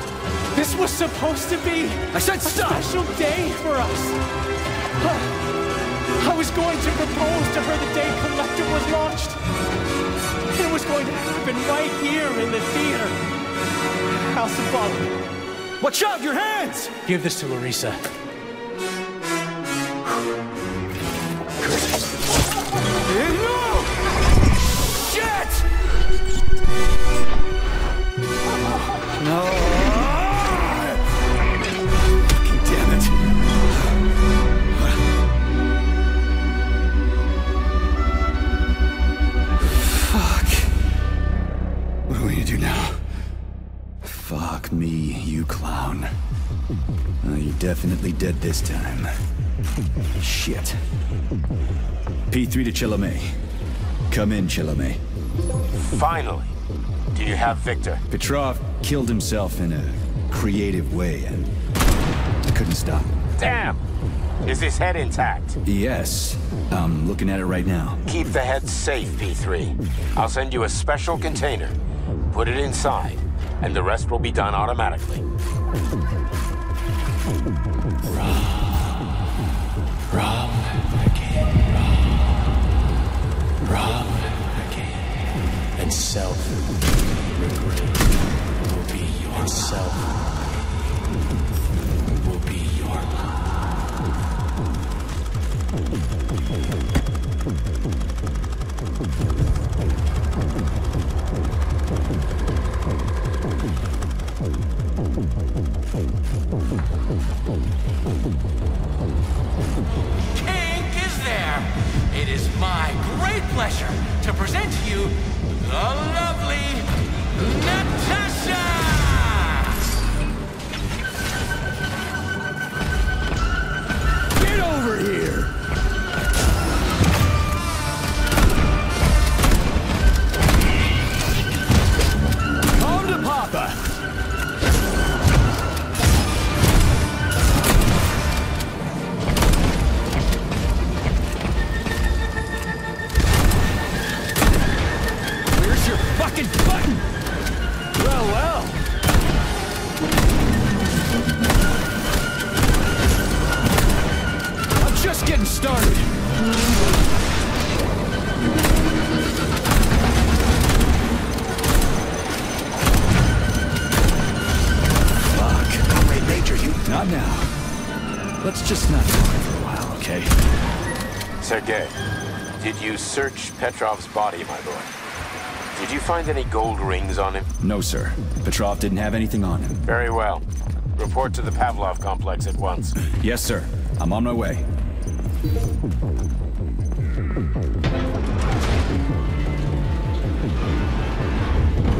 This was supposed to be I said stop! A special day for us. I was going to propose to her the day Collective was launched. It was going to happen right here in the theater. How symbolic. Watch out, your hands! Give this to Larissa. No! Shit! No! Fucking damn it. Fuck. What are we gonna do now? Fuck me, you clown. You're definitely dead this time. Shit. P3 to Chalamet. Come in, Chalamet. Finally. Do you have Victor? Petrov killed himself in a creative way, and I couldn't stop. Damn! Is his head intact? Yes. I'm looking at it right now. Keep the head safe, P3. I'll send you a special container. Put it inside, and the rest will be done automatically. Wrong again. Wrong again. And self-regret will be your self. Will be your Kink is there. It is my great pleasure to present to you the lovely Natasha! Let's just not talk for a while, okay? Sergei, did you search Petrov's body, my boy? Did you find any gold rings on him? No, sir. Petrov didn't have anything on him. Very well. Report to the Pavlov complex at once. Yes, sir. I'm on my way.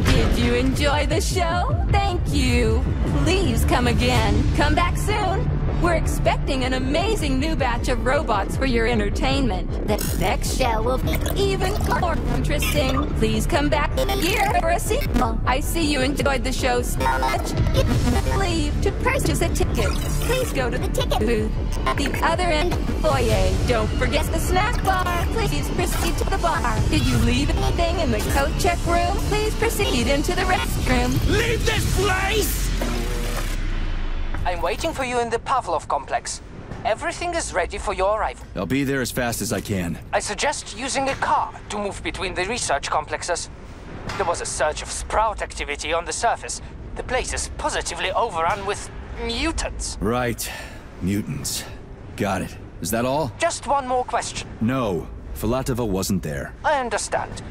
Did you enjoy the show? Thank you. Please come again. Come back soon. We're expecting an amazing new batch of robots for your entertainment. The next show will be even more interesting. Please come back here for a sequel. I see you enjoyed the show so much. Leave to purchase a ticket. Please go to the ticket booth at the other end of the foyer. Don't forget the snack bar. Please proceed to the bar. Did you leave anything in the coat check room? Please proceed into the restroom. Leave this place! I'm waiting for you in the Pavlov complex. Everything is ready for your arrival. I'll be there as fast as I can. I suggest using a car to move between the research complexes. There was a surge of sprout activity on the surface. The place is positively overrun with mutants. Right. Mutants. Got it. Is that all? Just one more question. No. Filatova wasn't there. I understand.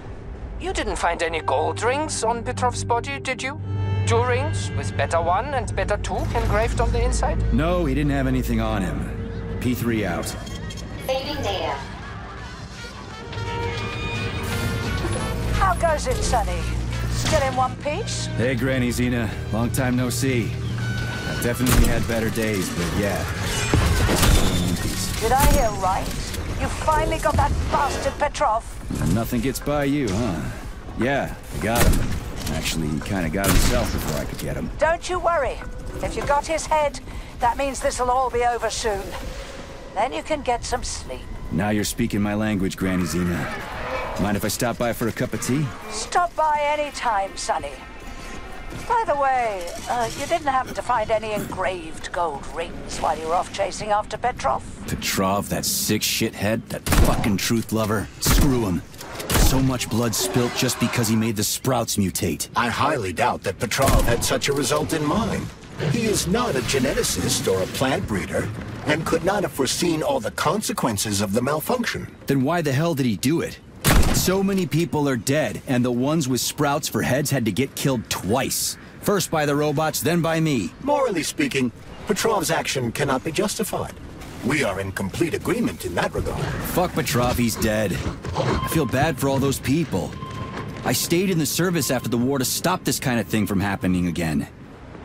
You didn't find any gold rings on Petrov's body, did you? 2 rings with Beta 1 and Beta 2 engraved on the inside? No, he didn't have anything on him. P3 out. Saving data. How goes it, Sonny? Still in one piece? Hey, Granny Zena. Long time no see. I've definitely had better days, but yeah. Did I hear right? You finally got that bastard Petrov? Nothing gets by you, huh? Yeah, I got him. Actually, he kind of got himself before I could get him. Don't you worry. If you got his head, that means this'll all be over soon. Then you can get some sleep. Now you're speaking my language, Granny Zena. Mind if I stop by for a cup of tea? Stop by any time, Sonny. By the way, you didn't happen to find any engraved gold rings while you were off chasing after Petrov? Petrov, that sick shithead, that fucking truth lover. Screw him. So much blood spilt just because he made the sprouts mutate. I highly doubt that Petrov had such a result in mind. He is not a geneticist or a plant breeder, and could not have foreseen all the consequences of the malfunction. Then why the hell did he do it? So many people are dead, and the ones with sprouts for heads had to get killed twice. First by the robots, then by me. Morally speaking, Petrov's action cannot be justified. We are in complete agreement in that regard. Fuck Petrov, he's dead. I feel bad for all those people. I stayed in the service after the war to stop this kind of thing from happening again.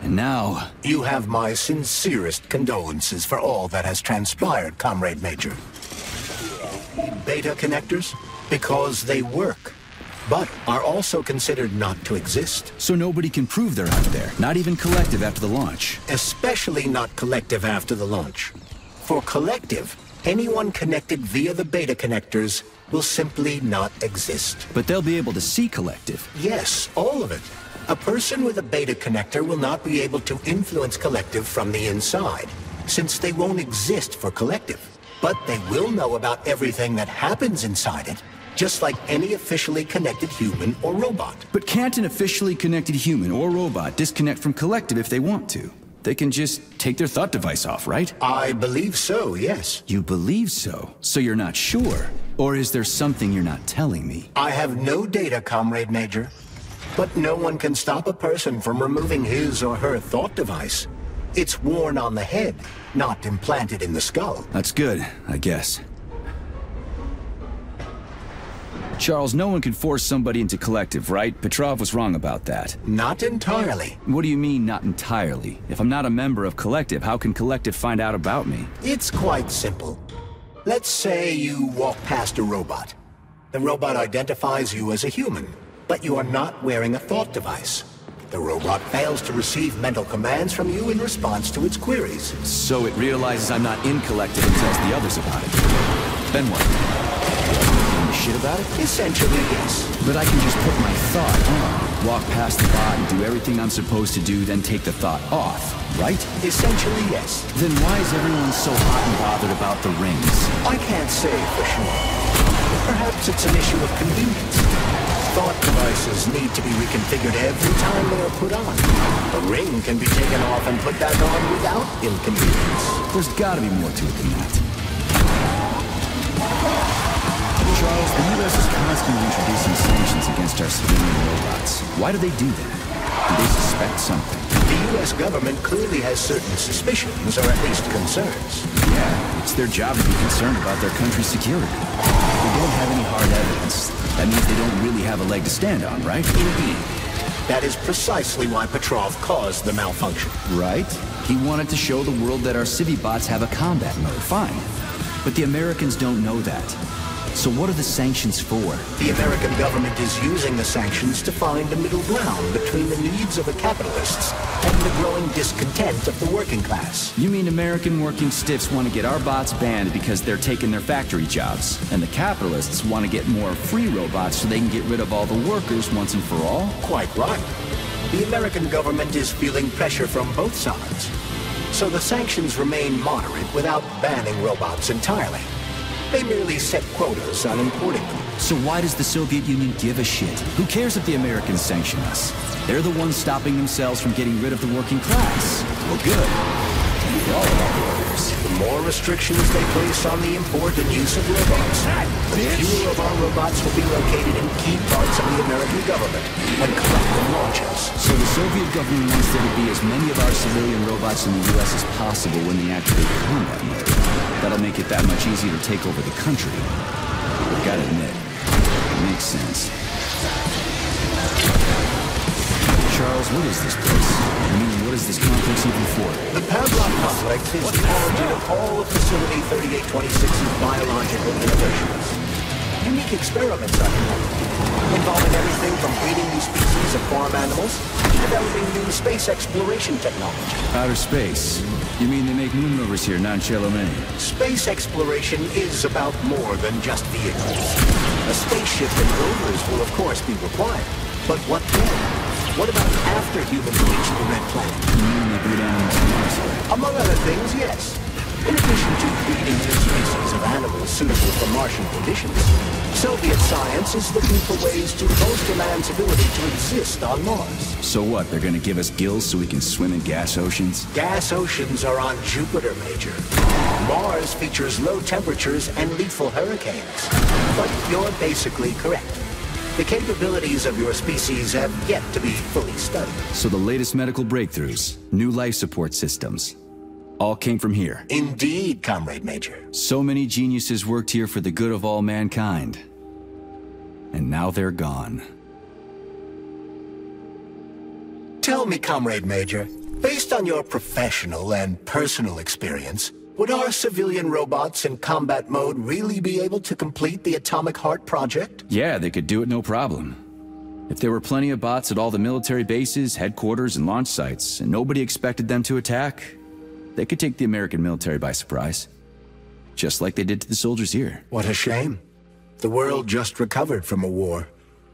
And now... You have my sincerest condolences for all that has transpired, Comrade Major. Beta connectors? Because they work, but are also considered not to exist. So nobody can prove they're out there, not even Collective after the launch. Especially not Collective after the launch. For Collective, anyone connected via the beta connectors will simply not exist. But they'll be able to see Collective. Yes, all of it. A person with a beta connector will not be able to influence Collective from the inside, since they won't exist for Collective. But they will know about everything that happens inside it, just like any officially connected human or robot. But can't an officially connected human or robot disconnect from Collective if they want to? They can just take their thought device off, right? I believe so, yes. You believe so? So you're not sure? Or is there something you're not telling me? I have no data, Comrade Major. But no one can stop a person from removing his or her thought device. It's worn on the head, not implanted in the skull. That's good, I guess. Charles, no one can force somebody into Collective, right? Petrov was wrong about that. Not entirely. What do you mean, not entirely? If I'm not a member of Collective, how can Collective find out about me? It's quite simple. Let's say you walk past a robot. The robot identifies you as a human, but you are not wearing a thought device. The robot fails to receive mental commands from you in response to its queries. So it realizes I'm not in Collective and tells the others about it. Then what? Shit about it? Essentially, yes. But I can just put my thought on, walk past the bot and do everything I'm supposed to do, then take the thought off, right? Essentially, yes. Then why is everyone so hot and bothered about the rings? I can't say for sure. Perhaps it's an issue of convenience. Thought devices need to be reconfigured every time they are put on. The ring can be taken off and put back on without inconvenience. There's gotta be more to it than that. Charles, the U.S. is constantly introducing sanctions against our civilian robots. Why do they do that? Do they suspect something? The U.S. government clearly has certain suspicions, or at least concerns. Yeah, it's their job to be concerned about their country's security. They don't have any hard evidence. That means they don't really have a leg to stand on, right? Indeed. That is precisely why Petrov caused the malfunction. Right? He wanted to show the world that our Civi-bots have a combat mode, fine. But the Americans don't know that. So what are the sanctions for? The American government is using the sanctions to find a middle ground between the needs of the capitalists and the growing discontent of the working class. You mean American working stiffs want to get our bots banned because they're taking their factory jobs, and the capitalists want to get more free robots so they can get rid of all the workers once and for all? Quite right. The American government is feeling pressure from both sides. So the sanctions remain moderate without banning robots entirely. They merely set quotas on importing them. So why does the Soviet Union give a shit? Who cares if the Americans sanction us? They're the ones stopping themselves from getting rid of the working class. Well, good. We're all about the workers. The more restrictions they place on the import and use of robots, the fewer of our robots will be located in key parts of the American government when collective launches. So the Soviet government wants there to be as many of our civilian robots in the U.S. as possible when they activate combat mode. That'll make it that much easier to take over the country. I've got to admit, it makes sense. Charles, what is this place? I mean, what is this complex even for? The Pavlov complex is the origin of all of Facility 3826's biological innovations. Unique experiments are conducted, involving everything from breeding new species of farm animals to developing new space exploration technology. Outer space? You mean they make moon rovers here, not Chelomany? Space exploration is about more than just vehicles. A spaceship and rovers will of course be required. But what then? What about after humans reach the Red Planet? You mean they breed animals on Mars? Among other things, yes. In addition to breeding new species of animals suitable for Martian conditions, Soviet science is looking for ways to bolster man's ability to exist on Mars. So what, they're gonna give us gills so we can swim in gas oceans? Gas oceans are on Jupiter, Major. Mars features low temperatures and lethal hurricanes. But you're basically correct. The capabilities of your species have yet to be fully studied. So the latest medical breakthroughs, new life support systems, all came from here. Indeed, Comrade Major. So many geniuses worked here for the good of all mankind. And now they're gone. Tell me, Comrade Major, based on your professional and personal experience, would our civilian robots in combat mode really be able to complete the Atomic Heart project? Yeah, they could do it no problem. If there were plenty of bots at all the military bases, headquarters, and launch sites, and nobody expected them to attack, they could take the American military by surprise. Just like they did to the soldiers here. What a shame. The world just recovered from a war,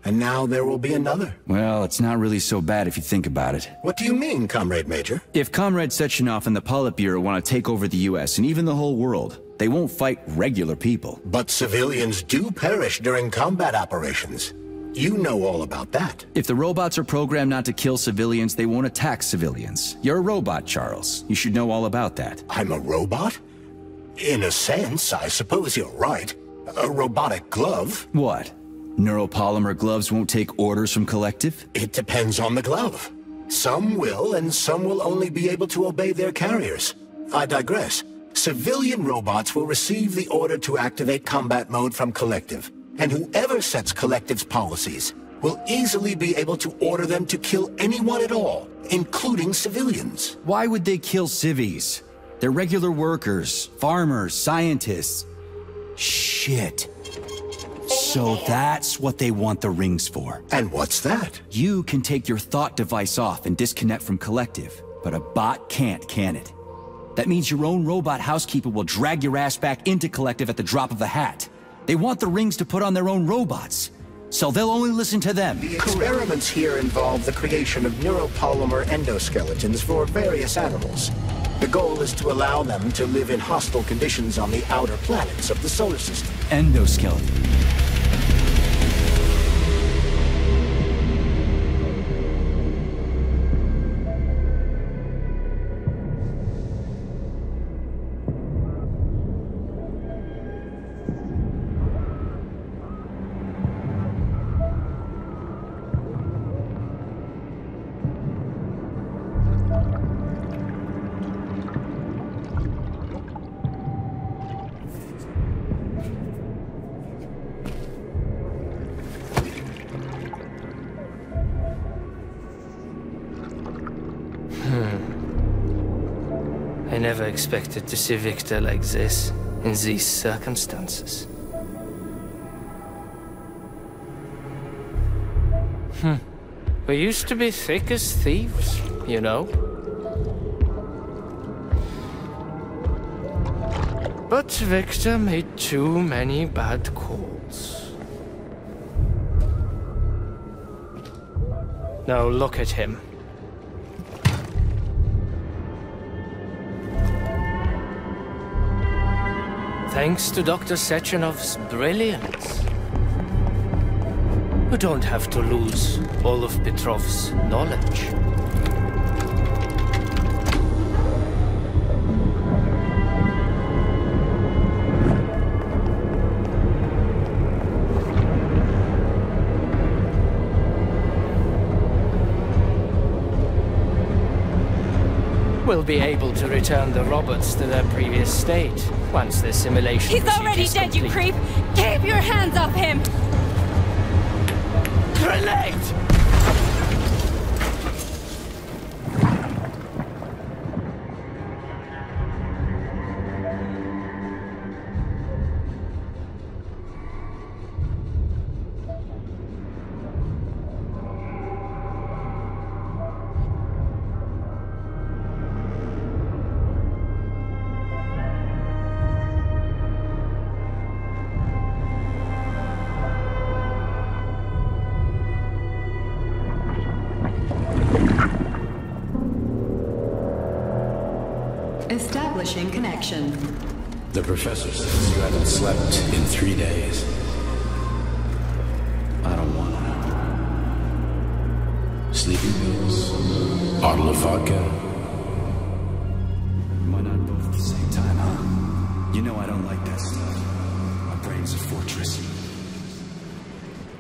and now there will be another. Well, it's not really so bad if you think about it. What do you mean, Comrade Major? If Comrade Sechenov and the Politburo want to take over the US and even the whole world, they won't fight regular people. But civilians do perish during combat operations. You know all about that. If the robots are programmed not to kill civilians, they won't attack civilians. You're a robot, Charles. You should know all about that. I'm a robot? In a sense, I suppose you're right. A robotic glove. What? Neuropolymer gloves won't take orders from Collective? It depends on the glove. Some will, and some will only be able to obey their carriers. I digress. Civilian robots will receive the order to activate combat mode from Collective, and whoever sets Collective's policies will easily be able to order them to kill anyone at all, including civilians. Why would they kill civies? They're regular workers, farmers, scientists. Shit. So that's what they want the rings for. And what's that? You can take your thought device off and disconnect from Collective, but a bot can't, can it? That means your own robot housekeeper will drag your ass back into Collective at the drop of a hat. They want the rings to put on their own robots, so they'll only listen to them. The experiments here involve the creation of neuropolymer endoskeletons for various animals. The goal is to allow them to live in hostile conditions on the outer planets of the solar system. Endoskeleton. I never expected to see Victor like this, in these circumstances. We used to be thick as thieves, you know? But Victor made too many bad calls. Now look at him. Thanks to Dr. Sechenov's brilliance, we don't have to lose all of Petrov's knowledge. We'll be able to return the robots to their previous state once the simulation He's already dead, you creep! Keep your hands off him! Grenade! Establishing connection. The professor says you haven't slept in 3 days. I don't want to. Sleeping pills? Bottle of vodka? Why not both at the same time, huh? You know I don't like that stuff. My brain's a fortress.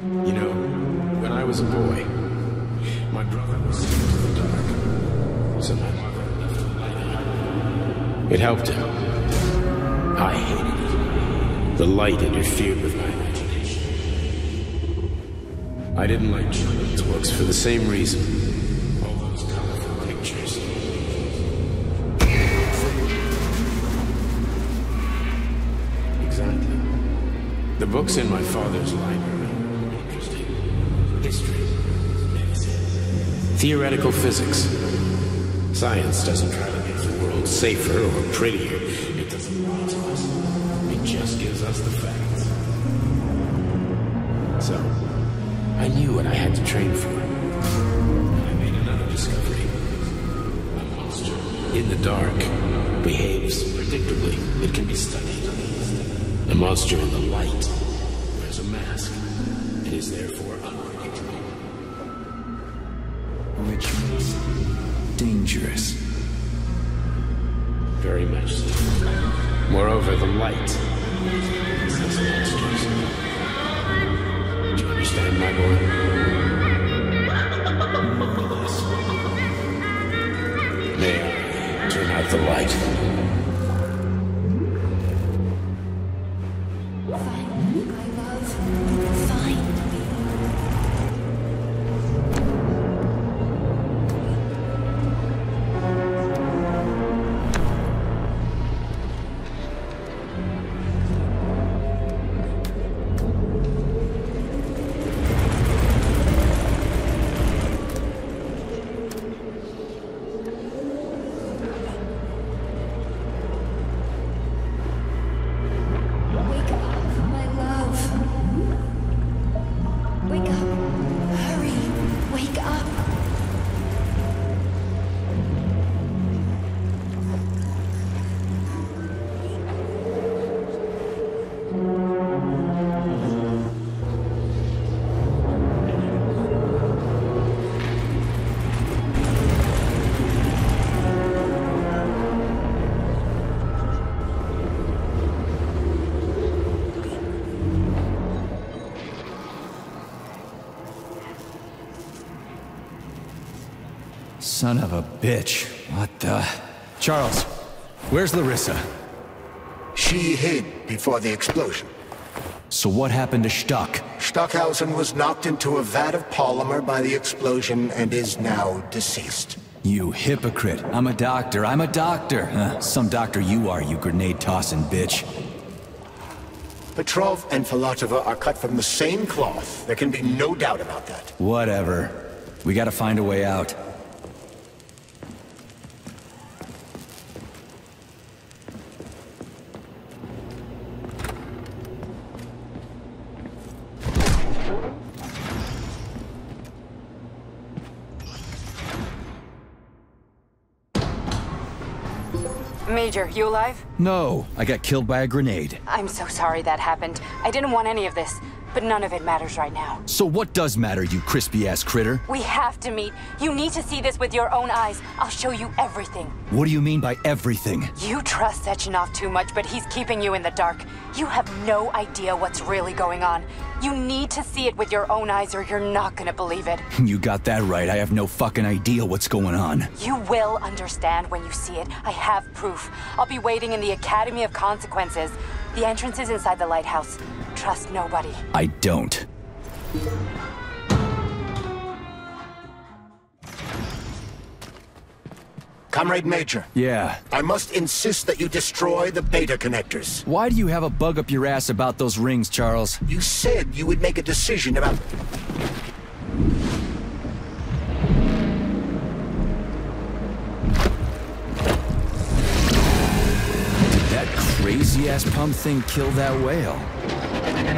You know, when I was a boy, my brother was scared of the dark. So my mother left the light on. It helped him. I hated it. The light interfered with my imagination. I didn't like children's books for the same reason. All those colorful pictures. Exactly. The books in my father's library were interesting. History, medicine, theoretical physics. Science doesn't try to make the world safer or prettier. It doesn't lie to us. It just gives us the facts. So, I knew what I had to train for. And I made another discovery. A monster in the dark behaves predictably. It can be studied. A monster in the light wears a mask and is therefore unpredictable. Which means dangerous. Very much so. Moreover, the light possesses monsters. Do you understand, my boy? More or less. May I turn out the light? Son of a bitch. What the... Charles, where's Larissa? She hid before the explosion. So what happened to Stuck? Stockhausen was knocked into a vat of polymer by the explosion and is now deceased. You hypocrite. I'm a doctor. I'm a doctor. Huh? Some doctor you are, you grenade-tossing bitch. Petrov and Filatova are cut from the same cloth. There can be no doubt about that. Whatever. We gotta find a way out. Major, you alive? No, I got killed by a grenade. I'm so sorry that happened. I didn't want any of this, but none of it matters right now. So what does matter, you crispy-ass critter? We have to meet. You need to see this with your own eyes. I'll show you everything. What do you mean by everything? You trust Sechenov too much, but he's keeping you in the dark. You have no idea what's really going on. You need to see it with your own eyes or you're not gonna believe it. You got that right. I have no fucking idea what's going on. You will understand when you see it. I have proof. I'll be waiting in the Academy of Consequences. The entrance is inside the lighthouse. Trust nobody. I don't. Comrade Major. Yeah? I must insist that you destroy the beta connectors. Why do you have a bug up your ass about those rings, Charles? You said you would make a decision about... Did that crazy-ass pump thing kill that whale?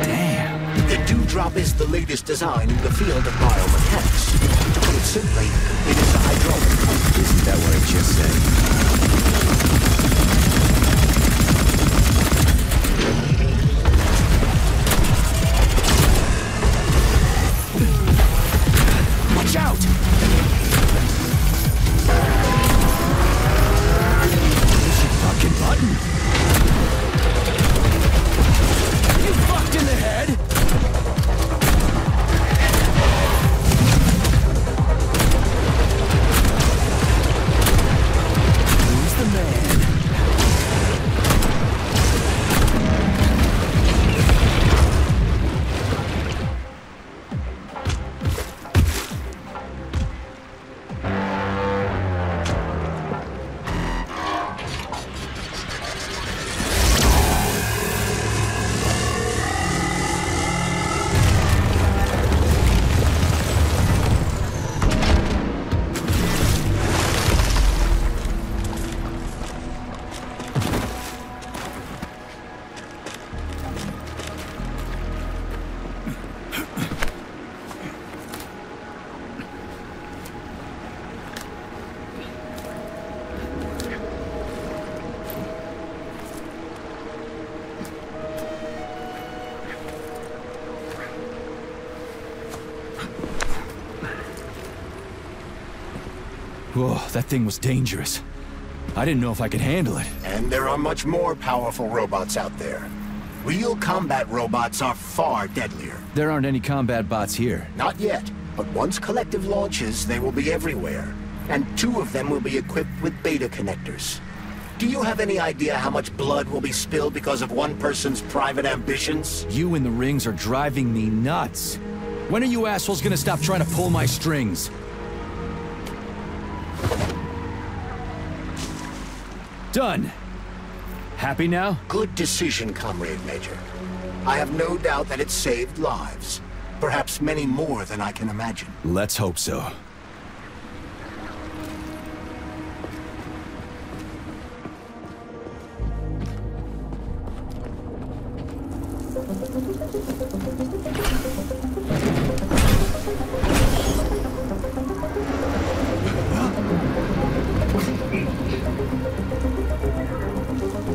Damn. The dewdrop is the latest design in the field of biomechanics. To put it simply, it is a hydraulic pump. Isn't that what I just said? Watch out! Push your fucking button! You fucked in the head! Who's the man? Whoa, that thing was dangerous. I didn't know if I could handle it. And there are much more powerful robots out there. Real combat robots are far deadlier. There aren't any combat bots here. Not yet, but once Collective launches, they will be everywhere. And 2 of them will be equipped with beta connectors. Do you have any idea how much blood will be spilled because of one person's private ambitions? You in the rings are driving me nuts. When are you assholes gonna stop trying to pull my strings? Done. Happy now? Good decision, Comrade Major. I have no doubt that it saved lives. Perhaps many more than I can imagine. Let's hope so.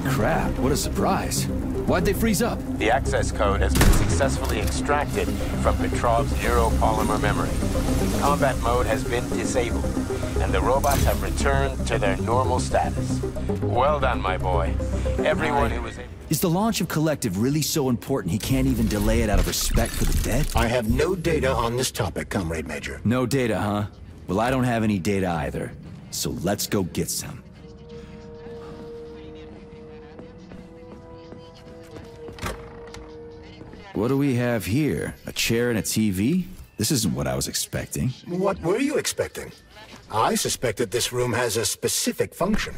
Crap, what a surprise. Why'd they freeze up? The access code has been successfully extracted from Petrov's neuropolymer memory. Combat mode has been disabled, and the robots have returned to their normal status. Well done, my boy. Everyone who was able... Is the launch of Collective really so important he can't even delay it out of respect for the dead? I have no data on this topic, Comrade Major. No data, huh? Well, I don't have any data either. So let's go get some. What do we have here? A chair and a TV? This isn't what I was expecting. What were you expecting? I suspected this room has a specific function.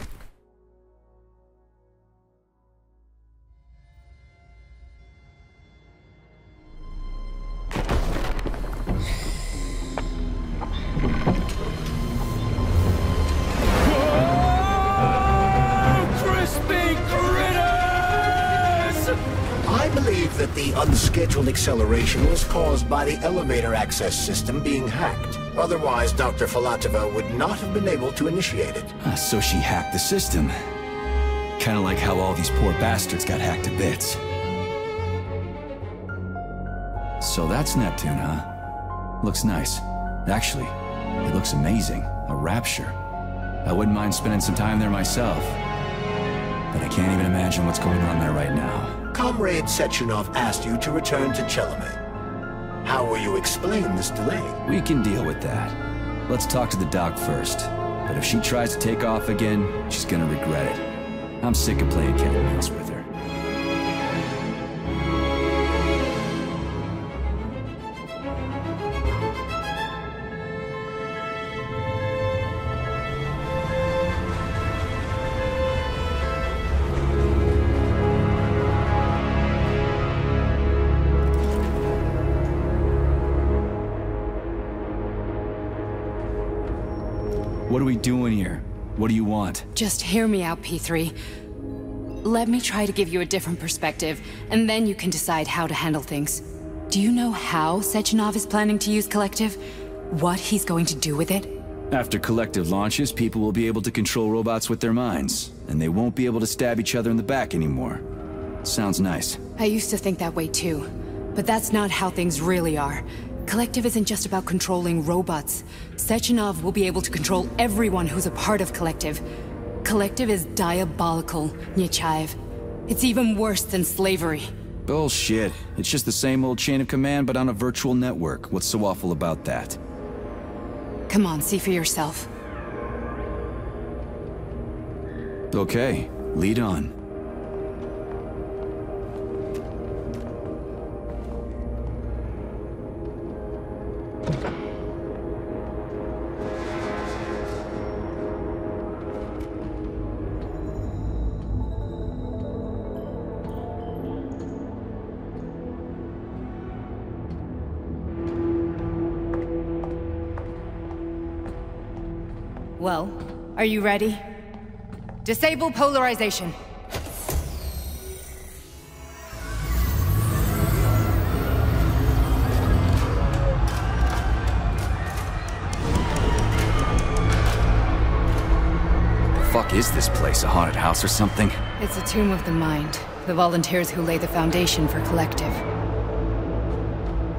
I believe that the unscheduled acceleration was caused by the elevator access system being hacked. Otherwise, Dr. Filatova would not have been able to initiate it. So she hacked the system. Kinda like how all these poor bastards got hacked to bits. So that's Neptune, huh? Looks nice. Actually, it looks amazing. A rapture. I wouldn't mind spending some time there myself. But I can't even imagine what's going on there right now. Comrade Sechenov asked you to return to Chelome. How will you explain this delay? We can deal with that. Let's talk to the doc first. But if she tries to take off again, she's gonna regret it. I'm sick of playing cat and mouse with her. What are we doing here? What do you want? Just hear me out, P3. Let me try to give you a different perspective, and then you can decide how to handle things. Do you know how Sechenov is planning to use Collective? What he's going to do with it? After Collective launches, people will be able to control robots with their minds, and they won't be able to stab each other in the back anymore. Sounds nice. I used to think that way too, but that's not how things really are. Collective isn't just about controlling robots. Sechenov will be able to control everyone who's a part of Collective. Collective is diabolical, Nechayev. It's even worse than slavery. Bullshit. It's just the same old chain of command, but on a virtual network. What's so awful about that? Come on, see for yourself. Okay, lead on. Well, are you ready? Disable polarization. Fuck is this place? A haunted house or something? It's a tomb of the mind. The volunteers who lay the foundation for Collective.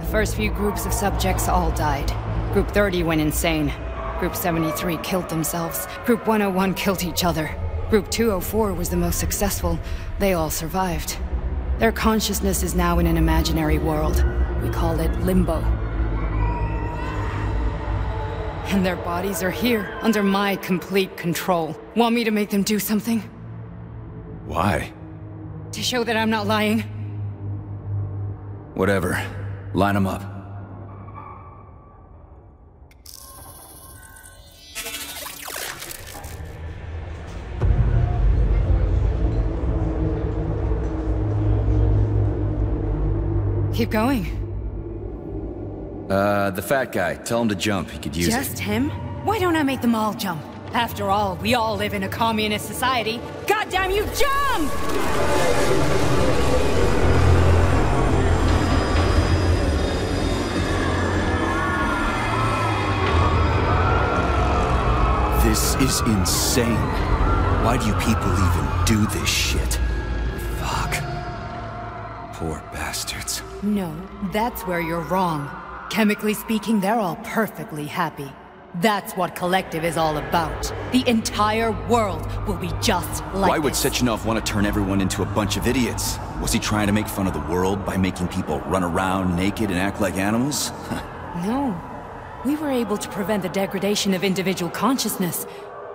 The first few groups of subjects all died. Group 30 went insane. Group 73 killed themselves. Group 101 killed each other. Group 204 was the most successful. They all survived. Their consciousness is now in an imaginary world. We call it Limbo. And their bodies are here, under my complete control. Want me to make them do something? Why? To show that I'm not lying? Whatever. Line them up. Keep going. The fat guy. Tell him to jump. He could use it. Just him? Why don't I make them all jump? After all, we all live in a communist society. Goddamn you, jump! This is insane. Why do you people even do this shit? Fuck. Poor bastards. No, that's where you're wrong. Chemically speaking, they're all perfectly happy. That's what Collective is all about. The entire world will be just like Why would Sechenov want to turn everyone into a bunch of idiots? Was he trying to make fun of the world by making people run around naked and act like animals? No. We were able to prevent the degradation of individual consciousness.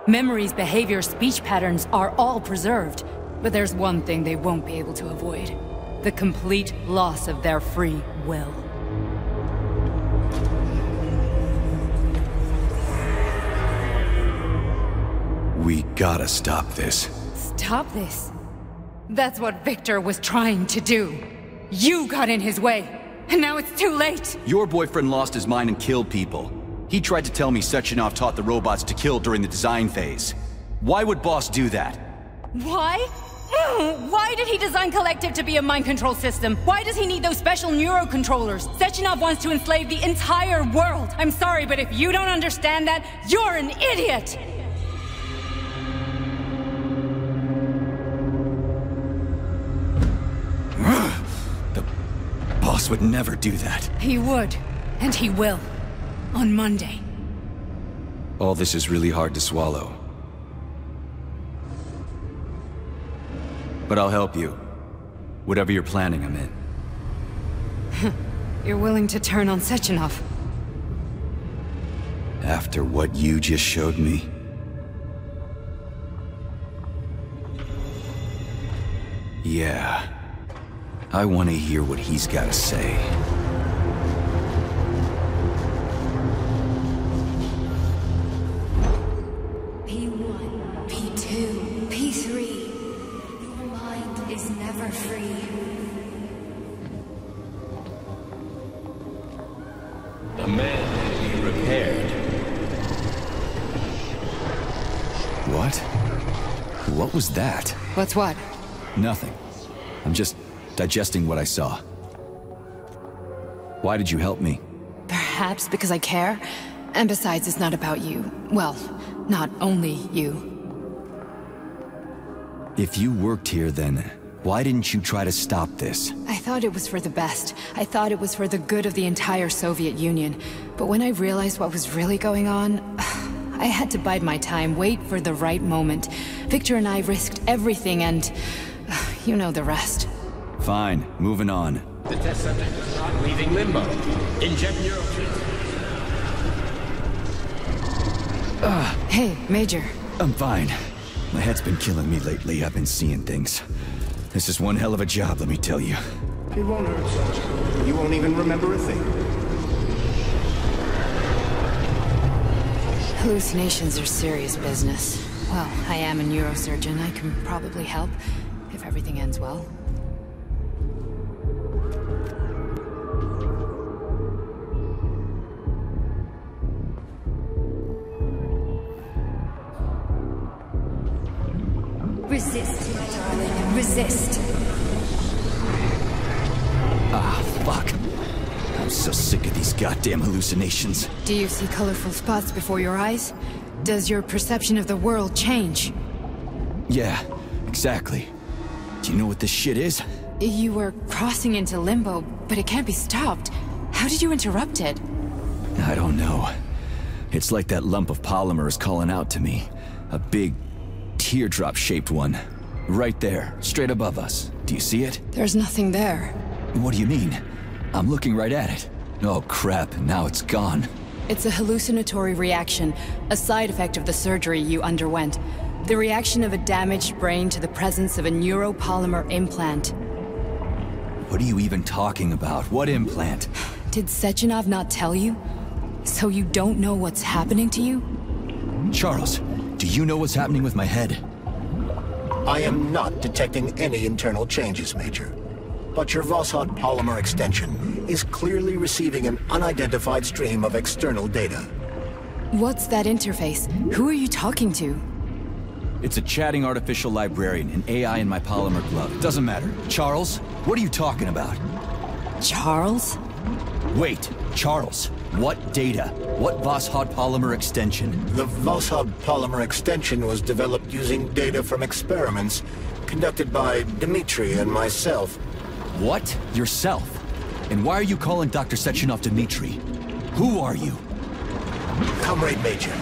Memories, behavior, speech patterns are all preserved. But there's one thing they won't be able to avoid. The complete loss of their free will. We gotta stop this. Stop this? That's what Victor was trying to do. You got in his way, and now it's too late. Your boyfriend lost his mind and killed people. He tried to tell me Sechenov taught the robots to kill during the design phase. Why would Boss do that? Why? Why did he design Collective to be a mind control system? Why does he need those special neurocontrollers? Sechenov wants to enslave the entire world. I'm sorry, but if you don't understand that, you're an idiot! The Boss would never do that. He would, and he will. On Monday. All this is really hard to swallow. But I'll help you. Whatever you're planning, I'm in. You're willing to turn on Sechenov? After what you just showed me? Yeah. I want to hear what he's got to say. P1, P2, P3. Your mind is never free. A man may be repaired. What? What was that? What's what? Nothing. I'm just digesting what I saw. Why did you help me? Perhaps because I care? And besides, it's not about you. Well, not only you. If you worked here, then why didn't you try to stop this? I thought it was for the best. I thought it was for the good of the entire Soviet Union. But when I realized what was really going on, I had to bide my time, wait for the right moment. Victor and I risked everything and... you know the rest. Fine, moving on. The test subject is not leaving limbo. Inject neurotreatment. Hey, Major. I'm fine. My head's been killing me lately. I've been seeing things. This is one hell of a job, let me tell you. It won't hurt, Sergeant. You won't even remember a thing. Hallucinations are serious business. Well, I am a neurosurgeon. I can probably help, if everything ends well. Resist, my darling. Resist. Ah, fuck. I'm so sick of these goddamn hallucinations. Do you see colorful spots before your eyes? Does your perception of the world change? Yeah, exactly. Do you know what this shit is? You were crossing into limbo, but it can't be stopped. How did you interrupt it? I don't know. It's like that lump of polymer is calling out to me. A big, teardrop-shaped one. Right there, straight above us. Do you see it? There's nothing there. What do you mean? I'm looking right at it. Oh crap, now it's gone. It's a hallucinatory reaction, a side effect of the surgery you underwent. The reaction of a damaged brain to the presence of a neuropolymer implant. What are you even talking about? What implant? Did Sechenov not tell you? So you don't know what's happening to you? Charles, do you know what's happening with my head? I am not detecting any internal changes, Major. But your Voskhod polymer extension is clearly receiving an unidentified stream of external data. What's that interface? Who are you talking to? It's a chatting artificial librarian, an AI in my polymer glove. It doesn't matter. Charles, what are you talking about? Charles? Wait, Charles, what data? What Voskhod polymer extension? The Voskhod polymer extension was developed using data from experiments conducted by Dmitri and myself. What? Yourself? And why are you calling Dr. Sechenov Dmitri? Who are you? Comrade Major,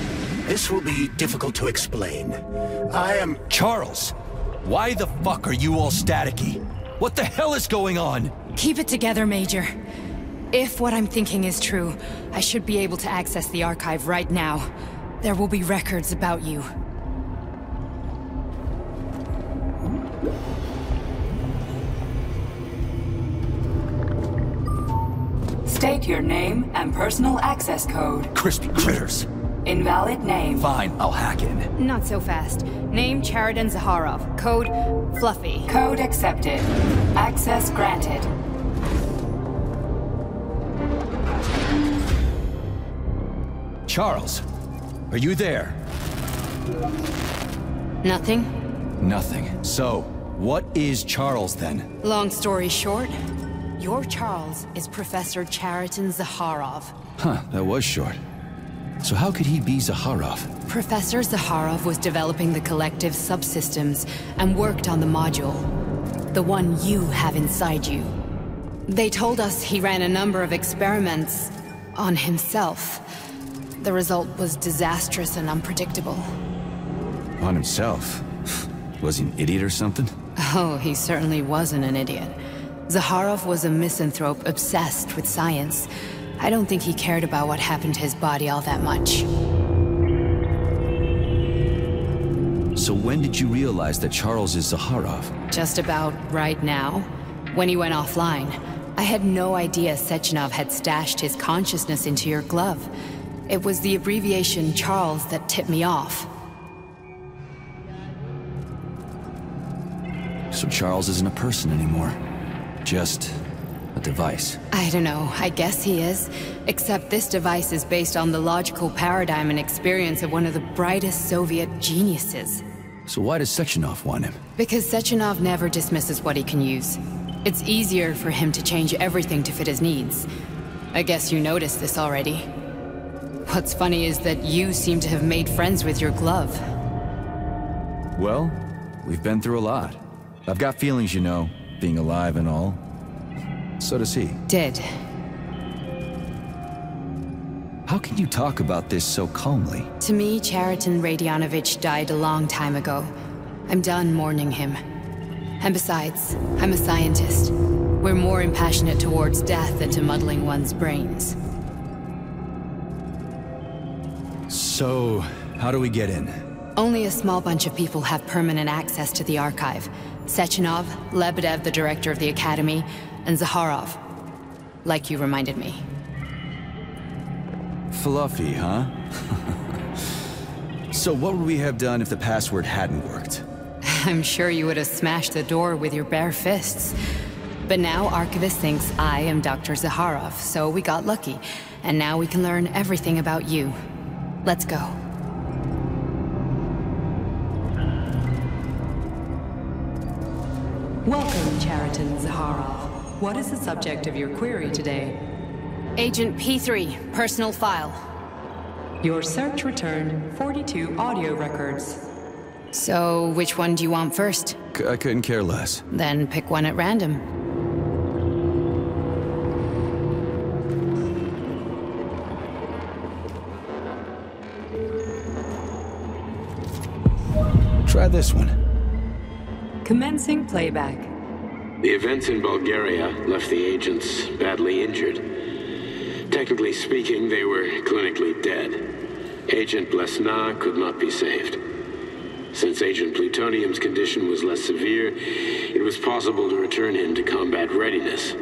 this will be difficult to explain. I am... Charles! Why the fuck are you all staticky? What the hell is going on? Keep it together, Major. If what I'm thinking is true, I should be able to access the archive right now. There will be records about you. State your name and personal access code. Crispy critters. Invalid name. Fine, I'll hack it. Not so fast. Name Chariton Zaharov. Code Fluffy. Code accepted. Access granted. Charles, are you there? Nothing? Nothing. So, what is Charles then? Long story short, your Charles is Professor Chariton Zaharov. Huh, that was short. So how could he be Zaharov? Professor Zaharov was developing the collective subsystems and worked on the module. The one you have inside you. They told us he ran a number of experiments on himself. The result was disastrous and unpredictable. On himself? Was he an idiot or something? Oh, he certainly wasn't an idiot. Zaharov was a misanthrope obsessed with science. I don't think he cared about what happened to his body all that much. So when did you realize that Charles is Zaharov? Just about right now. When he went offline. I had no idea Sechenov had stashed his consciousness into your glove. It was the abbreviation Charles that tipped me off. So Charles isn't a person anymore. Just a device. I don't know, I guess he is. Except this device is based on the logical paradigm and experience of one of the brightest Soviet geniuses. So why does Sechenov want him? Because Sechenov never dismisses what he can use. It's easier for him to change everything to fit his needs. I guess you noticed this already. What's funny is that you seem to have made friends with your glove. Well, we've been through a lot. I've got feelings, you know, being alive and all. So does he. Did. How can you talk about this so calmly? To me, Chariton Radionovich died a long time ago. I'm done mourning him. And besides, I'm a scientist. We're more impassionate towards death than to muddling one's brains. So, how do we get in? Only a small bunch of people have permanent access to the archive. Sechenov, Lebedev, the director of the Academy, and Zaharov. Like you reminded me. Fluffy, huh? So what would we have done if the password hadn't worked? I'm sure you would have smashed the door with your bare fists. But now Archivist thinks I am Dr. Zaharov, so we got lucky. And now we can learn everything about you. Let's go. Welcome, Chariton Zaharov. What is the subject of your query today? Agent P3, personal file. Your search returned 42 audio records. So, which one do you want first? I couldn't care less. Then pick one at random. Try this one. Commencing playback. The events in Bulgaria left the agents badly injured. Technically speaking, they were clinically dead. Agent Blesna could not be saved. Since Agent Plutonium's condition was less severe, it was possible to return him to combat readiness.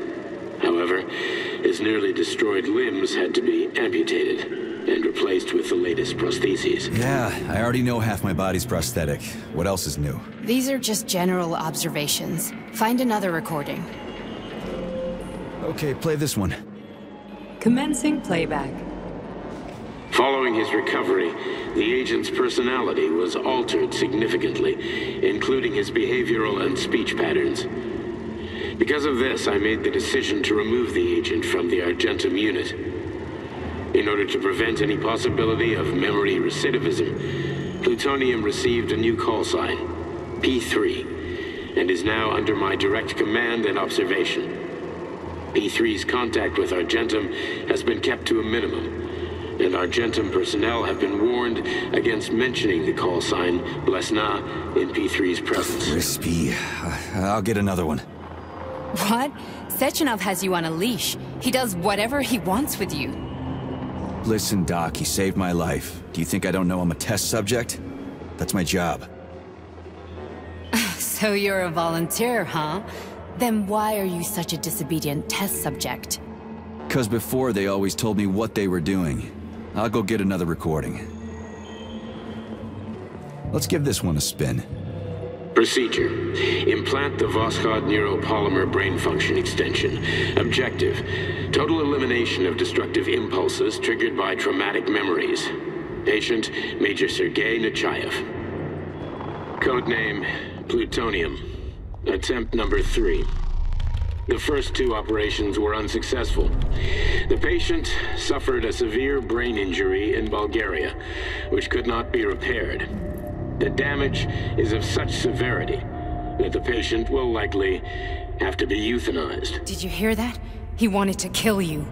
However, his nearly destroyed limbs had to be amputated and replaced with the latest prostheses. Yeah, I already know half my body's prosthetic. What else is new? These are just general observations. Find another recording. Okay, play this one. Commencing playback. Following his recovery, the agent's personality was altered significantly, including his behavioral and speech patterns. Because of this, I made the decision to remove the agent from the Argentum unit. In order to prevent any possibility of memory recidivism, Plutonium received a new call sign, P3, and is now under my direct command and observation. P3's contact with Argentum has been kept to a minimum, and Argentum personnel have been warned against mentioning the call sign Blesna in P3's presence. Crispy. I'll get another one. What? Sechenov has you on a leash. He does whatever he wants with you. Listen, Doc, he saved my life. Do you think I don't know I'm a test subject? That's my job. So you're a volunteer, huh? Then why are you such a disobedient test subject? 'Cause before they always told me what they were doing. I'll go get another recording. Let's give this one a spin. Procedure. Implant the Voskhod neuropolymer brain function extension. Objective. Total elimination of destructive impulses triggered by traumatic memories. Patient, Major Sergei Nechayev. Codename, Plutonium. Attempt number 3. The first 2 operations were unsuccessful. The patient suffered a severe brain injury in Bulgaria, which could not be repaired. The damage is of such severity that the patient will likely have to be euthanized. Did you hear that? He wanted to kill you.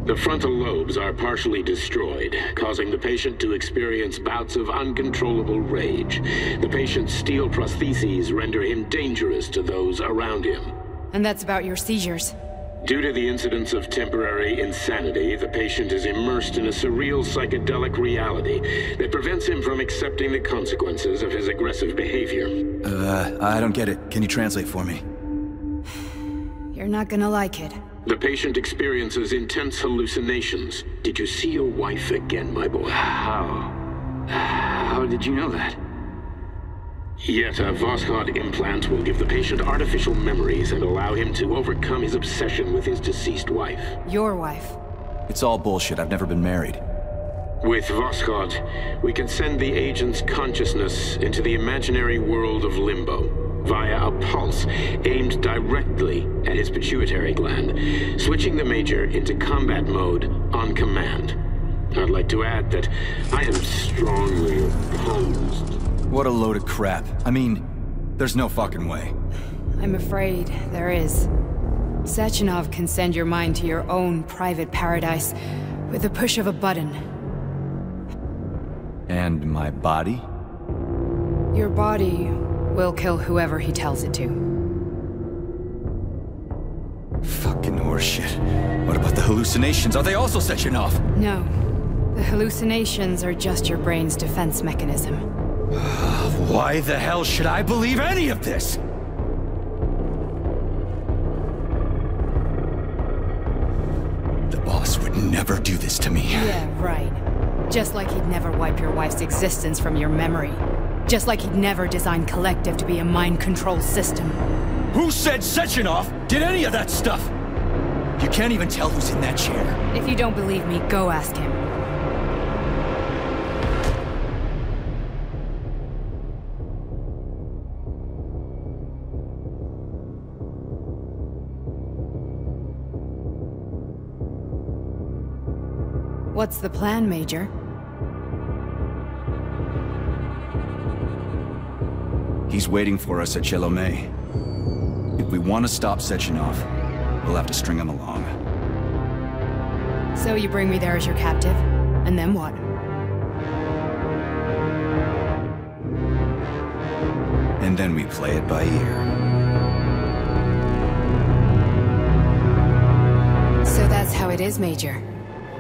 The frontal lobes are partially destroyed, causing the patient to experience bouts of uncontrollable rage. The patient's steel prostheses render him dangerous to those around him. And that's about your seizures. Due to the incidence of temporary insanity, the patient is immersed in a surreal psychedelic reality that prevents him from accepting the consequences of his aggressive behavior. I don't get it. Can you translate for me? You're not gonna like it. The patient experiences intense hallucinations. Did you see your wife again, my boy? How did you know that? Yet a Voskhod implant will give the patient artificial memories and allow him to overcome his obsession with his deceased wife. Your wife. It's all bullshit. I've never been married. With Voskhod, we can send the agent's consciousness into the imaginary world of limbo via a pulse aimed directly at his pituitary gland, switching the Major into combat mode on command. I'd like to add that I am strongly opposed. What a load of crap. I mean, there's no fucking way. I'm afraid there is. Sechenov can send your mind to your own private paradise with the push of a button. And my body? Your body will kill whoever he tells it to. Fucking horseshit. What about the hallucinations? Are they also Sechenov? No. The hallucinations are just your brain's defense mechanism. Why the hell should I believe any of this? The boss would never do this to me. Yeah, right. Just like he'd never wipe your wife's existence from your memory. Just like he'd never design Collective to be a mind control system. Who said Sechenov did any of that stuff? You can't even tell who's in that chair. If you don't believe me, go ask him. What's the plan, Major? He's waiting for us at Chelomey. If we want to stop Sechenov, we'll have to string him along. So you bring me there as your captive, and then what? And then we play it by ear. So that's how it is, Major.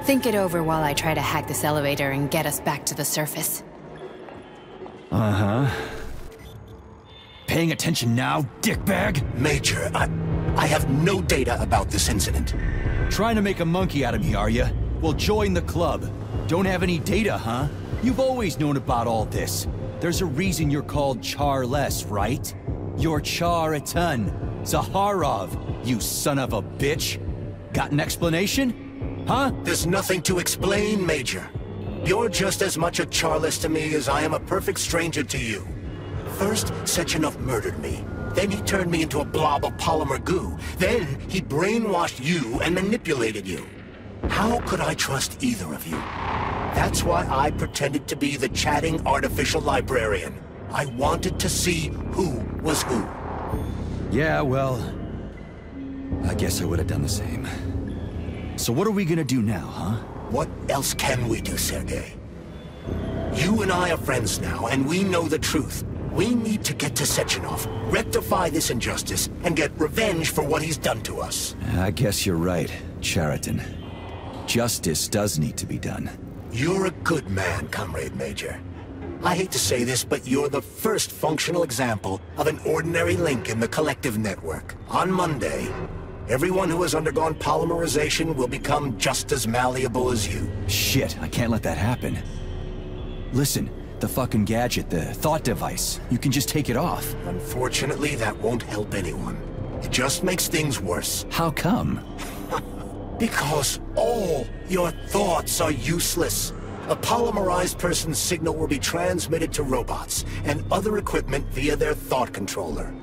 Think it over while I try to hack this elevator and get us back to the surface. Uh-huh. Paying attention now, dickbag? Major, I have no data about this incident. Trying to make a monkey out of me, are you? Well, join the club. Don't have any data, huh? You've always known about all this. There's a reason you're called Charless, right? You're Char-a-ton. Zaharov, you son of a bitch. Got an explanation? Huh? There's nothing to explain, Major. You're just as much a Charless to me as I am a perfect stranger to you. First, Sechenov murdered me. Then he turned me into a blob of polymer goo. Then he brainwashed you and manipulated you. How could I trust either of you? That's why I pretended to be the chatting artificial librarian. I wanted to see who was who. Yeah, well, I guess I would have done the same. So what are we gonna do now, huh? What else can we do, Sergei? You and I are friends now, and we know the truth. We need to get to Sechenov, rectify this injustice, and get revenge for what he's done to us. I guess you're right, Chariton. Justice does need to be done. You're a good man, Comrade Major. I hate to say this, but you're the first functional example of an ordinary link in the Collective network. On Monday, Everyone who has undergone polymerization will become just as malleable as you. Shit, I can't let that happen. Listen, the fucking gadget, the thought device, you can just take it off. Unfortunately, that won't help anyone. It just makes things worse. How come? Because all your thoughts are useless. A polymerized person's signal will be transmitted to robots and other equipment via their thought controller.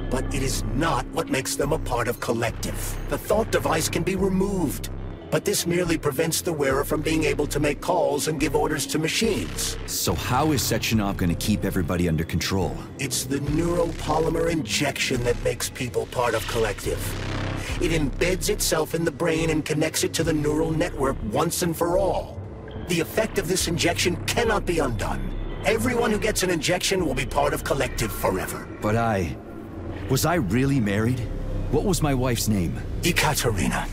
But it is not what makes them a part of collective. The thought device can be removed, but this merely prevents the wearer from being able to make calls and give orders to machines. So how is Sechenov gonna keep everybody under control? It's the neuropolymer injection that makes people part of collective. It embeds itself in the brain and connects it to the neural network once and for all. The effect of this injection cannot be undone. Everyone who gets an injection will be part of collective forever. But was I really married? What was my wife's name? Ekaterina.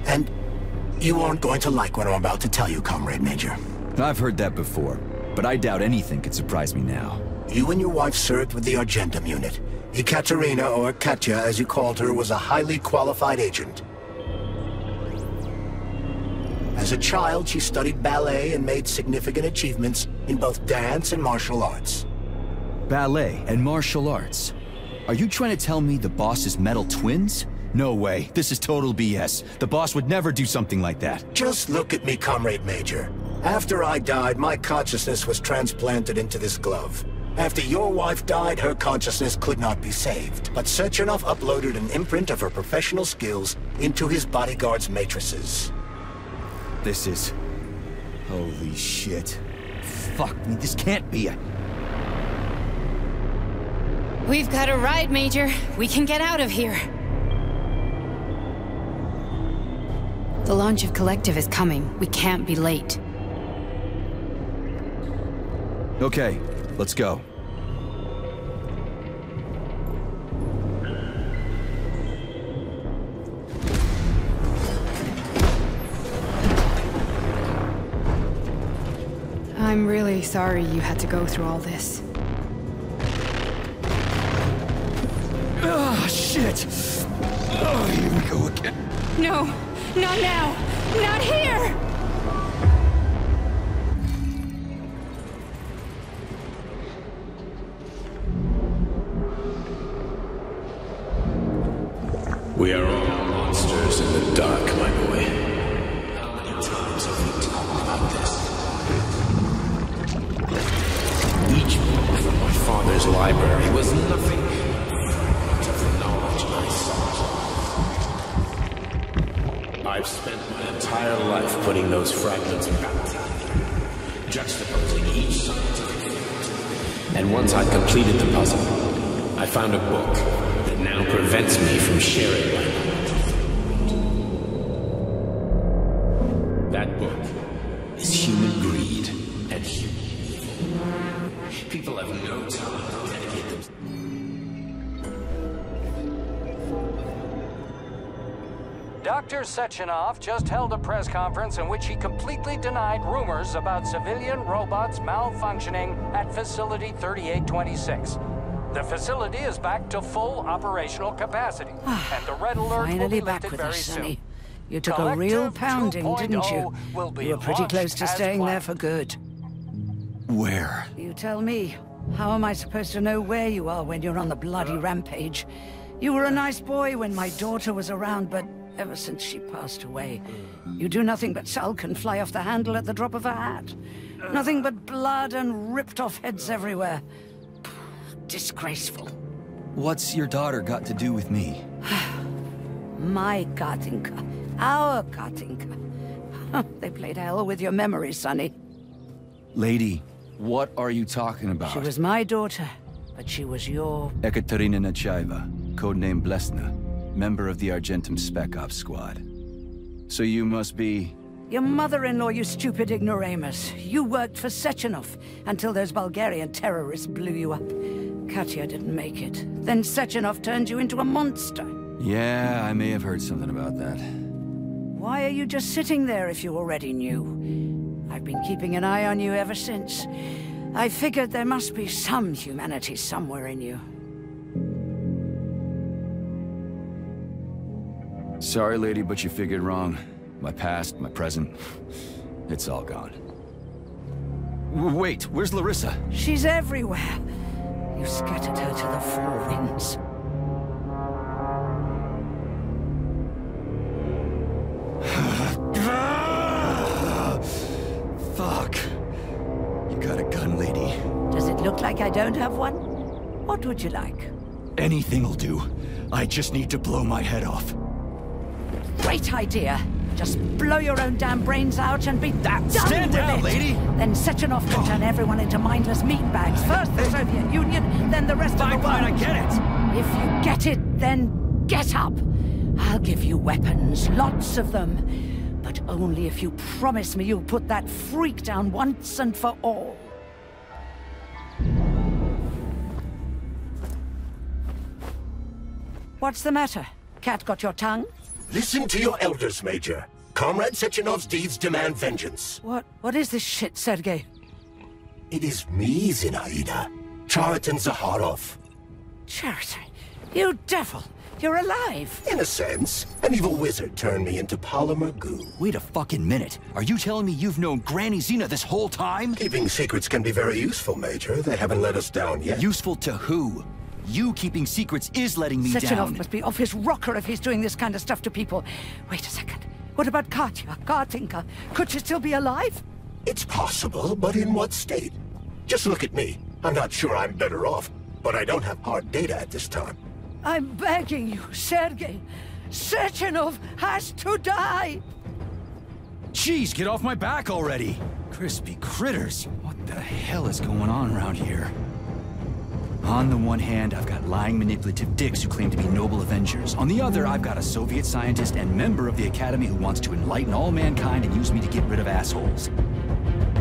And you aren't going to like what I'm about to tell you, Comrade Major. I've heard that before, but I doubt anything could surprise me now. You and your wife served with the Argentum unit. Ekaterina, or Katya as you called her, was a highly qualified agent. As a child, she studied ballet and made significant achievements in both dance and martial arts. Ballet and martial arts? Are you trying to tell me the boss is metal twins? No way. This is total BS. The boss would never do something like that. Just look at me, Comrade Major. After I died, my consciousness was transplanted into this glove. After your wife died, her consciousness could not be saved. But Sechenov uploaded an imprint of her professional skills into his bodyguard's matrices. This is... holy shit. Fuck me, this can't be a... We've got a ride, Major. We can get out of here. The launch of Collective is coming. We can't be late. Okay, let's go. I'm really sorry you had to go through all this. Ah, shit! Oh, here we go again. No, not now! Not here! We are all monsters in the dark, my boy. How many times have we talked about this? Each book from my father's library was nothing but of the knowledge I sought. I've spent my entire life putting those fragments back together, juxtaposing each scientific fact. And once I'd completed the puzzle, I found a book that now prevents me from sharing my knowledge. That book is human greed and human evil. People have no time to dedicate themselves. Dr. Sechenov just held a press conference in which he completely denied rumors about civilian robots malfunctioning at Facility 3826. The facility is back to full operational capacity, and the red alert Finally will be back lifted with very us, soon. Sonny. You took a real pounding, didn't you? You were pretty close to staying there for good. Where? You tell me. How am I supposed to know where you are when you're on the bloody rampage? You were a nice boy when my daughter was around, but ever since she passed away, you do nothing but sulk and fly off the handle at the drop of a hat. Nothing but blood and ripped off heads everywhere. Disgraceful. What's your daughter got to do with me? My Katinka. Our Katinka. They played hell with your memory, Sonny. Lady, what are you talking about? She was my daughter, but she was your... Ekaterina Nechaeva, codename Blesna, member of the Argentum Spec Ops squad. So you must be... Your mother-in-law, you stupid ignoramus. You worked for Sechenov until those Bulgarian terrorists blew you up. Katya didn't make it. Then Sechenov turned you into a monster. Yeah, I may have heard something about that. Why are you just sitting there if you already knew? I've been keeping an eye on you ever since. I figured there must be some humanity somewhere in you. Sorry, lady, but you figured wrong. My past, my present, it's all gone. Wait, where's Larissa? She's everywhere. You scattered her to the four winds. Fuck. You got a gun, lady? Does it look like I don't have one? What would you like? Anything'll do. I just need to blow my head off. Great idea. Just blow your own damn brains out and be done Stand with down, it. lady! Then Sechenov can turn everyone into mindless meatbags. First the Soviet Union, then the rest of the world. Fine, I get it. If you get it, then get up. I'll give you weapons, lots of them. But only if you promise me you'll put that freak down once and for all. What's the matter? Cat got your tongue? Listen to your elders, Major. Comrade Sechenov's deeds demand vengeance. What is this shit, Sergei? It is me, Zinaida. Chariton Zaharov. Chariton? You devil! You're alive! In a sense. An evil wizard turned me into polymer goo. Wait a fucking minute. Are you telling me you've known Granny Zena this whole time? Keeping secrets can be very useful, Major. They haven't let us down yet. Useful to who? You keeping secrets is letting me Sechenov down. must be off his rocker if he's doing this kind of stuff to people. Wait a second. What about Katya, Kartinka? Could she still be alive? It's possible, but in what state? Just look at me. I'm not sure I'm better off, but I don't have hard data at this time. I'm begging you, Sergei. Sechenov has to die! Jeez, get off my back already! Crispy critters. What the hell is going on around here? On the one hand, I've got lying, manipulative dicks who claim to be noble avengers. On the other, I've got a Soviet scientist and member of the Academy who wants to enlighten all mankind and use me to get rid of assholes.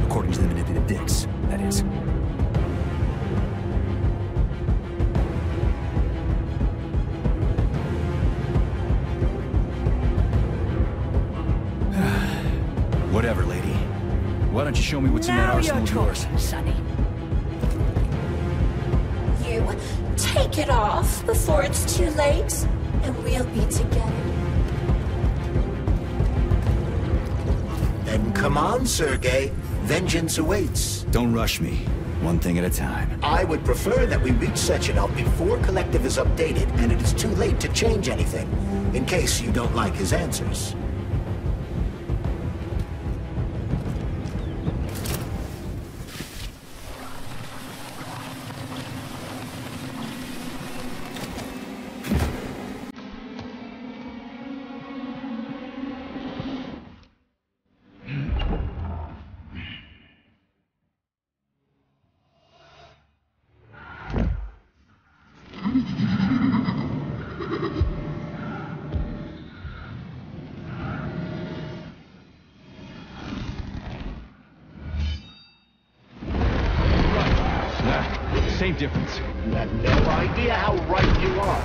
According to the manipulative dicks, that is. Whatever, lady. Why don't you show me what's in that arsenal of yours? Sonny. You take it off before it's too late, and we'll be together. Then come on, Sergei. Vengeance awaits. Don't rush me. One thing at a time. I would prefer that we reach Sechenov before Collective is updated and it is too late to change anything, in case you don't like his answers. Same difference. You have no idea how right you are.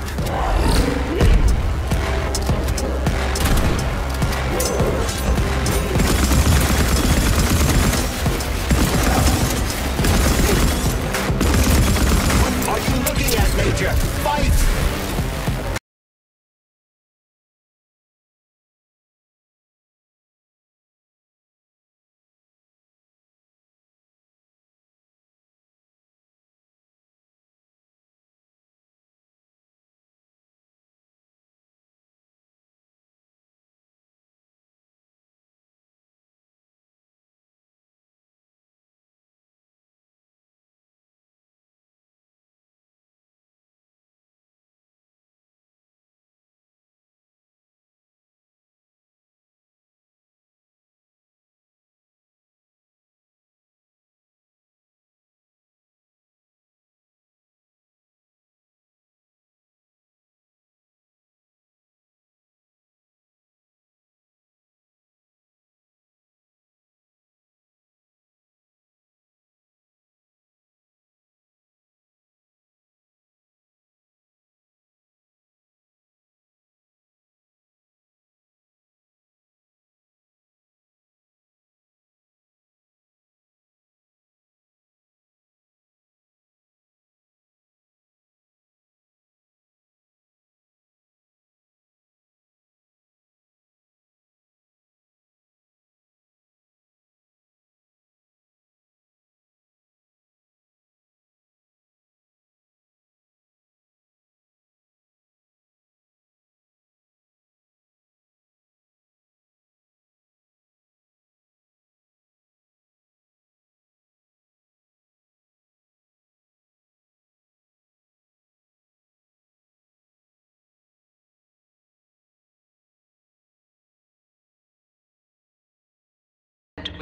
What are you looking at, Major? Fight!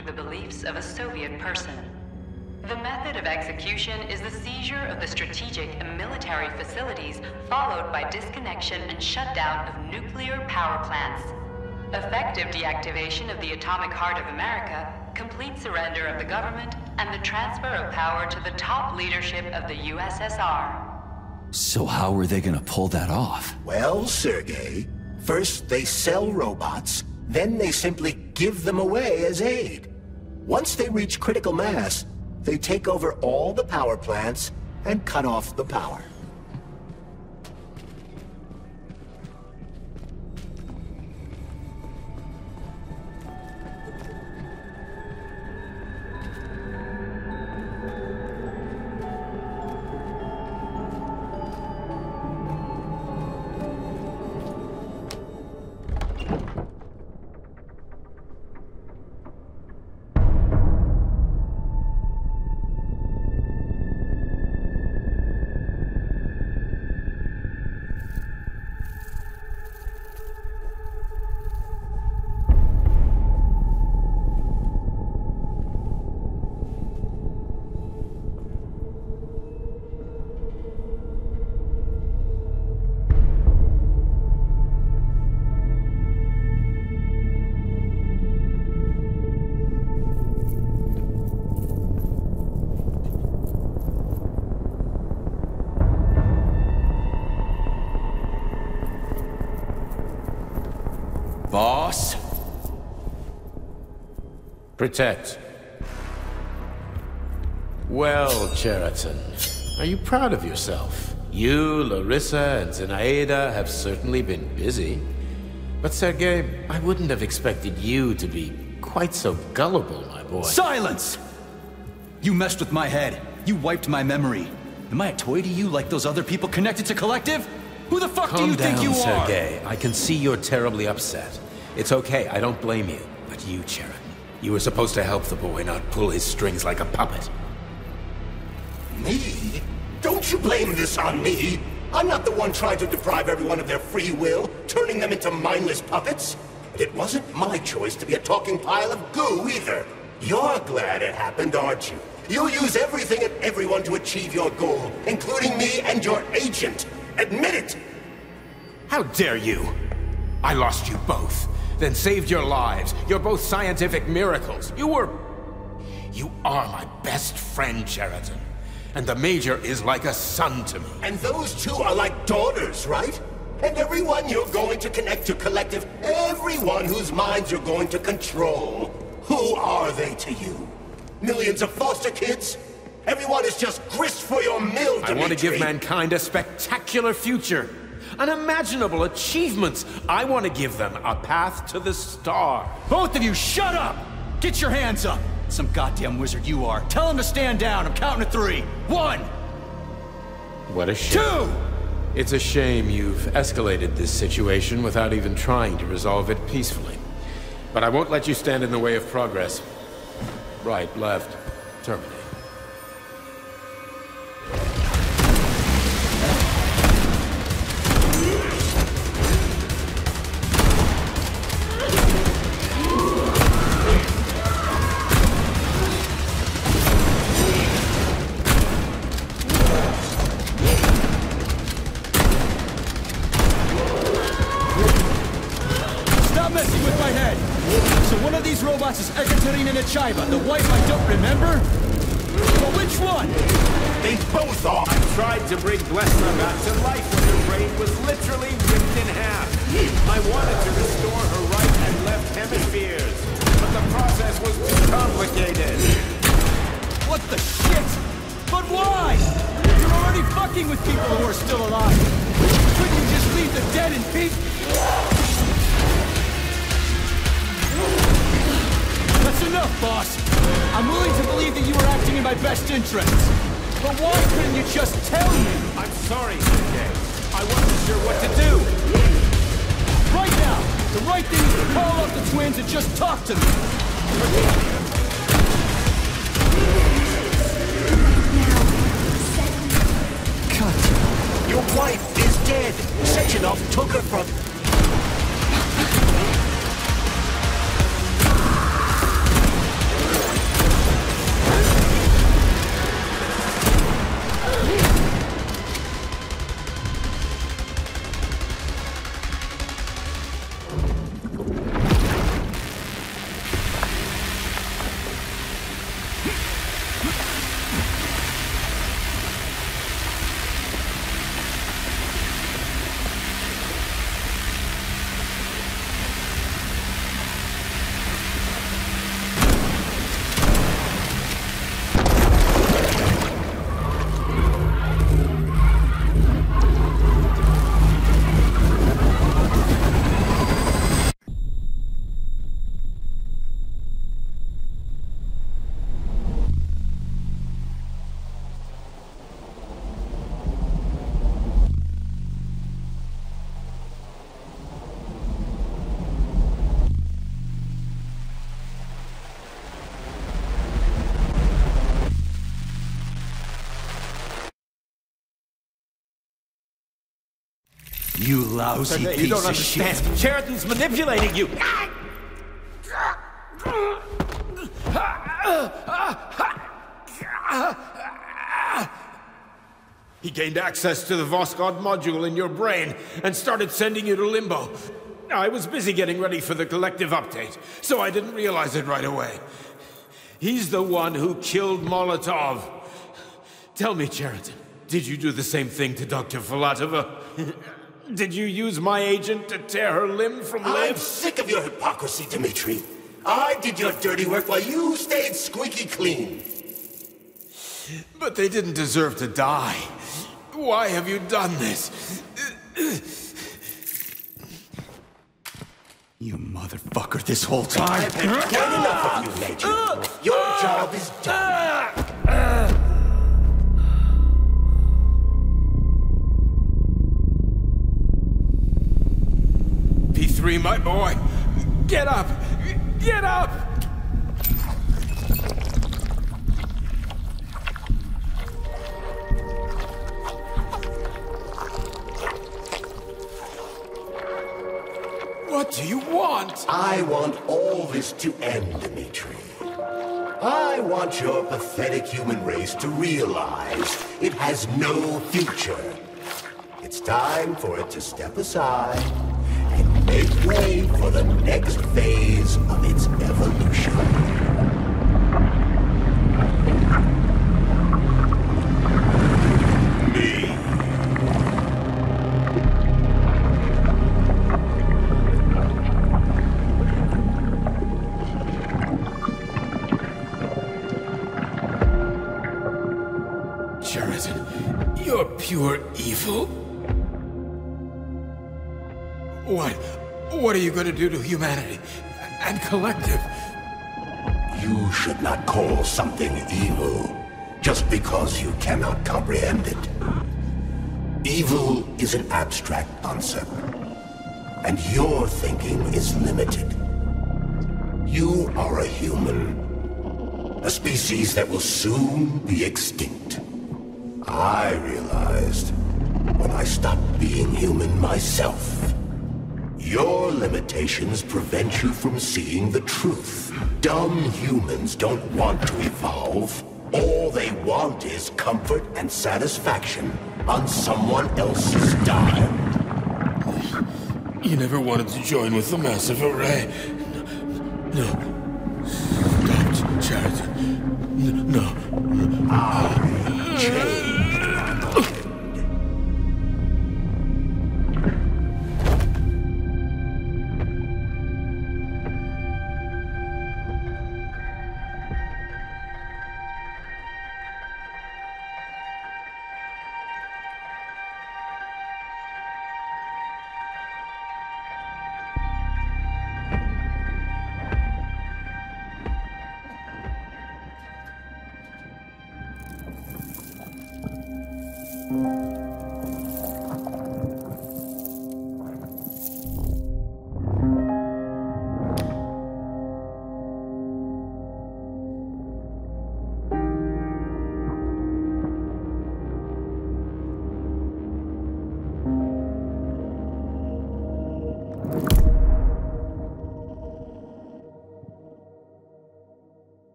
with the beliefs of a Soviet person. The method of execution is the seizure of the strategic and military facilities, followed by disconnection and shutdown of nuclear power plants. Effective deactivation of the atomic heart of America, complete surrender of the government, and the transfer of power to the top leadership of the USSR. So how are they gonna pull that off? Well, Sergei, first they sell robots, then they simply give them away as aid. Once they reach critical mass, they take over all the power plants and cut off the power. Boss? Protect. Well, Cheriton, are you proud of yourself? You, Larissa, and Zenaida have certainly been busy. But Sergei, I wouldn't have expected you to be quite so gullible, my boy. Silence! You messed with my head. You wiped my memory. Am I a toy to you like those other people connected to Collective? Who the fuck do you think you are? Calm down, Sergei. I can see you're terribly upset. It's okay, I don't blame you. But you, Cheriton, you were supposed to help the boy, not pull his strings like a puppet. Me? Don't you blame this on me? I'm not the one trying to deprive everyone of their free will, turning them into mindless puppets. And it wasn't my choice to be a talking pile of goo, either. You're glad it happened, aren't you? You'll use everything and everyone to achieve your goal, including me and your agent. Admit it! How dare you! I lost you both, then saved your lives. You're both scientific miracles. You are my best friend, Cheriton. And the Major is like a son to me. And those two are like daughters, right? And everyone you're going to connect to Collective, everyone whose minds you're going to control, who are they to you? Millions of foster kids? Everyone is just grist for your mill, Dimitri. I want to give mankind a spectacular future. Unimaginable achievements. I want to give them a path to the star. Both of you, shut up! Get your hands up! Some goddamn wizard you are. Tell him to stand down. I'm counting to 3. 1! What a shame. 2! It's a shame you've escalated this situation without even trying to resolve it peacefully. But I won't let you stand in the way of progress. Right, left, terminate. The wife I don't remember? Well, which one? They both are! I tried to bring Blesna back to life when her brain was literally ripped in half. I wanted to restore her right and left hemispheres, but the process was too complicated. What the shit? But why? You're already fucking with people who are still alive. Couldn't you just leave the dead in peace? That's enough, boss. I'm willing to believe that you were acting in my best interests. But why couldn't you just tell me? I'm sorry, Sergei. I wasn't sure what to do. Right now, the right thing is to call up the twins and just talk to me. Cut. Your wife is dead. Sechenov took her from... lousy You piece don't of understand. shit. Sheraton's manipulating you. He gained access to the Voskhod module in your brain and started sending you to limbo. I was busy getting ready for the collective update, so I didn't realize it right away. He's the one who killed Molotov. Tell me, Sheraton, did you do the same thing to Dr. Filatova? Did you use my agent to tear her limb from limb? I'm sick of your hypocrisy, Dmitri. I did your dirty work while you stayed squeaky clean. But they didn't deserve to die. Why have you done this? You motherfucker, this whole time. I've had enough of you, Major. Your job is done. P3, my boy. Get up! Get up! What do you want? I want all this to end, Dmitri. I want your pathetic human race to realize it has no future. It's time for it to step aside and make way for the next phase of its evolution. You're pure evil? What are you going to do to humanity and collective? You should not call something evil just because you cannot comprehend it. Evil is an abstract concept, and your thinking is limited. You are a human, a species that will soon be extinct. I realized when I stopped being human myself. Your limitations prevent you from seeing the truth. Dumb humans don't want to evolve. All they want is comfort and satisfaction on someone else's dime. You never wanted to join with the massive array. No. Stop, Sheraton. No. I changed.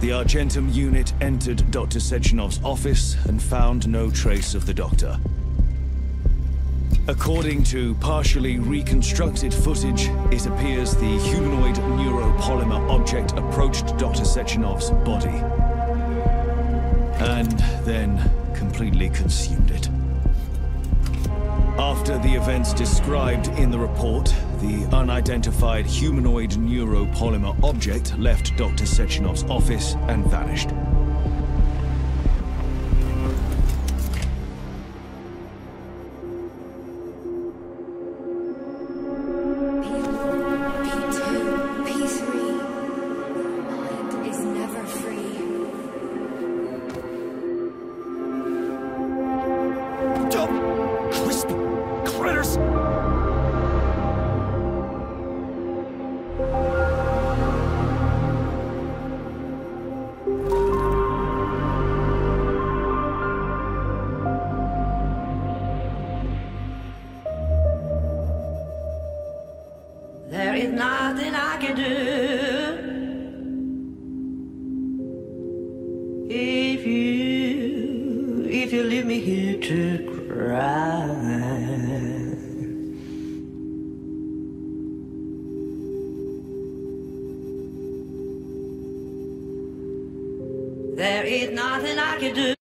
The Argentum unit entered Dr. Sechenov's office and found no trace of the doctor. According to partially reconstructed footage, it appears the humanoid neuropolymer object approached Dr. Sechenov's body and then completely consumed it. After the events described in the report, the unidentified humanoid neuropolymer object left Dr. Sechenov's office and vanished. There is nothing I can do. If you leave me here to cry. There is nothing I can do.